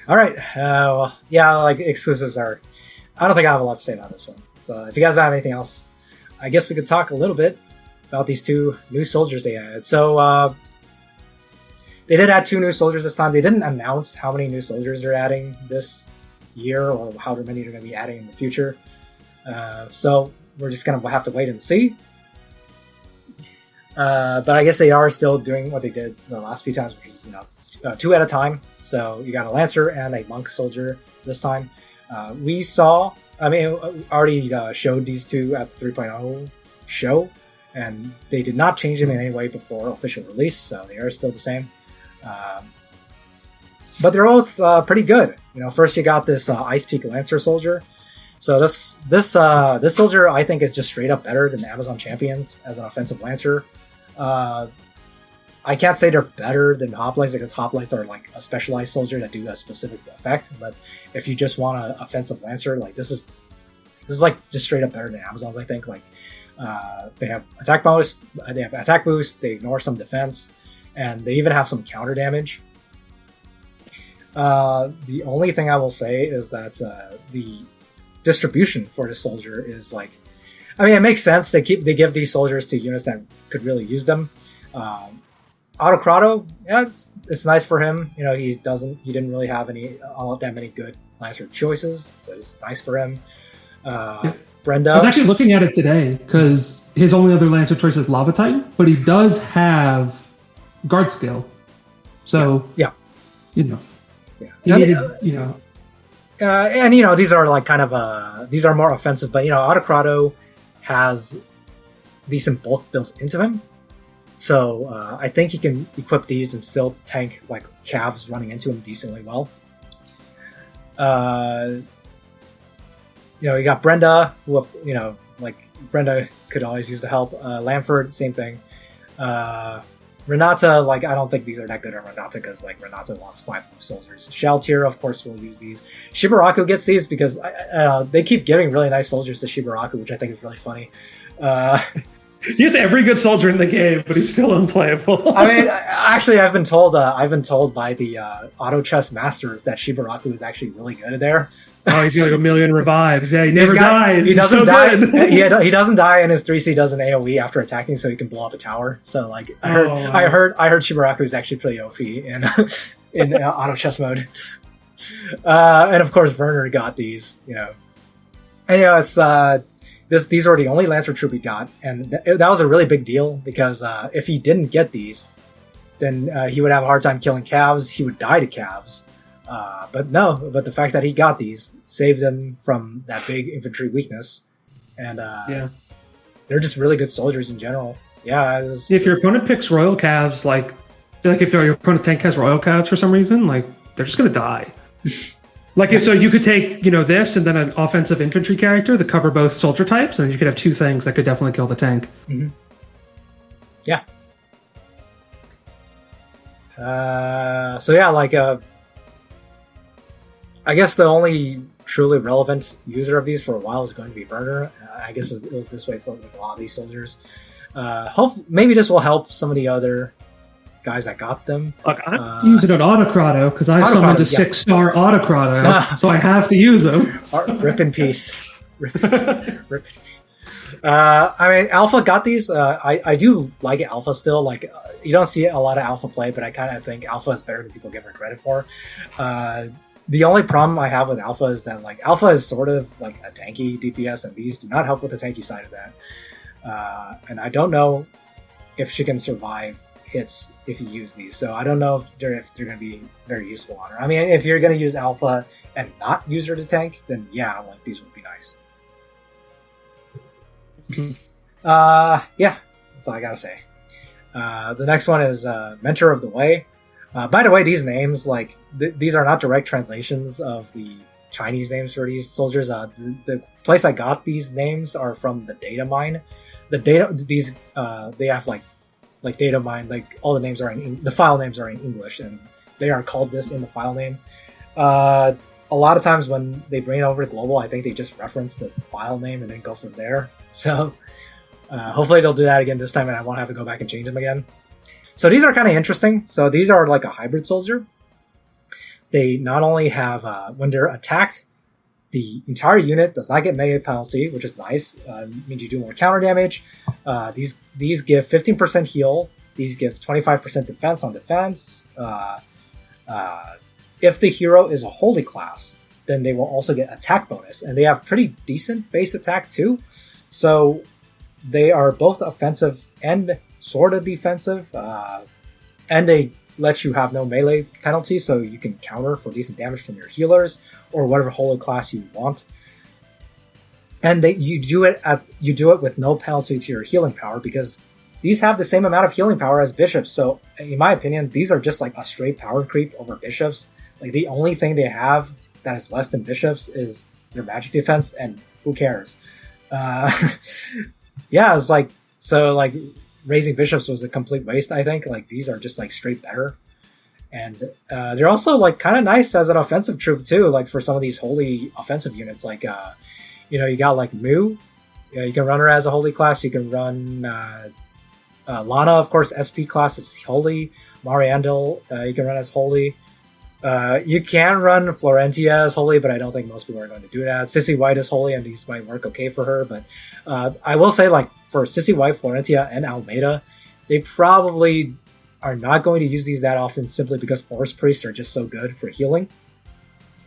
All right. Well, yeah, like exclusives are. I don't think I have a lot to say about this one. So if you guys don't have anything else, I guess we could talk a little bit about these 2 new soldiers they added. So they did add 2 new soldiers this time. They didn't announce how many new soldiers they're adding this year or how many they're going to be adding in the future. So we're just going to have to wait and see. But I guess they are still doing what they did the last few times, which is 2 at a time. So you got a Lancer and a Monk soldier this time. We already showed these 2 at the 3.0 show, and they did not change them in any way before official release, so they are still the same. But they're both pretty good. First you got this Icepeak Lancer soldier. So this soldier I think is just straight up better than Amazon Champions as an offensive Lancer. I can't say they're better than Hoplites because Hoplites are like a specialized soldier that do a specific effect. But if you just want an offensive Lancer, like this is like just straight up better than Amazon's. I think like they have attack bonus, they have attack boost, they ignore some defense, and they even have some counter damage. The only thing I will say is that the distribution for the soldier is like, I mean, it makes sense. They give these soldiers to units that could really use them. Autocrado, yeah, it's nice for him. He didn't really have all that many good Lancer choices, so it's nice for him. Brenda, I was actually looking at it today because his only other Lancer choice is Lava Titan, but he does have guard skill. So yeah. He needed, and these are like kind of these are more offensive, but Autocrado has decent bulk built into him. So I think he can equip these and still tank like calves running into him decently well. You got Brenda, who Brenda could always use the help. Lamford, same thing. Renata, I don't think these are that good on Renata because Renata wants 5 move soldiers. Shaltir, of course, will use these. Shibaraku gets these because they keep giving really nice soldiers to Shibaraku, which I think is really funny. He has every good soldier in the game, but he's still unplayable. I mean, actually, I've been told by the auto chess masters that Shibaraku is actually really good at there. Oh, he's got like 1 million revives. Yeah, he never dies. He doesn't die. He doesn't die, and his 3C does an AOE after attacking, so he can blow up a tower. So, I heard Shibaraku is actually pretty OP in auto chess mode. And of course, Verner got these. And it's these were the only Lancer troop he got, and that was a really big deal because if he didn't get these, then he would have a hard time killing calves. He would die to calves. But the fact that he got these saved them from that big infantry weakness, and they're just really good soldiers in general. Yeah, if your opponent picks royal calves, if your opponent tank has royal calves for some reason, they're just gonna die. Like, so you could take, this and then an offensive infantry character that cover both soldier types, and you could have two things that could definitely kill the tank. Mm-hmm. Yeah. So yeah, like, I guess the only truly relevant user of these for a while is going to be Verner. I guess it was this way for a lot of these soldiers. Maybe this will help some of the other guys that got them. Look, I'm using an Autocrato because I summoned a 6-star Autocrato, so I have to use them. Rip in peace. Rip in peace. I mean, Alpha got these. I do like Alpha still. Like, you don't see a lot of Alpha play, but I kind of think Alpha is better than people give her credit for. The only problem I have with Alpha is that, like, Alpha is sort of like a tanky DPS, and these do not help with the tanky side of that. And I don't know if she can survive hits if you use these. So I don't know if they're going to be very useful on her. I mean, if you're going to use Alpha and not use her to tank, then yeah, like, these would be nice. Yeah, that's all I gotta say. The next one is Mentor of the Way. By the way, these names, like, these are not direct translations of the Chinese names for these soldiers. The place I got these names are from the data mine. They have like data mine, like all the names are the file names are in English, and they are called this in the file name. A lot of times when they bring it over to global, I think they just reference the file name and then go from there. So hopefully they'll do that again this time, and I won't have to go back and change them again. So these are kind of interesting. So these are like a hybrid soldier. They not only have, when they're attacked, the entire unit does not get melee penalty, which is nice. Means you do more counter damage. These give 15% heal. These give 25% defense on defense. If the hero is a holy class, then they will also get attack bonus. And they have pretty decent base attack too. So they are both offensive and sort of defensive. And they let you have no melee penalty, so you can counter for decent damage from your healers or whatever holy class you want. And you do it with no penalty to your healing power, because these have the same amount of healing power as bishops. So in my opinion, these are just like a straight power creep over bishops. Like, the only thing they have that is less than bishops is their magic defense, and who cares? Yeah, it's like, so like raising bishops was a complete waste, I think. Like, these are just like straight better. And they're also like kind of nice as an offensive troop too, like for some of these holy offensive units. Like, you got like Mu. You can run her as a holy class. You can run Lana, of course. SP class is holy. Mariandel, you can run as holy. You can run Florentia as holy, but I don't think most people are going to do that. Sissy White is holy, and these might work okay for her. But I will say, like, for Sissy White, Florentia, and Almeida, they probably are not going to use these that often, simply because Forest Priests are just so good for healing.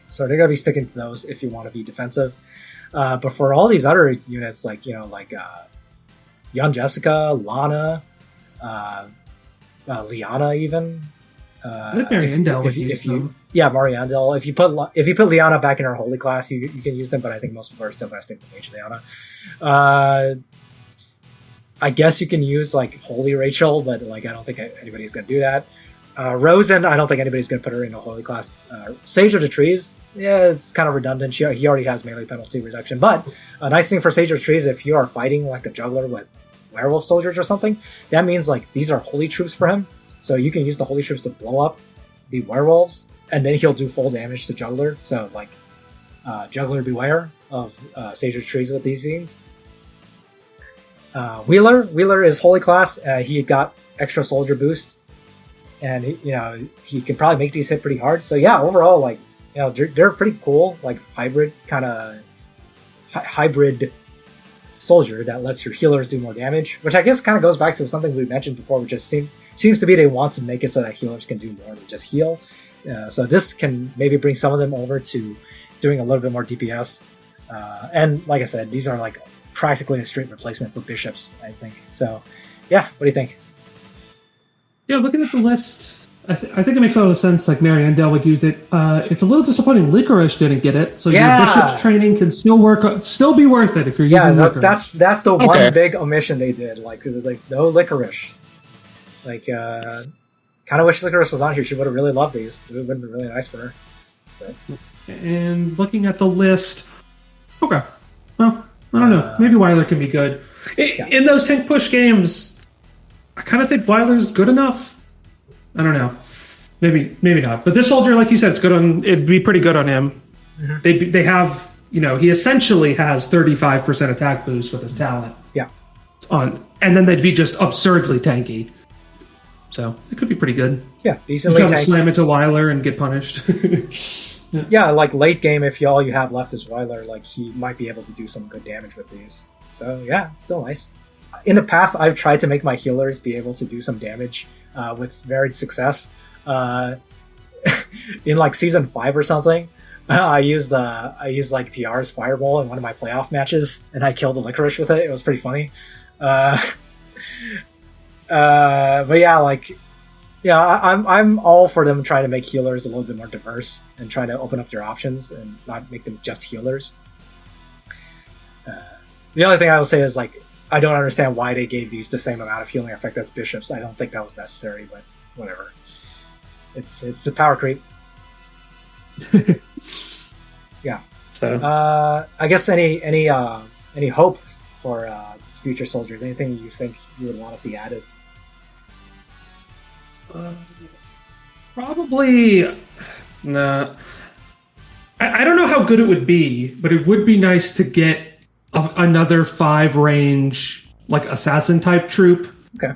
So they're going to be sticking to those if you want to be defensive. But for all these other units, like, Young Jessica, Lana, Liana, even. Mariandel, Mariandel. If you put Liana back in her holy class, you can use them. But I think most people are still going to stick to Mage Liana. I guess you can use like Holy Rachel, but like I don't think anybody's going to do that. Rosen, I don't think anybody's going to put her in a holy class. Sage of the Trees, yeah, it's kind of redundant. He already has melee penalty reduction. But a nice thing for Sage of the Trees, if you are fighting like a juggler with werewolf soldiers or something, that means like these are holy troops for him. So you can use the holy troops to blow up the werewolves, and then he'll do full damage to juggler. So like, juggler beware of Sage of the Trees with these scenes. Wheeler is holy class. He got extra soldier boost, and he can probably make these hit pretty hard. So yeah, overall, like, they're pretty cool, like hybrid soldier that lets your healers do more damage, which I guess kind of goes back to something we mentioned before, which just seems to be they want to make it so that healers can do more than just heal. So this can maybe bring some of them over to doing a little bit more DPS. And like I said, these are like practically a straight replacement for bishops, I think. So yeah, what do you think? Yeah, looking at the list, I think it makes a lot of sense. Like Mariandel would use it. It's a little disappointing Licorice didn't get it. So your bishop's training can still be worth it if you're using Licorice. That's the one big omission they did. Like, it was like no Licorice. Like, kind of wish Licorice was on here. She would have really loved these. It would have been really nice for her. But And looking at the list, okay. Well, I don't know. Maybe Weiler can be good. In those tank push games, I kind of think Weiler's good enough. I don't know. Maybe not. But this soldier, like you said, it'd be pretty good on him. Mm-hmm. They have, he essentially has 35% attack boost with his talent. Yeah. And then they'd be just absurdly tanky. So it could be pretty good. Yeah, decently tanky. Slam into Weiler and get punished. Yeah, like late game, if all you have left is Weiler, like he might be able to do some good damage with these. So yeah, it's still nice. In the past, I've tried to make my healers be able to do some damage with varied success. In like season 5 or something, I used like Tiaris Fireball in one of my playoff matches, and I killed the Licorice with it. It was pretty funny. But yeah, I'm all for them trying to make healers a little bit more diverse and trying to open up their options and not make them just healers. The only thing I will say is, like, I don't understand why they gave these the same amount of healing effect as bishops. I don't think that was necessary, but whatever. It's the power creep. Yeah. So I guess any hope for future soldiers? Anything you think you would want to see added? Probably nah. I don't know how good it would be, but it would be nice to get another 5 range, like assassin type troop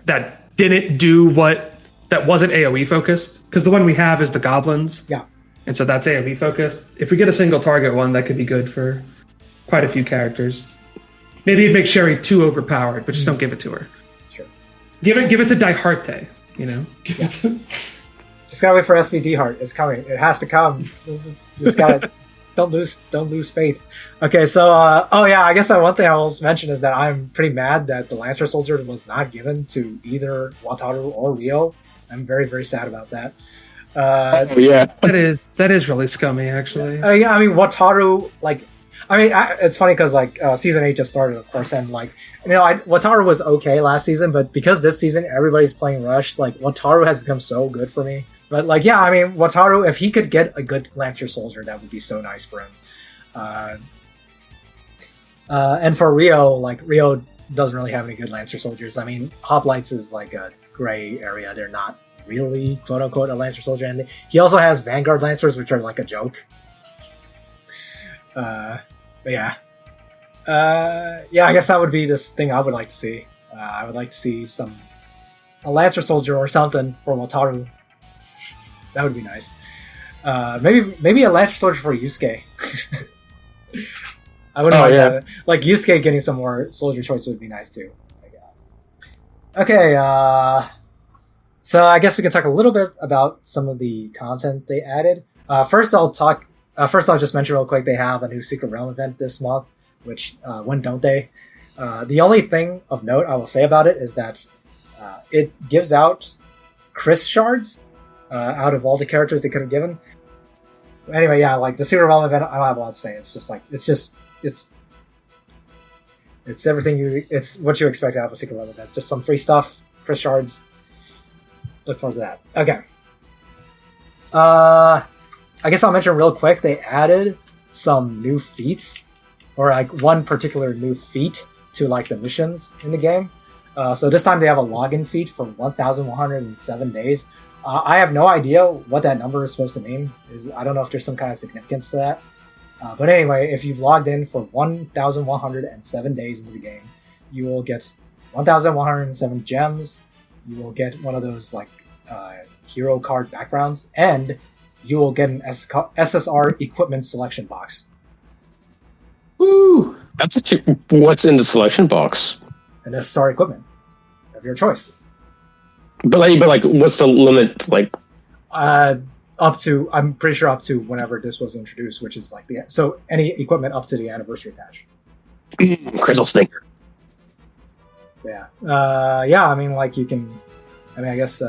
that didn't do that wasn't AoE focused, because the one we have is the goblins. Yeah. And so that's AoE focused. If we get a single target one, that could be good for quite a few characters. Maybe it'd make Sherry too overpowered, but just don't give it to her. Sure. Give it to Dieharte, Yeah. Just gotta wait for SVD Heart. It's coming. It has to come. Just gotta don't lose faith. Okay, so I guess one thing I will mention is that I'm pretty mad that the Lancer Soldier was not given to either Wataru or Ryo. I'm very, very sad about that. That is really scummy, actually. Yeah, I mean Wataru, it's funny because season 8 just started, of course, and Wataru was okay last season, but because this season everybody's playing Rush, Wataru has become so good for me. But Wataru, if he could get a good Lancer Soldier, that would be so nice for him. And for Ryo, Ryo doesn't really have any good Lancer Soldiers. I mean, Hoplites is like a gray area. They're not really quote unquote a Lancer Soldier, and he also has Vanguard Lancers, which are like a joke. But yeah, I guess that would be this thing I would like to see. I would like to see a Lancer Soldier or something for Wataru. That would be nice. Maybe a Lancer Soldier for Yusuke. I wouldn't mind that. Like Yusuke getting some more soldier choice would be nice too. Okay, so I guess we can talk a little bit about some of the content they added. First I'll just mention real quick, they have a new Secret Realm event this month, which, when don't they? The only thing of note I will say about it is that it gives out Chris shards out of all the characters they could have given. Anyway, the Secret Realm event, I don't have a lot to say. It's everything it's what you expect out of a Secret Realm event. Just some free stuff, Chris shards. Look forward to that. Okay. I guess I'll mention real quick, they added some new feats, or one particular new feat to the missions in the game. So this time they have a login feat for 1,107 days. I have no idea what that number is supposed to mean. I don't know if there's some kind of significance to that. But anyway, if you've logged in for 1,107 days into the game, you will get 1,107 gems. You will get one of those hero card backgrounds, and you will get an SSR equipment selection box. Woo! What's in the selection box? An SSR equipment of your choice. But what's the limit? Up to, I'm pretty sure up to whenever this was introduced, which is so any equipment up to the anniversary patch. Crystal Stinker. Yeah. I mean, you can. I mean, I guess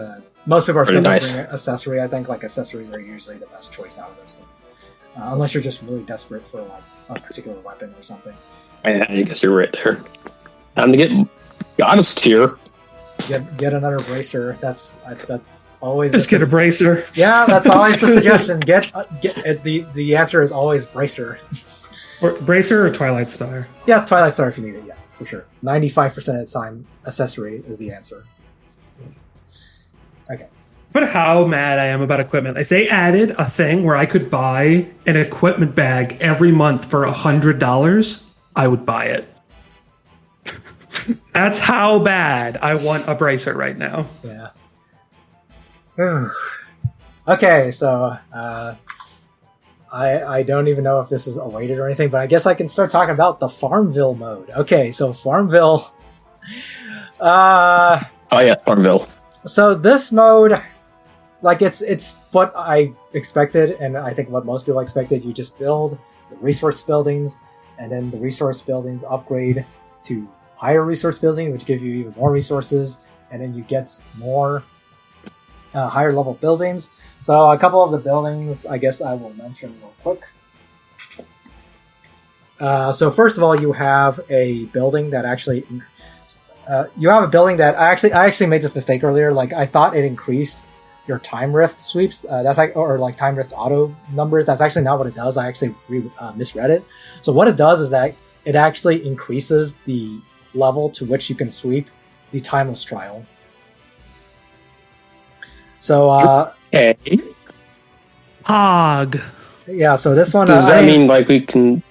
most people are still doing accessory. I think accessories are usually the best choice out of those things, unless you're just really desperate for a particular weapon or something. I guess you're right there. Time to get Goddess tier. Get another bracer. That's always Just get a bracer. Yeah, that's always the suggestion. Get the answer is always bracer. Or bracer or Twilight Star. Yeah, Twilight Star if you need it. Yeah, for sure. 95% of the time, accessory is the answer. Okay. But how mad I am about equipment. If they added a thing where I could buy an equipment bag every month for $100, I would buy it. That's how bad I want a bracer right now. Yeah. Okay, so I don't even know if this is awaited or anything, but I guess I can start talking about the Farmville mode. Okay, so Farmville. Oh yeah, Farmville. So this mode, like it's what I expected, and I think what most people expected. You just build the resource buildings, and then the resource buildings upgrade to higher resource building, which gives you even more resources, and then you get more higher level buildings. So a couple of the buildings, I guess I will mention real quick. So first of all, you have a building that actually, I actually made this mistake earlier. Like I thought it increased your time rift sweeps. That's like, or like time rift auto numbers. That's actually not what it does. I actually misread it. So what it does is that it actually increases the level to which you can sweep the timeless trial. So Okay. Pog. yeah, so this one Does that mean like we can?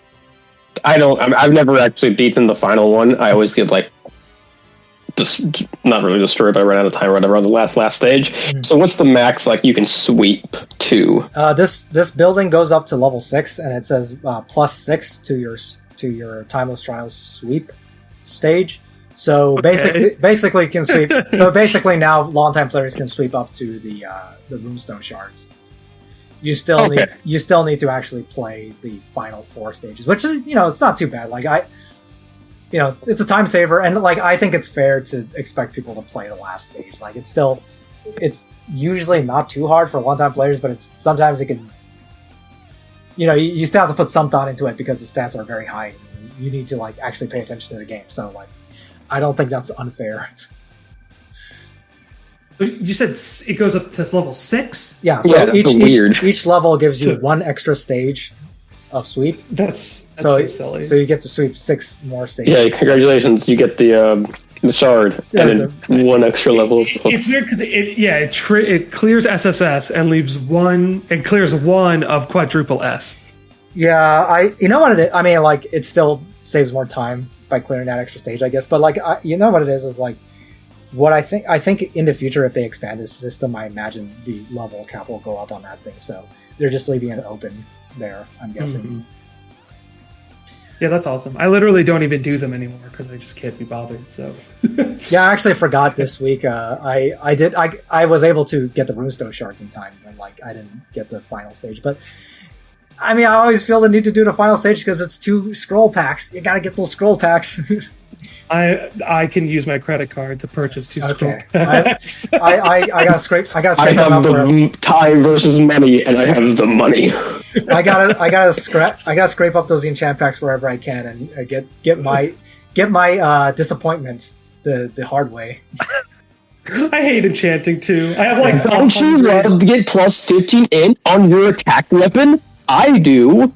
I've never actually beaten the final one. I always get like just not really destroyed, but I run out of time right around the last stage. So what's the max like you can sweep to? This building goes up to level 6, and it says +6 to your timeless trials sweep stage. So basically you can sweep. So basically now longtime players can sweep up to the runestone shards. You still need to actually play the final 4 stages, which is it's not too bad. Like it's a time saver, and like I think it's fair to expect people to play the last stage. Like it's usually not too hard for longtime players, but sometimes it can. You still have to put some thought into it because the stats are very high. You need to like actually pay attention to the game. So like, I don't think that's unfair. You said it goes up to level 6? Yeah, so yeah, each level gives you 1 extra stage of sweep. That's so silly. So you get to sweep 6 more stages. Yeah, congratulations! You get the shard and then 1 extra level. It's weird because it clears SSS and leaves 1 and clears 1 of quadruple S. Yeah, you know what it is? I mean, like it still saves more time by clearing that extra stage, I guess. But like, you know what it is like. What I think in the future, if they expand this system, I imagine the level cap will go up on that thing. So they're just leaving it open there, I'm guessing. Mm-hmm. Yeah, that's awesome. I literally don't even do them anymore because I just can't be bothered. So yeah, I actually forgot this week. I was able to get the runestone shards in time, and like I didn't get the final stage. But I mean, I always feel the need to do the final stage because it's 2 scroll packs. You gotta get those scroll packs. I can use my credit card to purchase 2 scroll packs. I gotta scrape. I have the time versus money, and I have the money. I gotta scrape up those enchant packs wherever I can, and get my disappointment the hard way. I hate enchanting too. I have like. Don't you love to get +15 in on your attack weapon? I do.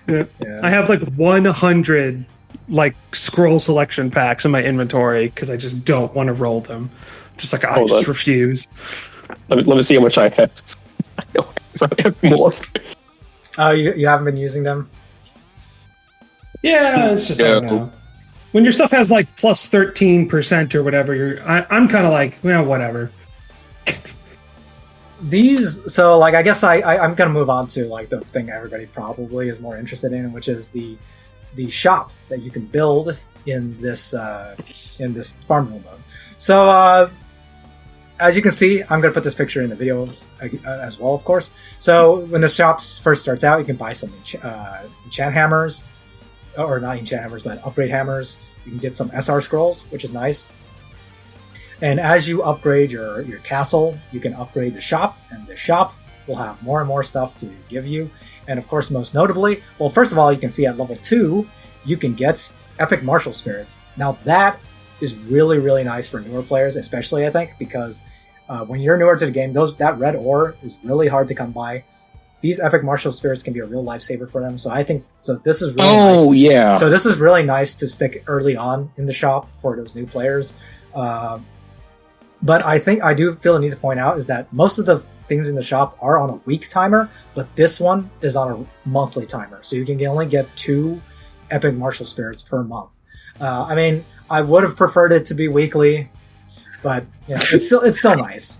Yeah. I have like 100 like scroll selection packs in my inventory because I just don't want to roll them. Just like I just refuse. Let me see how much I have. I have more. Oh, you haven't been using them? Yeah, it's just like now. When your stuff has like +13% or whatever, I'm kind of like, well, whatever. So like I guess I'm gonna move on to like the thing everybody probably is more interested in, which is the shop that you can build in this Farmville mode. So as you can see, I'm going to put this picture in the video as well, of course. So when the shop first starts out, you can buy some enchant hammers, or not enchant hammers, but upgrade hammers. You can get some SR scrolls, which is nice. And as you upgrade your castle, you can upgrade the shop, and the shop will have more and more stuff to give you. And of course, most notably, well, first of all, you can see at level 2, you can get Epic Martial Spirits. Now that is really, really nice for newer players, especially I think, because when you're newer to the game, that red ore is really hard to come by. These epic martial spirits can be a real lifesaver for them. So I think this is really nice. Oh yeah. So this is really nice to stick early on in the shop for those new players. But I do feel the need to point out is that most of the things in the shop are on a week timer, but this one is on a monthly timer. So you can only get 2 epic martial spirits per month. I mean, I would have preferred it to be weekly, but it's still nice.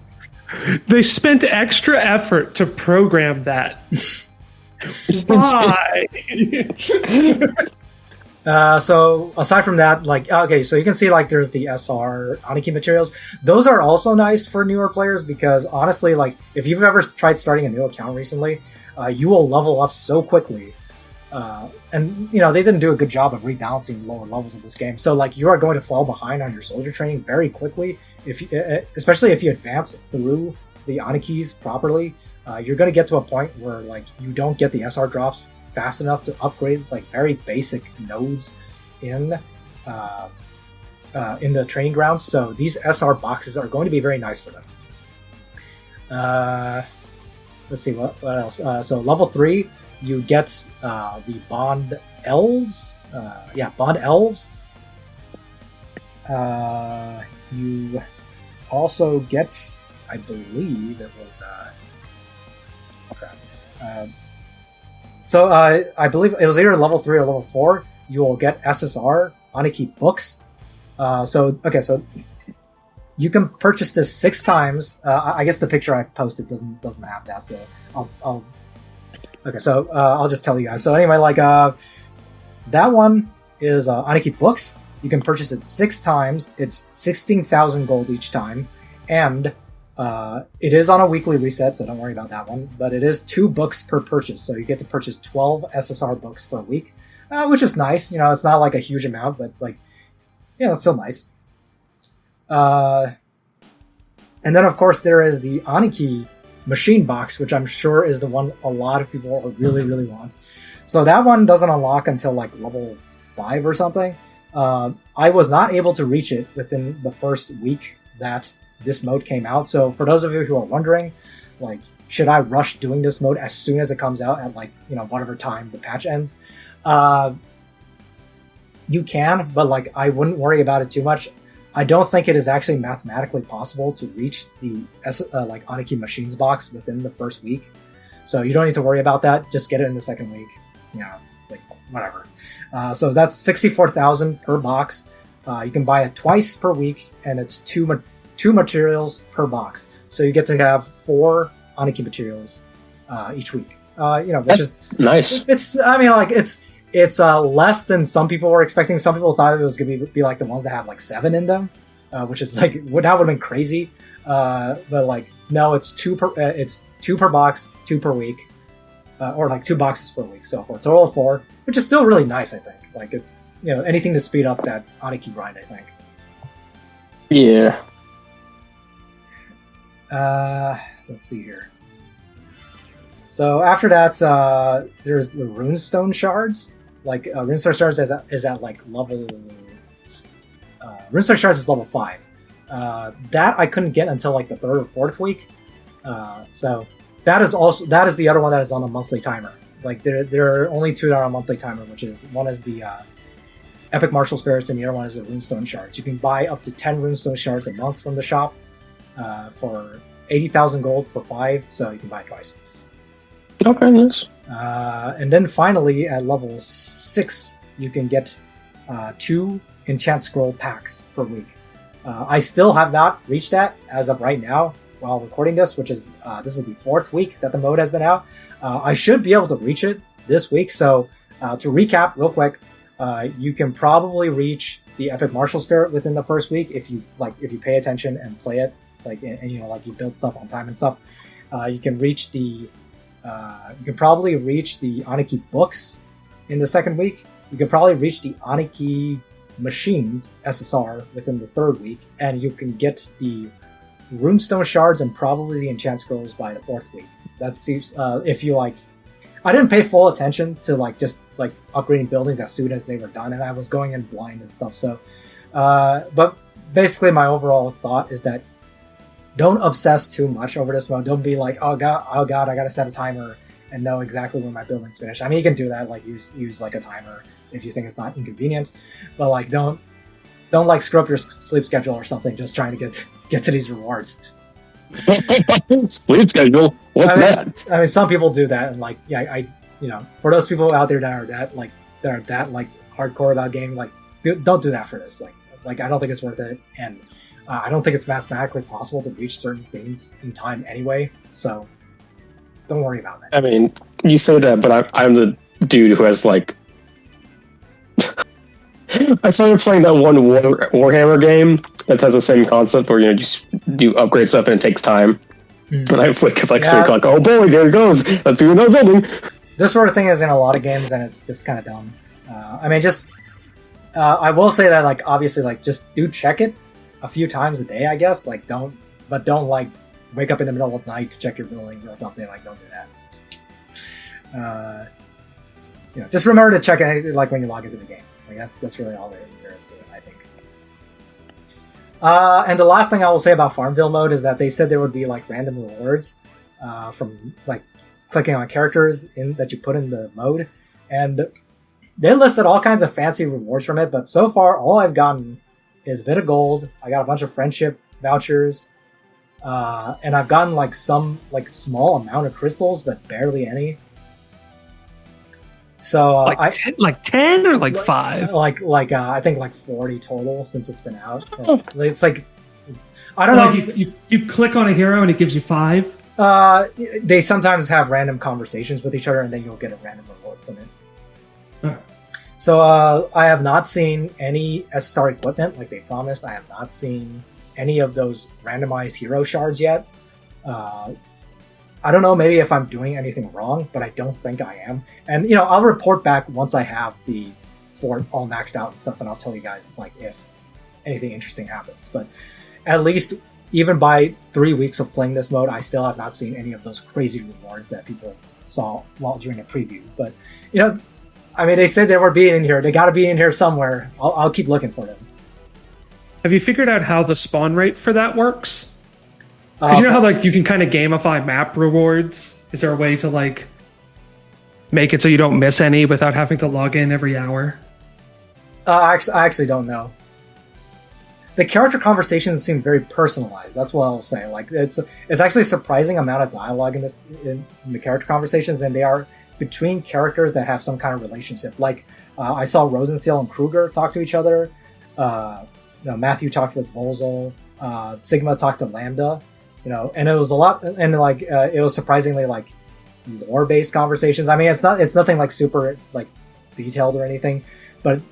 They spent extra effort to program that. Why? So aside from that, so you can see there's the SR Aniki materials. Those are also nice for newer players because honestly, if you've ever tried starting a new account recently, you will level up so quickly. And they didn't do a good job of rebalancing lower levels of this game. So you are going to fall behind on your soldier training very quickly, especially if you advance through the Anikis properly. You're going to get to a point where you don't get the SR drops fast enough to upgrade very basic nodes in the training grounds. So these SR boxes are going to be very nice for them. Let's see what else. So level 3, you get the Bond Elves. Bond Elves. You also get, I believe it was. So I believe it was either level 3 or level 4. You will get SSR Aniki books. So you can purchase this 6 times. I guess the picture I posted doesn't have that. So I'll just tell you guys. So anyway, that one is Aniki books. You can purchase it 6 times. It's 16,000 gold each time, and it is on a weekly reset, so don't worry about that one. But it is 2 books per purchase, so you get to purchase 12 SSR books per week, which is nice. It's not a huge amount, but it's still nice. And then of course there is the Aniki machine box, which I'm sure is the one a lot of people really, really want. So that one doesn't unlock until level 5 or something. I was not able to reach it within the first week that this mode came out. So for those of you who are wondering, should I rush doing this mode as soon as it comes out at whatever time the patch ends? You can, but I wouldn't worry about it too much. I don't think it is actually mathematically possible to reach the Aniki machines box within the first week. So you don't need to worry about that. Just get it in the second week. It's whatever. So that's 64,000 per box. You can buy it twice per week, and it's two materials per box. So you get to have 4 Aniki materials each week. Which is nice. It's less than some people were expecting. Some people thought it was going to be the ones that have 7 in them, which is that would have been crazy. But no, it's 2 per box, 2 per week, or 2 boxes per week. So for a total of 4, which is still really nice. I think it's anything to speed up that Aniki grind. I think. Yeah. Let's see here. So after that, there's the runestone shards. Runestone shards is at level. Runestone shards is level 5. That I couldn't get until the 3rd or 4th week. So that is the other one that is on a monthly timer. There are only 2 that are on a monthly timer, which is one is the epic martial spirits and the other one is the runestone shards. You can buy up to 10 runestone shards a month from the shop for 80,000 gold for 5. So you can buy it twice. Okay, nice. And then finally, at level 6, you can get 2 enchant scroll packs per week. I still have not reached that as of right now while recording this, which is this is the 4th week that the mode has been out. I should be able to reach it this week. So to recap real quick, you can probably reach the epic martial spirit within the first week if you pay attention and play it, and you build stuff on time and stuff. You can reach the you can probably reach the Aniki books in the 2nd week. You can probably reach the Aniki machines SSR within the 3rd week, and you can get the runestone shards and probably the enchant scrolls by the 4th week. That seems if you I didn't pay full attention to like just like upgrading buildings as soon as they were done, and I was going in blind and stuff. So, but basically, my overall thought is that don't obsess too much over this mode. Don't be like, oh god, I gotta set a timer and know exactly when my building's finished. I mean, you can do that, like use like a timer if you think it's not inconvenient, but like don't like screw up your sleep schedule or something just trying to get to these rewards. Sleep schedule? What's that? I mean, some people do that, and like, yeah, I for those people out there that are that hardcore about gaming, like, don't do that for this. Like I don't think it's worth it, and I don't think it's mathematically possible to reach certain things in time anyway. So don't worry about that. I mean, you say that, but I'm the dude who has like. I started playing that one Warhammer game that has the same concept where you just do upgrade stuff and it takes time. And I wake up like 3 o'clock. Oh boy, there it goes. Let's do another building. This sort of thing is in a lot of games, and it's just kind of dumb. I mean, just I will say that like obviously like just do check it a few times a day, I guess. Like don't like wake up in the middle of the night to check your buildings or something. Like don't do that. Just remember to check it like when you log into the game. Like that's really all there is to it, I think. And the last thing I will say about Farmville mode is that they said there would be like random rewards from like clicking on characters that you put in the mode, and they listed all kinds of fancy rewards from it. But so far, all I've gotten is a bit of gold. I got a bunch of friendship vouchers, and I've gotten like some like small amount of crystals, but barely any. So like 10 or like 5? I think like 40 total since it's been out. It's like it's I don't know. You click on a hero and it gives you 5. They sometimes have random conversations with each other, and then you'll get a random reward from it. Right. So I have not seen any SSR equipment like they promised. I have not seen any of those randomized hero shards yet. I don't know, maybe if I'm doing anything wrong, but I don't think I am. And, I'll report back once I have the fort all maxed out and stuff, and I'll tell you guys, like, if anything interesting happens. But at least, even by 3 weeks of playing this mode, I still have not seen any of those crazy rewards that people saw during the preview. But, I mean, they said they were being in here. They got to be in here somewhere. I'll keep looking for them. Have you figured out how the spawn rate for that works? Because you know how like you can kind of gamify map rewards? Is there a way to like make it so you don't miss any without having to log in every hour? I actually don't know. The character conversations seem very personalized. That's what I'll say. Like it's actually a surprising amount of dialogue in the character conversations, and they are between characters that have some kind of relationship. Like I saw Rosenseal and Kruger talk to each other. Matthew talked with Volzel. Sigma talked to Lambda. And it was a lot, and like it was surprisingly like lore-based conversations. I mean, it's nothing like super like detailed or anything, but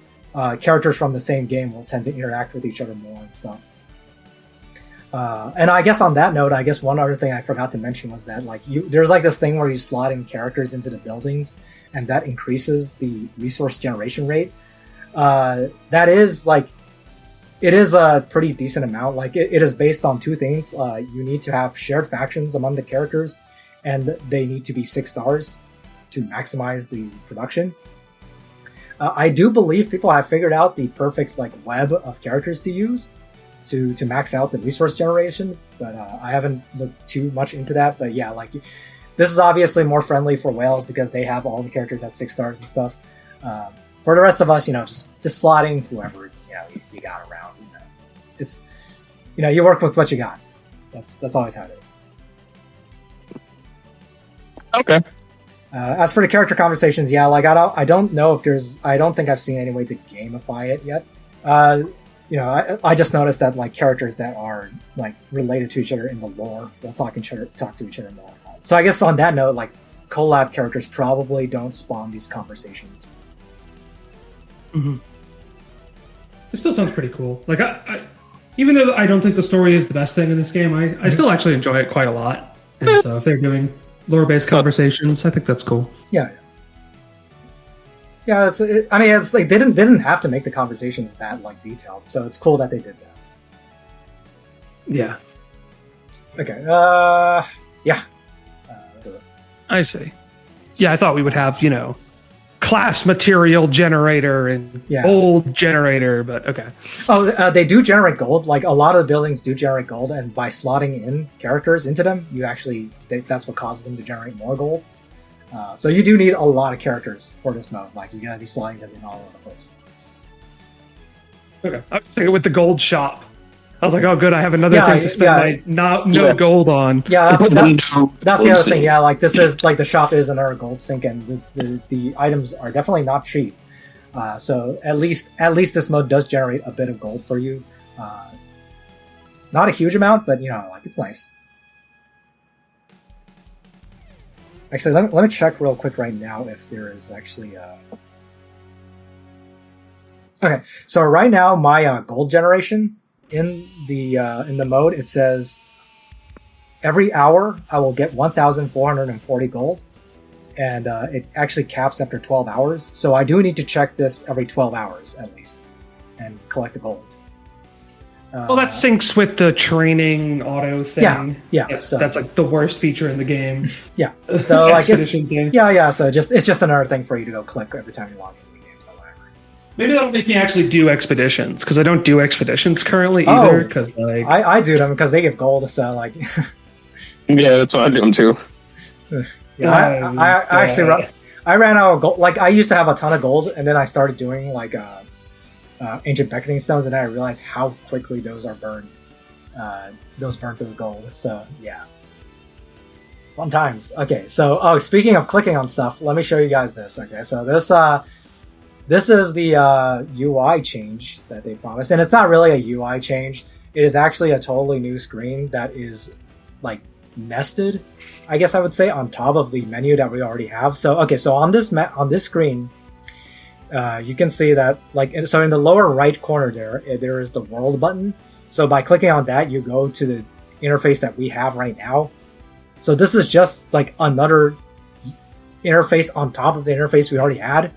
characters from the same game will tend to interact with each other more and stuff. And I guess on that note, I guess one other thing I forgot to mention was that like there's like this thing where you slot in characters into the buildings, and that increases the resource generation rate. That is like. It is a pretty decent amount. Like it is based on 2 things. You need to have shared factions among the characters, and they need to be 6 stars to maximize the production. I do believe people have figured out the perfect like web of characters to use to max out the resource generation, but I haven't looked too much into that. But yeah, like this is obviously more friendly for whales because they have all the characters at 6 stars and stuff. For the rest of us, just slotting whoever you got around. It's you work with what you got. That's always how it is. Okay. As for the character conversations, yeah, like I don't know if I don't think I've seen any way to gamify it yet. I just noticed that like characters that are like related to each other in the lore will talk to each other more. So I guess on that note, like collab characters probably don't spawn these conversations. Mm-hmm. It still sounds pretty cool. Like I even though I don't think the story is the best thing in this game, I still actually enjoy it quite a lot. And so if they're doing lore-based conversations, I think that's cool. Yeah. It's like they didn't have to make the conversations that like detailed, so it's cool that they did that. Yeah. Okay. Yeah. I see. I thought we would have, class material generator and gold generator, but okay. Oh, they do generate gold. Like, a lot of the buildings do generate gold, and by slotting in characters into them, that's what causes them to generate more gold. So you do need a lot of characters for this mode. Like, you gotta be slotting them in all over the place. Okay. I was thinking with the gold shop. I was like, oh, good, I have another thing to spend no gold on. Yeah, that's the other thing. Yeah, like, this is, like, the shop is another gold sink, and the items are definitely not cheap. So at least this mode does generate a bit of gold for you. Not a huge amount, but, like, it's nice. Actually, let me check real quick right now if there is actually Okay, so right now my gold generation in the mode, it says every hour I will get 1,440 gold, and it actually caps after 12 hours. So I do need to check this every 12 hours at least and collect the gold. Well, that syncs with the training auto thing. Yeah. So that's like the worst feature in the game. Yeah. So like it's thing. So it's just another thing for you to go click every time you log into the game. So whatever. Maybe that'll make me actually do expeditions, because I don't do expeditions currently either. Because like I do them because they give gold. So like. Yeah, that's what I do them too. I actually I ran out of gold. Like, I used to have a ton of gold, and then I started doing like ancient beckoning stones, and then I realized how quickly those are burned. Those burn through gold. So yeah, fun times. Okay, so speaking of clicking on stuff, let me show you guys this. Okay, so this is the UI change that they promised, and it's not really a UI change. It is actually a totally new screen that is like nested, I guess I would say, on top of the menu that we already have. So okay, so on this screen, you can see that, like, so in the lower right corner there is the world button. So by clicking on that, you go to the interface that we have right now. So this is just like another interface on top of the interface we already had.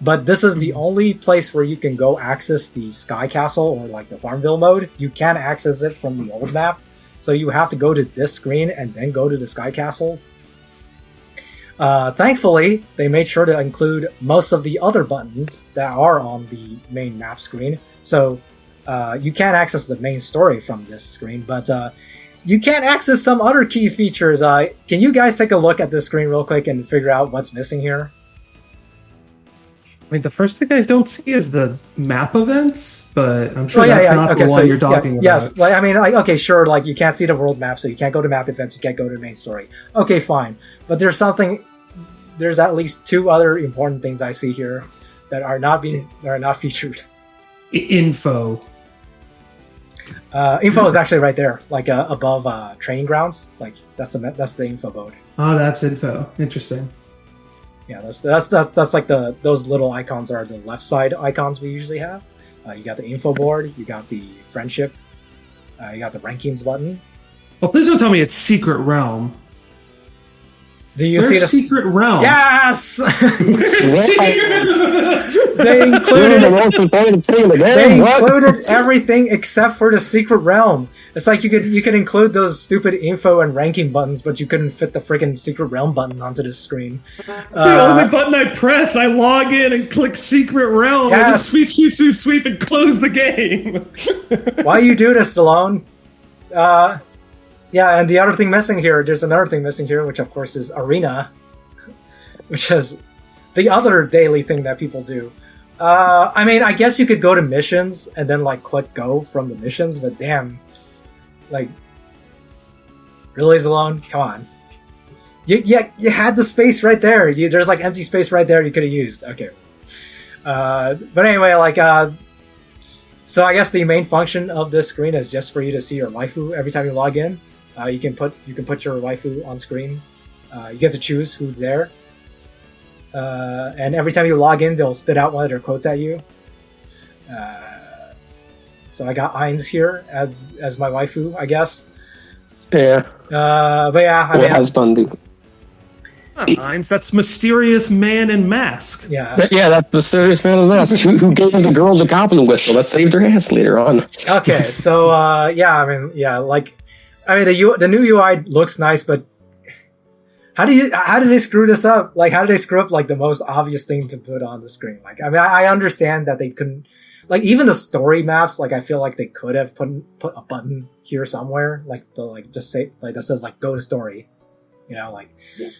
But this is the only place where you can go access the Sky Castle or like the Farmville mode. You can't access it from the old map. So you have to go to this screen and then go to the Sky Castle. Thankfully, they made sure to include most of the other buttons that are on the main map screen. So you can't access the main story from this screen, but you can access some other key features. Can you guys take a look at this screen real quick and figure out what's missing here? I mean, the first thing I don't see is the map events, but I'm sure that's not the one you're talking about. Yes, like, I mean, okay, sure, like, you can't see the world map, so you can't go to map events, you can't go to the main story. Okay, fine. But there's at least two other important things I see here that are not featured. Info. Info is actually right there, like above training grounds. Like, that's the info mode. Oh, that's info. Interesting. Yeah, that's like those little icons are the left side icons we usually have. You got the info board, you got the friendship, you got the rankings button. Well, please don't tell me it's Secret Realm. Do you see the Secret Realm? Yes. They included everything except for the Secret Realm. It's like you could include those stupid info and ranking buttons, but you couldn't fit the freaking Secret Realm button onto the screen. The only button I press, I log in and click Secret Realm, and just sweep, and close the game. Why you do this, Stallone? Yeah, and the other thing missing here, there's another thing missing here, which of course is Arena, which is the other daily thing that people do. I mean, I guess you could go to missions and then like click go from the missions, but damn, like, really, Stallone? Come on. You had the space right there. There's like empty space right there you could have used. Okay. But anyway, like, so I guess the main function of this screen is just for you to see your waifu every time you log in. You can put your waifu on screen. You get to choose who's there. And every time you log in, they'll spit out one of their quotes at you. So I got Ainz here as my waifu, I guess. Yeah. But yeah, I mean, husband. Ainz, that's Mysterious Man in Mask. Yeah. That's the Mysterious Man in Mask who gave the girl the goblin whistle that saved her ass later on. Okay, so the new UI looks nice, but How did they screw this up? Like, how did they screw up like the most obvious thing to put on the screen? Like, I mean, I understand that they couldn't, like, even the story maps. Like, I feel like they could have put a button here somewhere, like just say like that says like go to story, you know, like.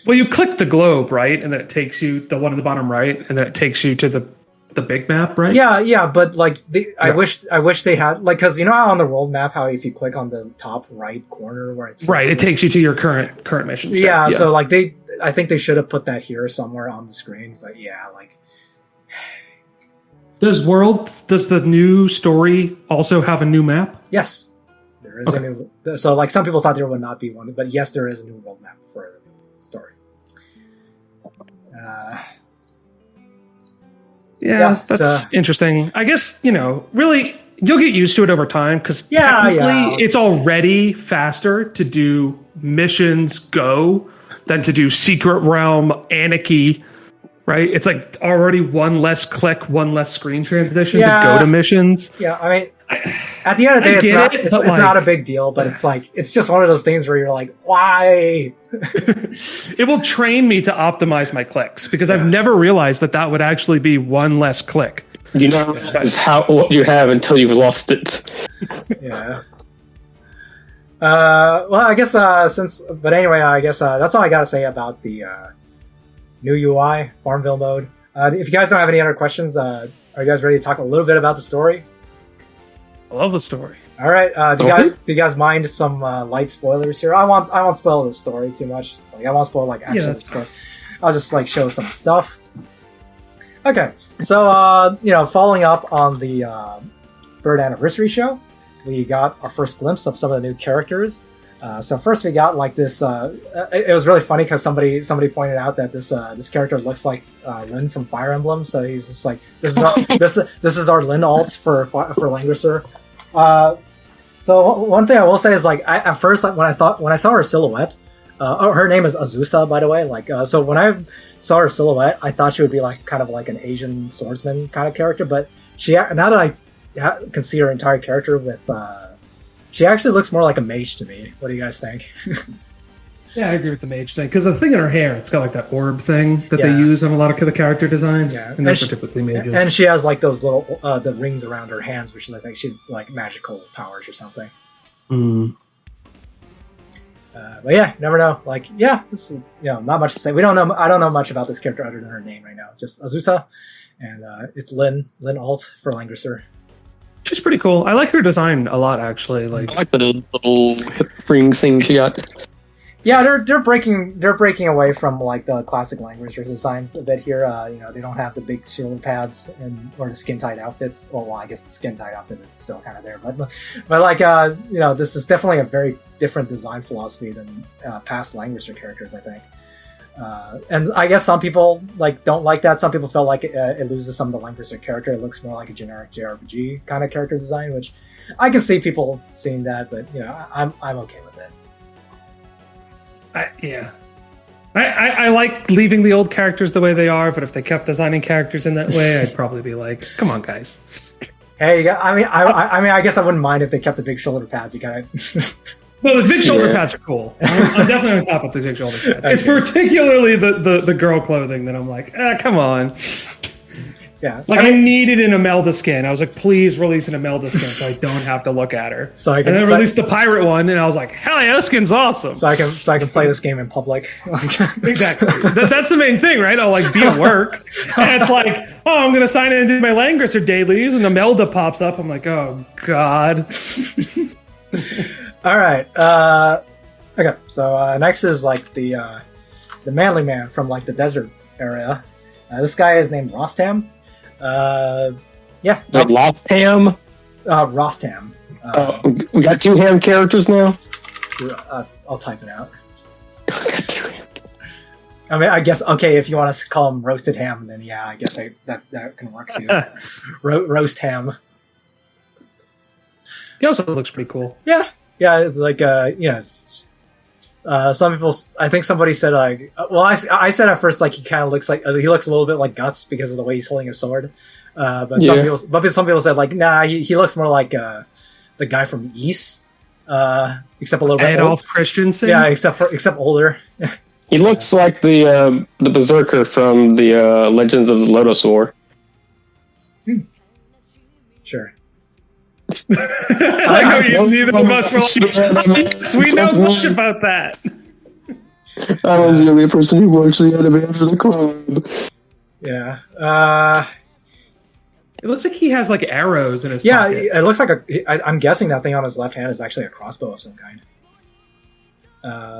Well, you click the globe, right, and then it takes you the one at the bottom right, and then it takes you to the big map, right? Yeah, but like I wish they had, like, because you know how on the world map, how if you click on the top right corner where it's right, it takes you to your current mission. Yeah, so like I think they should have put that here somewhere on the screen. But yeah, like, does the new story also have a new map? Yes, there is a new. So like some people thought there would not be one, but yes, there is a new world map for the story. Yeah, that's interesting. I guess, really, you'll get used to it over time because technically it's already faster to do missions go than to do Secret Realm Anarchy, right? It's like already one less click, one less screen transition to go to missions. Yeah, I mean, at the end of the day, it's not a big deal, but it's like, it's just one of those things where you're like, why? It will train me to optimize my clicks because I've never realized that would actually be one less click. You know, that's what you have until you've lost it. Yeah. Well, I guess anyway, I guess that's all I got to say about the new UI Farmville mode. If you guys don't have any other questions, are you guys ready to talk a little bit about the story? I love the story. All right. Do you guys mind some light spoilers here? I won't spoil the story too much. Like, I won't spoil like actual stuff. I'll just like show some stuff. Okay. So following up on the third anniversary show, we got our first glimpse of some of the new characters. So first we got like this. It was really funny because somebody pointed out that this character looks like Lyn from Fire Emblem. So he's just like, this is our Lyn alt for Langrisser. So one thing I will say is like at first, like, when I saw her silhouette, her name is Azusa, by the way. Like so when I saw her silhouette, I thought she would be like kind of like an Asian swordsman kind of character. But now that I can see her entire character with. She actually looks more like a mage to me. What do you guys think? Yeah, I agree with the mage thing. Because the thing in her hair, it's got like that orb thing that they use on a lot of the character designs. Yeah. And those are typically mages. And she has like those little the rings around her hands, which I think she's like magical powers or something. Mm. But yeah, never know. Like, yeah, this is, not much to say. I don't know much about this character other than her name right now. Just Azusa, and it's Lyn alt for Langrisser. She's pretty cool. I like her design a lot, actually. Like, I like the little hip ring thing she got. Yeah, they're breaking away from like the classic Langrisser designs a bit here. They don't have the big shoulder pads or the skin tight outfits. Well, I guess the skin tight outfit is still kind of there, but like this is definitely a very different design philosophy than past Langrisser characters, I think. And I guess some people don't like that. Some people felt like it loses some of the Langrisser character. It looks more like a generic JRPG kind of character design, which I can see people seeing that, but I'm okay with it. I like leaving the old characters the way they are, but if they kept designing characters in that way, I'd probably be like, "Come on, guys." Hey, I guess I wouldn't mind if they kept the big shoulder pads. You kind of. No, the big shoulder pads are cool. I'm definitely on top of the big shoulder pads. It's particularly the girl clothing that I'm like, come on. Yeah. Like, I needed an Imelda skin. I was like, please release an Imelda skin so I don't have to look at her. And then released the pirate one, and I was like, hell yeah, this skin's awesome. So I can play this game in public. Exactly. That's the main thing, right? I'll like be at work, and it's like, I'm going to sign in and do my Langrisser dailies, and Imelda pops up. I'm like, oh, God. All right. Okay. So next is like the manly man from like the desert area. This guy is named Rostam. Rostam. Rostam. We got two ham characters now. I'll type it out. I mean, I guess if you want to call him roasted ham, then yeah, I guess that can work too. Roast ham. He also looks pretty cool. Yeah, it's like some people. I think somebody said like, I said at first like he kind of looks like he looks a little bit like Guts because of the way he's holding a sword. But some people said like, nah, he looks more like the guy from East, except a little bit Adolf Christensen. Yeah, except older. He looks like the berserker from the Legends of the Lotus War. Sure. I know neither of us were like, yes, we know much about that. I was the only person who watched the anime after the club. Yeah. It looks like he has like arrows in his Yeah, pocket. it looks like I'm guessing that thing on his left hand is actually a crossbow of some kind.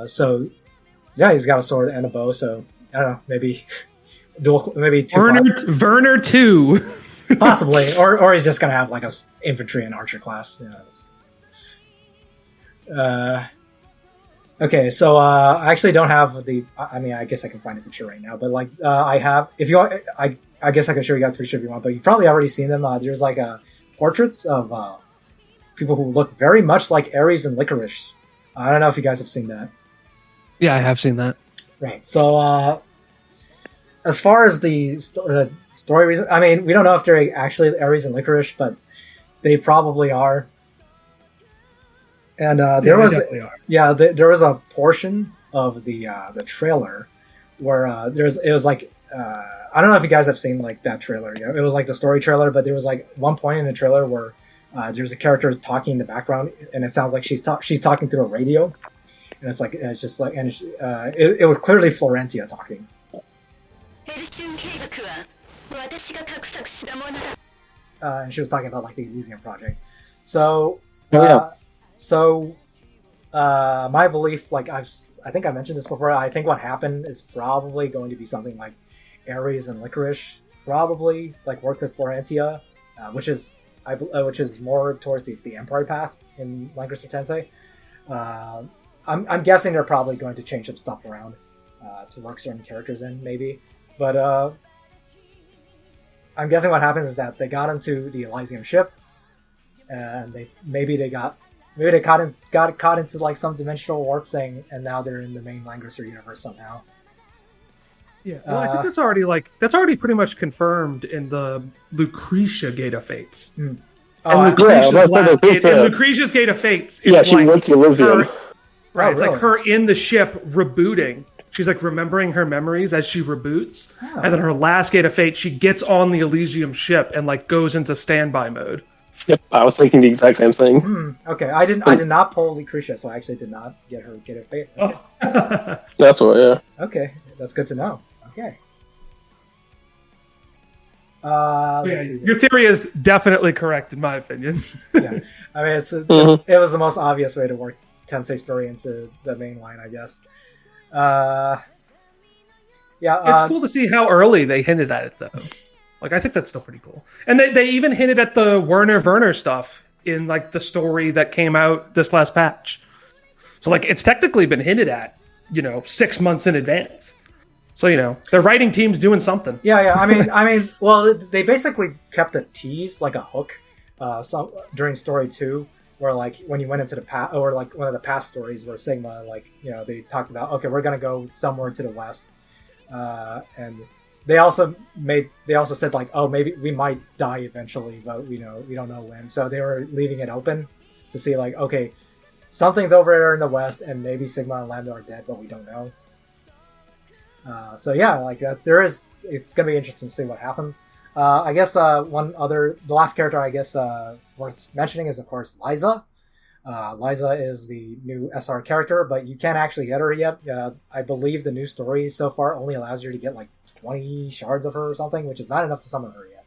So, yeah, he's got a sword and a bow. So I don't know, maybe maybe two. Verner 2. Possibly, or he's just gonna have like a infantry and archer class. Okay, so I actually don't have the. I mean, I guess I can find a picture right now, but like I have. If you want, I guess I can show you guys a picture if you want. But you've probably already seen them. There's like portraits of people who look very much like Ares and Licorice. I don't know if you guys have seen that. Yeah, I have seen that. Right. So as far as the story reason, I mean, we don't know if they're actually Ares and Licorice, but they probably are. And there was a portion of the trailer where it was like I don't know if you guys have seen like that trailer. Yeah, it was like the story trailer, but there was like one point in the trailer where there's a character talking in the background, and it sounds like she's talking through a radio, and it's just like it was clearly Florentia talking. And she was talking about like the Elysium project. So my belief, like I think I mentioned this before. I think what happened is probably going to be something like Ares and Licorice probably like worked with Florentia, which is more towards the Empire path in Langrisser Tensei. I'm guessing they're probably going to change some stuff around to work certain characters in, maybe. But I'm guessing what happens is that they got into the Elysium ship, and they got caught into like some dimensional warp thing, and now they're in the main Langrisser universe somehow. Yeah, well, I think that's already pretty much confirmed in the Lucretia Gate of Fates. Mm. And Lucretia's Gate of Fates. Yeah, she went to Elysium. Right, it's like her in the ship rebooting. She's like remembering her memories as she reboots, and then her last Gate of Fate, she gets on the Elysium ship and like goes into standby mode. Yep, I was thinking the exact same thing. Okay, I did not pull Lucretia, so I actually did not get her Gate of Fate. Okay. Oh. That's what, yeah. Okay, that's good to know. Okay. Your theory is definitely correct in my opinion. Yeah, I mean it was the most obvious way to work Tensei story into the main line, I guess. It's cool to see how early they hinted at it, though. Like, I think that's still pretty cool. And they even hinted at the Verner stuff in, like, the story that came out this last patch. So, like, it's technically been hinted at, 6 months in advance. So, their writing team's doing something. Yeah. I mean, well, they basically kept the tease like a hook during story 2. Where like when you went into the past, or like one of the past stories where Sigma, like they talked about, okay, we're gonna go somewhere to the west, and they also said like, oh, maybe we might die eventually, but we don't know when. So they were leaving it open to see like, okay, something's over there in the west, and maybe Sigma and Lambda are dead, but we don't know. So yeah, like that, it's gonna be interesting to see what happens. I guess the last character I guess worth mentioning is of course Liza. Liza is the new SR character, but you can't actually get her yet. I believe the new story so far only allows you to get like 20 shards of her or something, which is not enough to summon her yet.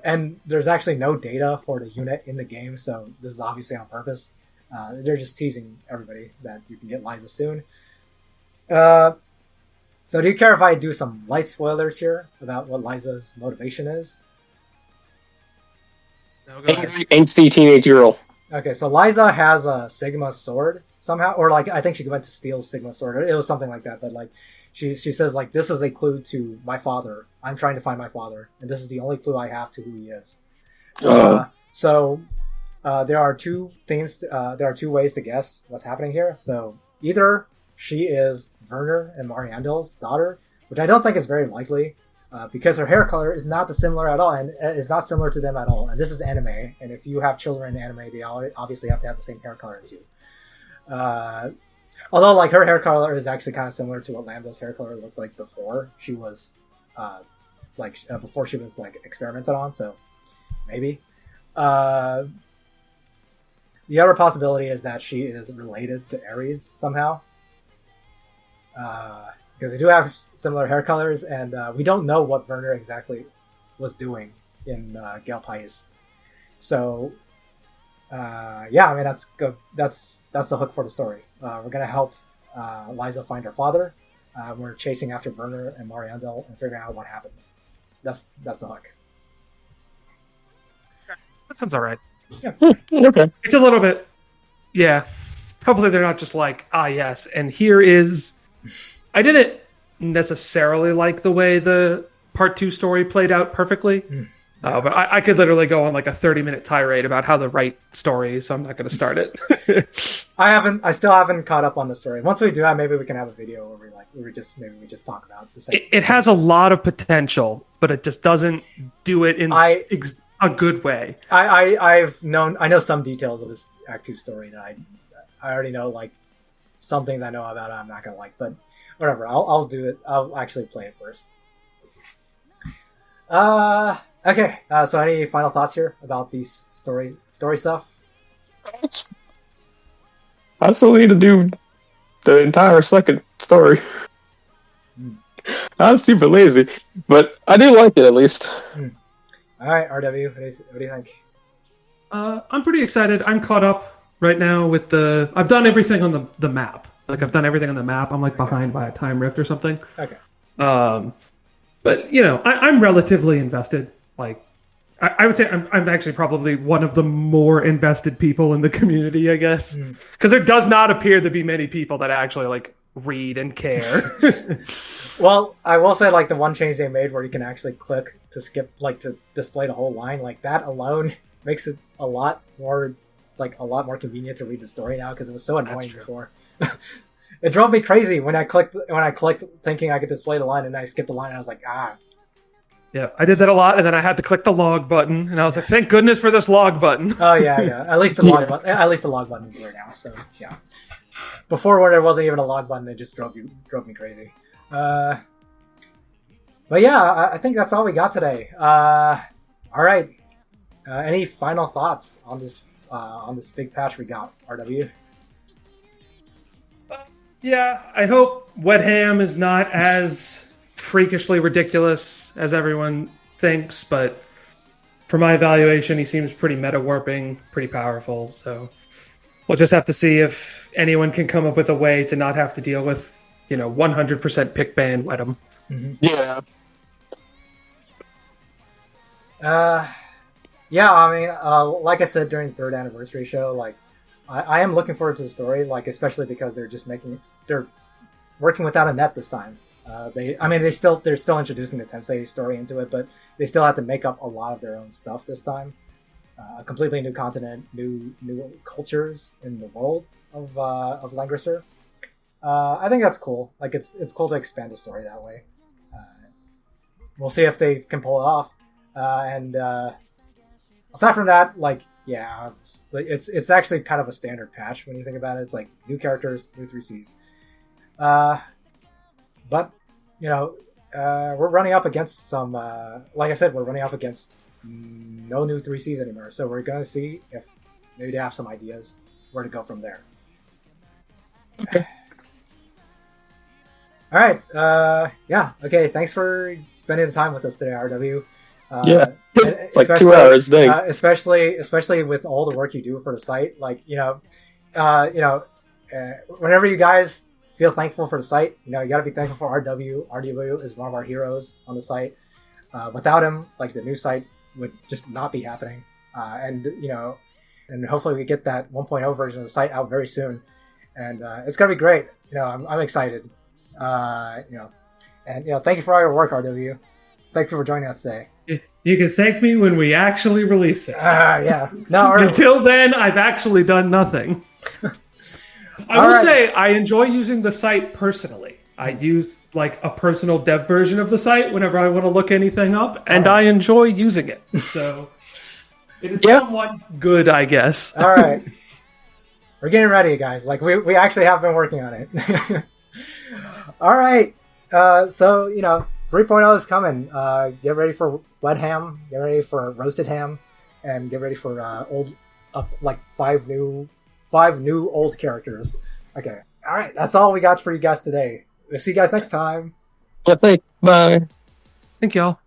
And there's actually no data for the unit in the game, so this is obviously on purpose. They're just teasing everybody that you can get Liza soon. So do you care if I do some light spoilers here about what Liza's motivation is? No, go ahead. Angsty teenage girl. Okay, so Liza has a Sigma sword somehow, or like I think she went to steal Sigma sword. It was something like that, but like she says like, this is a clue to my father. I'm trying to find my father, and this is the only clue I have to who he is. So there are two things. There are two ways to guess what's happening here. So either she is Verner and Mariandel's daughter, which I don't think is very likely, because her hair color is not similar at all, and is not similar to them at all. And this is anime, and if you have children in anime, they obviously have to have the same hair color as you. Although, like, her hair color is actually kind of similar to what Lambda's hair color looked like before she was, before she was, like, experimented on, so maybe. The other possibility is that she is related to Ares somehow. Because they do have similar hair colors, and we don't know what Verner exactly was doing in Gale Pais. So, yeah, I mean, that's good. That's the hook for the story. We're gonna help Liza find her father. We're chasing after Verner and Mariandel and figuring out what happened. That's the hook. That sounds all right. Yeah. Okay. It's a little bit, yeah. Hopefully they're not just like, yes, and here is... I didn't necessarily like the way the part 2 story played out perfectly. But I could literally go on like a 30-minute tirade about how the right story is, so I'm not going to start it. I still haven't caught up on the story. Once we do that, maybe we can have a video where we just talk about the same. It has a lot of potential, but it just doesn't do it in a good way. I know some details of this Act 2 story that I already know, like some things I know about it I'm not gonna like, but whatever. I'll do it. I'll actually play it first. Okay. So any final thoughts here about these story stuff? I still need to do the entire second story. I'm super lazy, but I do like it at least. All right, RW, what do you think? I'm pretty excited. I'm caught up right now with I've done everything on the map. Like, I've done everything on the map. I'm like behind by a time rift or something. Okay. But, you know, I'm relatively invested. Like, I would say I'm actually probably one of the more invested people in the community, I guess. Because there does not appear to be many people that actually, like, read and care. Well, I will say, like, the one change they made where you can actually click to skip, like, to display the whole line, like, that alone makes it a lot more convenient to read the story now, because it was so annoying before. It drove me crazy when I clicked thinking I could display the line, and I skipped the line, and I was like, Yeah, I did that a lot, and then I had to click the log button, and I was like, "Thank goodness for this log button." Oh yeah. At least the log button is there now. So yeah. Before, when there wasn't even a log button, it just drove me crazy. But yeah, I think that's all we got today. All right. Any final thoughts on this big patch we got, RW? Yeah, I hope Wehttam is not as freakishly ridiculous as everyone thinks, but for my evaluation, he seems pretty meta-warping, pretty powerful, so we'll just have to see if anyone can come up with a way to not have to deal with, 100% pick ban Wehttam. Mm-hmm. Yeah. Yeah, I mean, like I said during the 3rd anniversary show, like, I am looking forward to the story, like, especially because they're working without a net this time. They're still introducing the Tensei story into it, but they still have to make up a lot of their own stuff this time. A completely new continent, new cultures in the world of Langrisser. I think that's cool. Like, it's cool to expand the story that way. We'll see if they can pull it off. And aside from that, like, yeah, it's actually kind of a standard patch when you think about it. It's like new characters, new 3Cs. But, we're running up against some, like I said, we're running up against no new 3Cs anymore. So we're going to see if maybe they have some ideas where to go from there. Okay. All right. Yeah. Okay. Thanks for spending the time with us today, RW. Yeah. It's like 2 hours, dang. Especially with all the work you do for the site. Like, whenever you guys feel thankful for the site, you gotta be thankful for RW. RW is one of our heroes on the site. Without him, like, the new site would just not be happening. And hopefully we get that 1.0 version of the site out very soon. And it's gonna be great. I'm excited. And thank you for all your work, RW. Thank you for joining us today. You can thank me when we actually release it. Yeah. No. Until then, I've actually done nothing. I will say I enjoy using the site personally. I use, like, a personal dev version of the site whenever I want to look anything up, and I enjoy using it. So it is somewhat good, I guess. All right. We're getting ready, guys. Like we actually have been working on it. All right. So 3.0 is coming. Get ready for Wehttam. Get ready for roasted ham, and get ready for five new old characters. Okay. All right. That's all we got for you guys today. We'll see you guys next time. Yeah, thanks. Bye. Thank y'all.